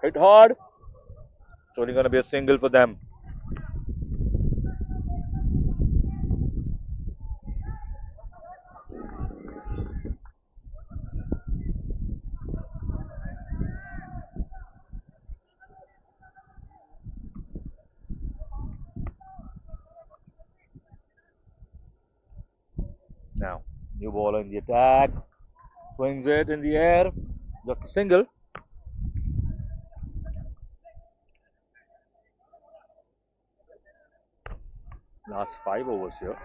Hit hard. It's only going to be a single for them. New bowler in the attack. Swings it in the air. Just a single. Last 5 overs here.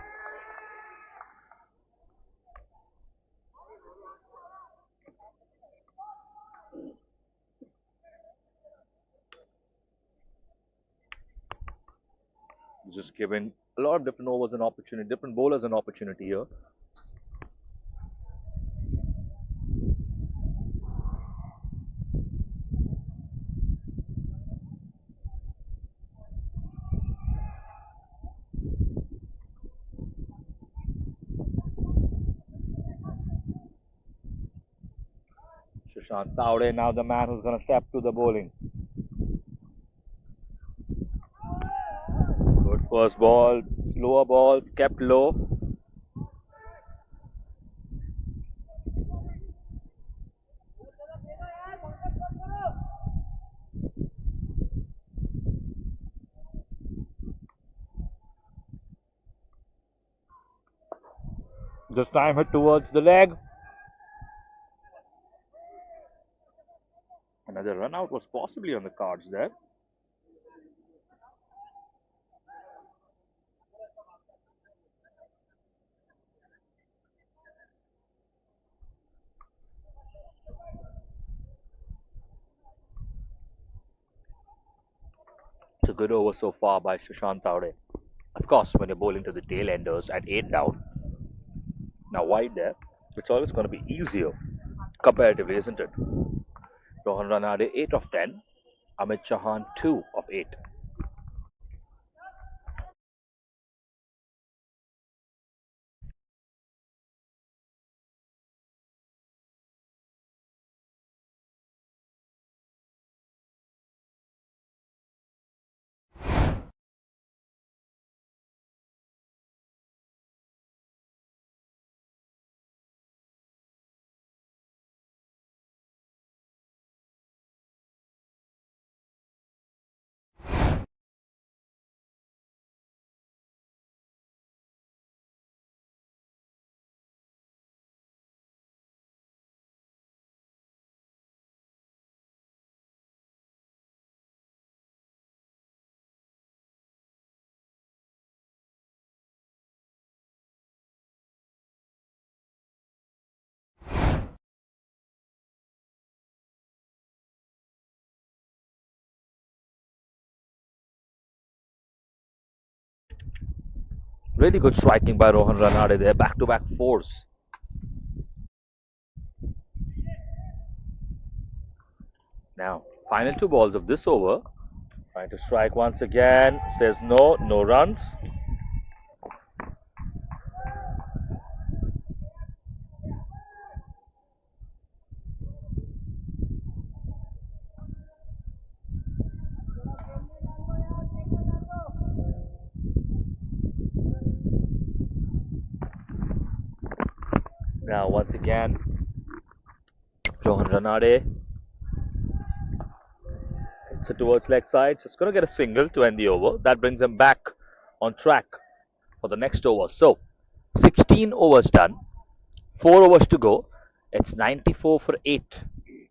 Just giving a lot of different overs an opportunity, different bowlers an opportunity here. Sushant Taude now the man who's going to step to the bowling. Good first ball, slower ball, kept low. This time hit towards the leg. Another run out was possibly on the cards there. It's a good over so far by Sushant Taude. Of course, when you're bowling to the tail enders at 8 down, now wide there, it's always going to be easier comparatively, isn't it? Rohan Ranade 8 of 10, Amit Chauhan 2 of 8. Really good striking by Rohan Ranade there, back to back fours. Now, final 2 balls of this over. Trying to strike once again. Says no, no runs. Now, once again, Rohan Ranade hits it towards leg side. Just going to get a single to end the over. That brings him back on track for the next over. So, 16 overs done, 4 overs to go. It's 94 for 8,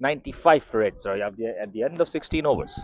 95 for 8. Sorry, at the end of 16 overs.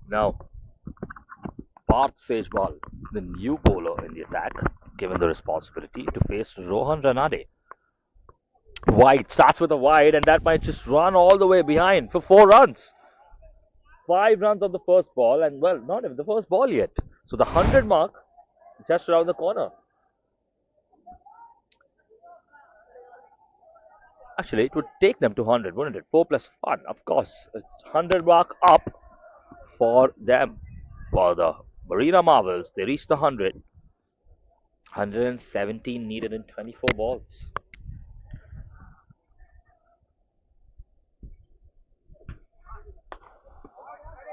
Now, Parth Sejwal, the new bowler in the attack, given the responsibility to face Rohan Ranade. Wide, starts with a wide, and that might just run all the way behind for 4 runs. 5 runs on the first ball, and well, not even the first ball yet. So the 100 mark just around the corner. Actually, it would take them to 100, wouldn't it? 4 plus 1, of course. It's 100 mark up for them. For the Marina Marvels, they reached the 100. 117 needed in 24 balls.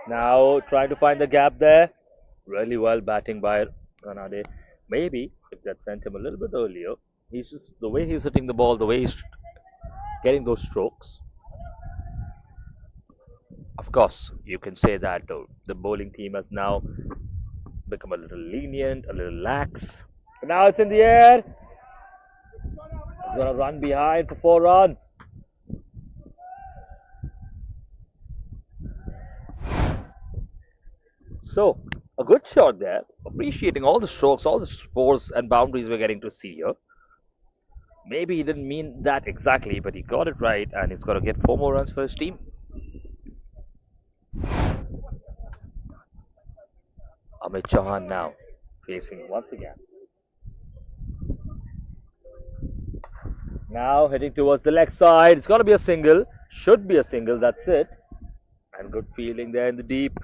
Now trying to find the gap there. Really well batting by Ranade. Maybe if that sent him a little bit earlier, he's just the way he's hitting the ball, the way he's getting those strokes. Of course, you can say that the bowling team has now become a little lenient, a little lax. But now it's in the air. He's gonna run behind for 4 runs. So a good shot there. Appreciating all the strokes, all the fours and boundaries we're getting to see here. Maybe he didn't mean that exactly, but he got it right, and he's got to get 4 more runs for his team. Amit Chauhan now facing once again. Now heading towards the leg side. It's got to be a single. Should be a single. That's it. And good fielding there in the deep.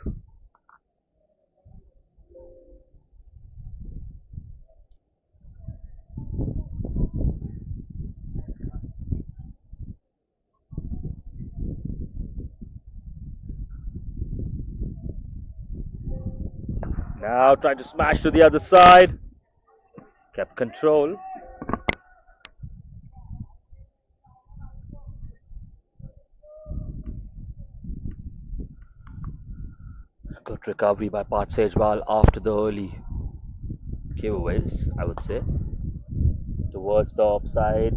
Now trying to smash to the other side. Kept control. Good recovery by Pat Sejwal after the early giveaways, I would say. Towards the offside.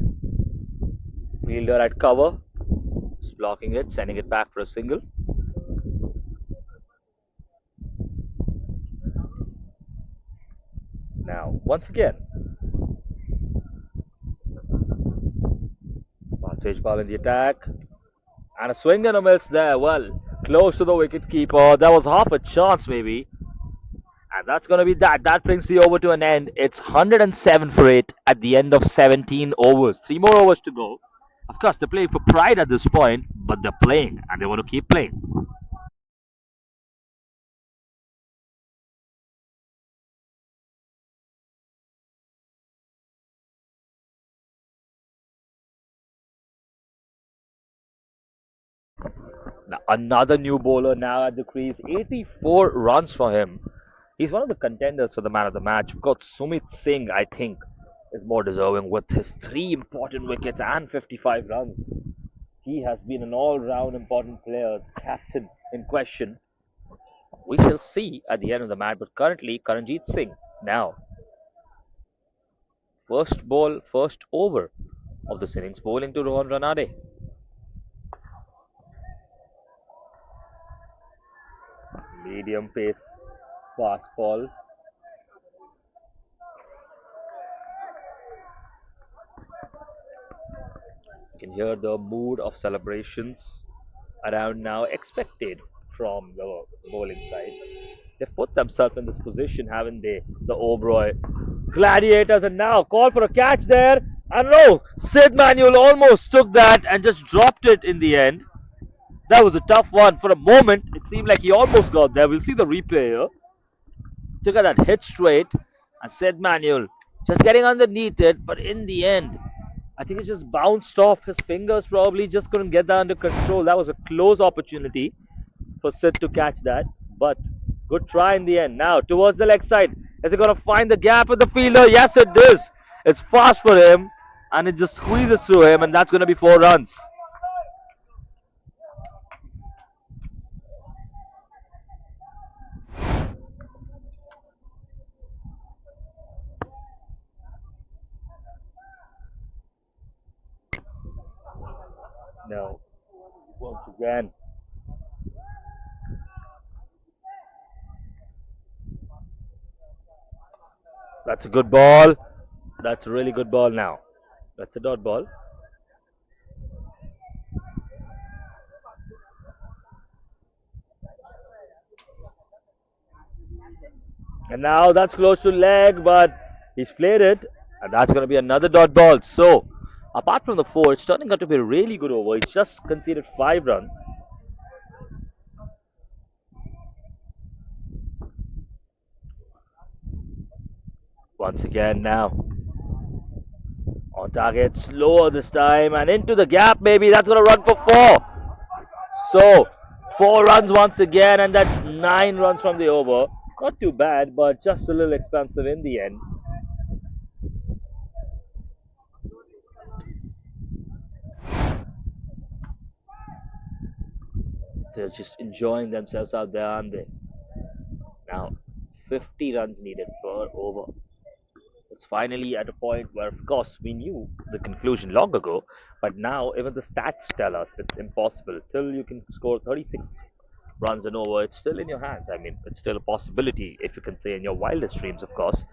Fielder at cover. Just blocking it, sending it back for a single. Now, once again, Sage ball in the attack. And a swing and a miss there. Well, close to the wicket keeper. There was half a chance, maybe. And that's going to be that. That brings the over to an end. It's 107 for it at the end of 17 overs. 3 more overs to go. Of course, they're playing for pride at this point, but they're playing and they want to keep playing. Now, another new bowler now at the crease. 84 runs for him. He's one of the contenders for the man of the match. We've got Sumit Singh, I think, is more deserving with his 3 important wickets and 55 runs. He has been an all-round important player, captain in question. We shall see at the end of the match. But currently, Karanjit Singh now first ball, first over of this innings, bowling to Rohan Ranade. Medium pace fast ball. You can hear the mood of celebrations around now expected from the bowling side. They've put themselves in this position, haven't they? The Obero Gladiators, and now call for a catch there. And no, Sid Manuel almost took that and just dropped it in the end. That was a tough one. For a moment, it seemed like he almost got there. We'll see the replay here. Took at that hit straight, and Sid Manuel just getting underneath it, but in the end, I think it just bounced off his fingers. Probably just couldn't get that under control. That was a close opportunity for Sid to catch that, but good try in the end. Now towards the leg side. Is he going to find the gap with the fielder? Yes, it is. It's fast for him, and it just squeezes through him, and that's going to be 4 runs. No, once again. That's a good ball. That's a really good ball now. That's a dot ball. And now that's close to leg, but he's played it, and that's going to be another dot ball. So Apart from the four, it's turning out to be a really good over. He's just conceded 5 runs. Once again now on target, slower this time and into the gap. Maybe that's gonna run for four. So 4 runs once again, and that's 9 runs from the over. Not too bad, but just a little expensive in the end. They're just enjoying themselves out there, aren't they? Now, 50 runs needed per over. It's finally at a point where, of course, we knew the conclusion long ago, but now even the stats tell us it's impossible. Till you can score 36 runs and over, it's still in your hands. I mean, it's still a possibility, if you can say in your wildest dreams, of course.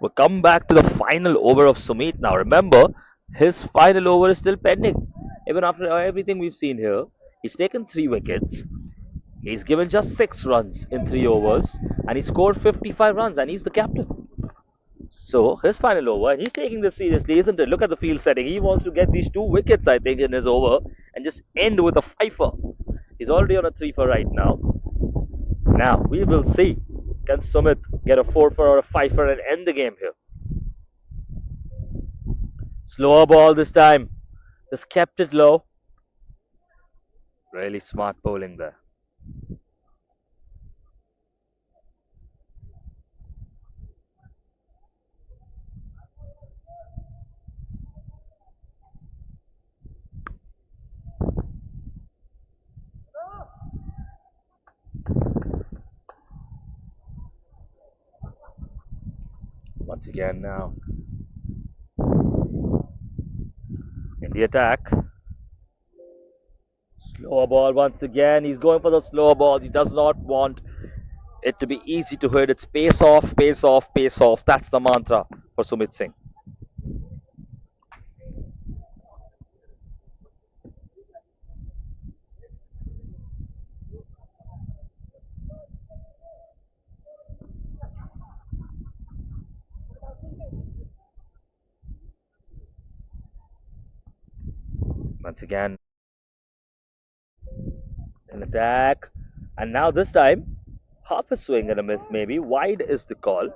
We'll come back to the final over of Sumit now. Remember, his final over is still pending. Even after everything we've seen here, he's taken 3 wickets. He's given just 6 runs in 3 overs, and he scored 55 runs, and he's the captain. So his final over, and he's taking this seriously, isn't it? Look at the field setting. He wants to get these 2 wickets, I think, in his over and just end with a fifer. He's already on a 3 for right now. Now we will see. Can Sumit get a 4 for or a 5 for and end the game here? Slower ball this time. Just kept it low. Really smart bowling there. Once again now in the attack. Slower ball once again. He's going for the slower balls. He does not want it to be easy to hit. It's pace off, pace off, pace off. That's the mantra for Sumit Singh. Once again, an attack. And now this time, half a swing and a miss maybe. Wide is the call.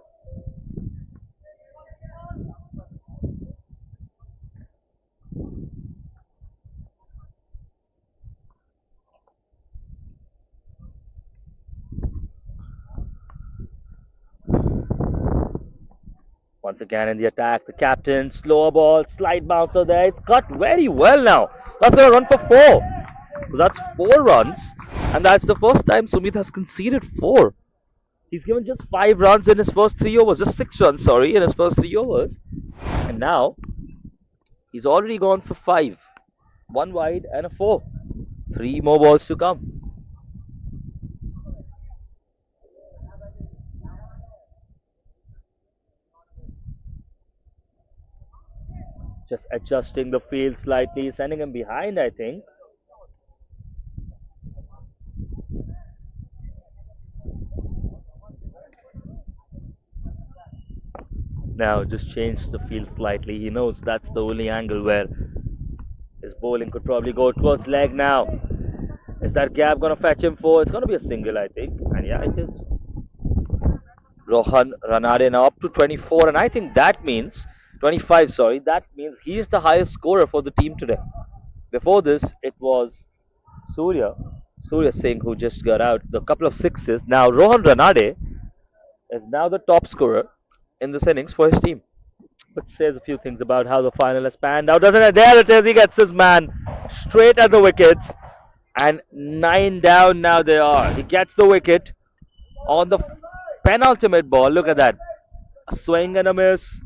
Once again in the attack, the captain, slower ball, slide bouncer there. It's cut very well now. That's going to run for four. So that's 4 runs. And that's the first time Sumit has conceded four. He's given just 5 runs in his first 3 overs. Just 6 runs, sorry, in his first 3 overs. And now he's already gone for five. One wide and a four. 3 more balls to come. Just adjusting the field slightly, sending him behind, I think. Now just change the field slightly. He knows that's the only angle where his bowling could probably go towards leg now. Is that gap gonna fetch him for? It's gonna be a single, I think. And yeah, it is. Rohan Ranade now up to 24, and I think that means 25. Sorry, that means he's the highest scorer for the team today. Before this, it was Surya, Surya Singh who just got out a couple of sixes. Now Rohan Ranade is now the top scorer in this innings for his team. But says a few things about how the final has panned out, doesn't it? There it is. He gets his man straight at the wickets, and 9 down now they are. He gets the wicket on the penultimate ball. Look at that. A swing and a miss.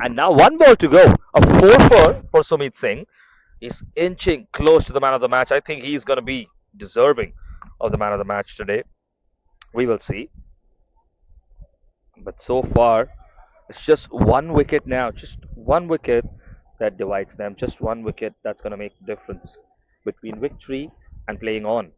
And now 1 ball to go. A 4 for Sumit Singh. He's inching close to the man of the match. I think he's going to be deserving of the man of the match today. We will see. But so far, it's just 1 wicket now. Just 1 wicket that divides them. Just 1 wicket that's going to make the difference between victory and playing on.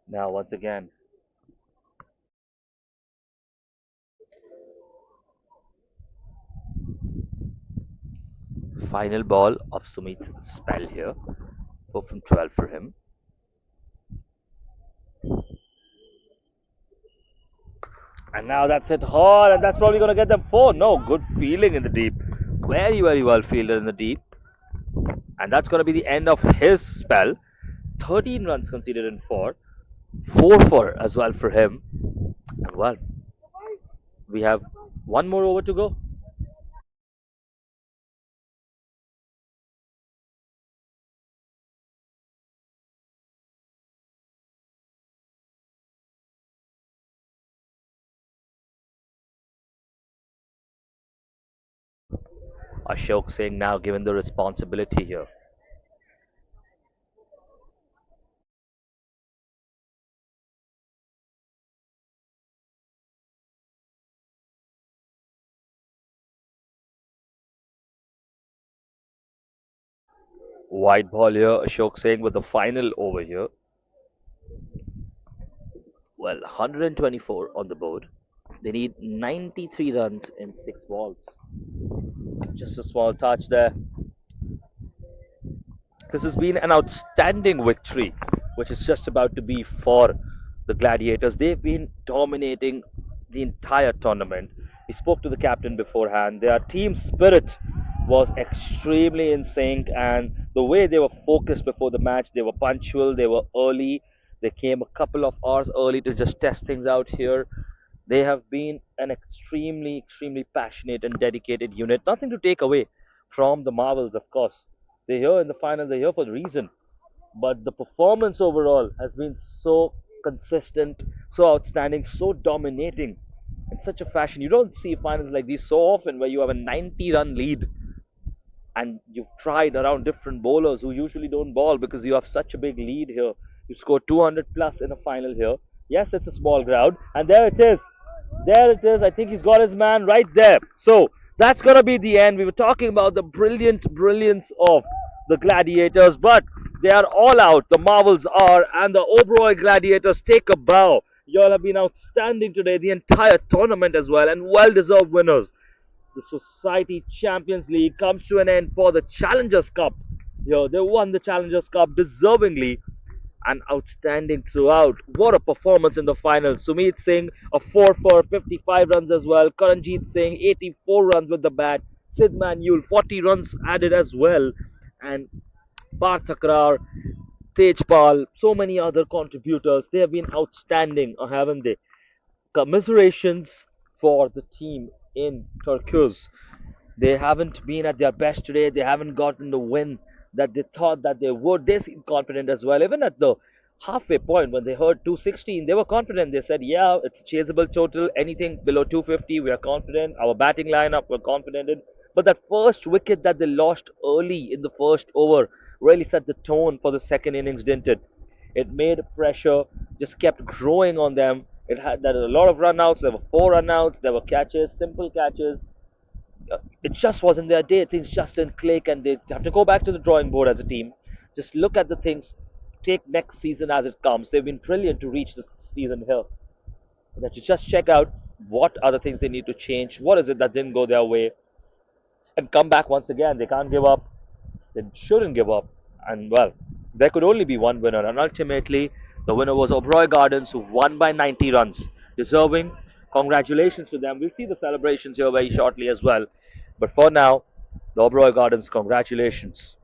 Now, once again, final ball of Sumit's spell here. 4 from 12 for him. And now that's it hard, and that's probably going to get them 4. No, good feeling in the deep. Very, very well fielded in the deep. And that's going to be the end of his spell. 13 runs conceded in 4. 4 4 as well for him. And well, we have one more over to go. Ashok Singh now given the responsibility here. White ball here. Ashok Singh with the final over here. Well, 124 on the board. They need 93 runs in 6 balls. Just a small touch there. This has been an outstanding victory, which is just about to be for the Gladiators. They've been dominating the entire tournament. We spoke to the captain beforehand. Their team spirit was extremely in sync, and the way they were focused before the match, they were punctual, they were early. They came a couple of hours early to just test things out here. They have been an extremely, extremely passionate and dedicated unit. Nothing to take away from the Marvels, of course. They're here in the final, they're here for the reason. But the performance overall has been so consistent, so outstanding, so dominating in such a fashion. You don't see finals like these so often where you have a 90-run lead and you've tried around different bowlers who usually don't ball because you have such a big lead here. You score 200 plus in a final here. Yes, it's a small crowd, and there it is. There it is. I think he's got his man right there. So that's gonna be the end. We were talking about the brilliance of the Gladiators, but they are all out. The Marvels are, and the Obero Gladiators take a bow. You all have been outstanding today, the entire tournament as well, and well-deserved winners. The Society Champions League comes to an end for the Challengers Cup. They won the Challengers Cup deservingly and outstanding throughout. What a performance in the final. Sumit Singh, a 4 for 55 runs as well. Karanjit Singh, 84 runs with the bat. Sid Manuel, 40 runs added as well. And Parth Thakrar, Tejpal, so many other contributors. They have been outstanding, haven't they? Commiserations for the team in Turkus. They haven't been at their best today. They haven't gotten the win that they thought that they would. They seem confident as well. Even at the halfway point when they heard 216, they were confident. They said, yeah, it's a chaseable total. Anything below 250, we are confident. Our batting lineup, we're confident in. But that first wicket that they lost early in the first over really set the tone for the second innings, didn't it? It made pressure, just kept growing on them. It had there were a lot of runouts. There were 4 runouts. There were catches, simple catches. It just wasn't their day. Things just didn't click, and they have to go back to the drawing board as a team. Just look at the things. Take next season as it comes. They've been brilliant to reach this season here. That you just check out what are the things they need to change. What is it that didn't go their way, and come back once again. They can't give up. They shouldn't give up. And well, there could only be one winner, and ultimately, the winner was Obero Gardens, who won by 90 runs, deserving. Congratulations to them. We'll see the celebrations here very shortly as well. But for now, the Obero Gardens, congratulations.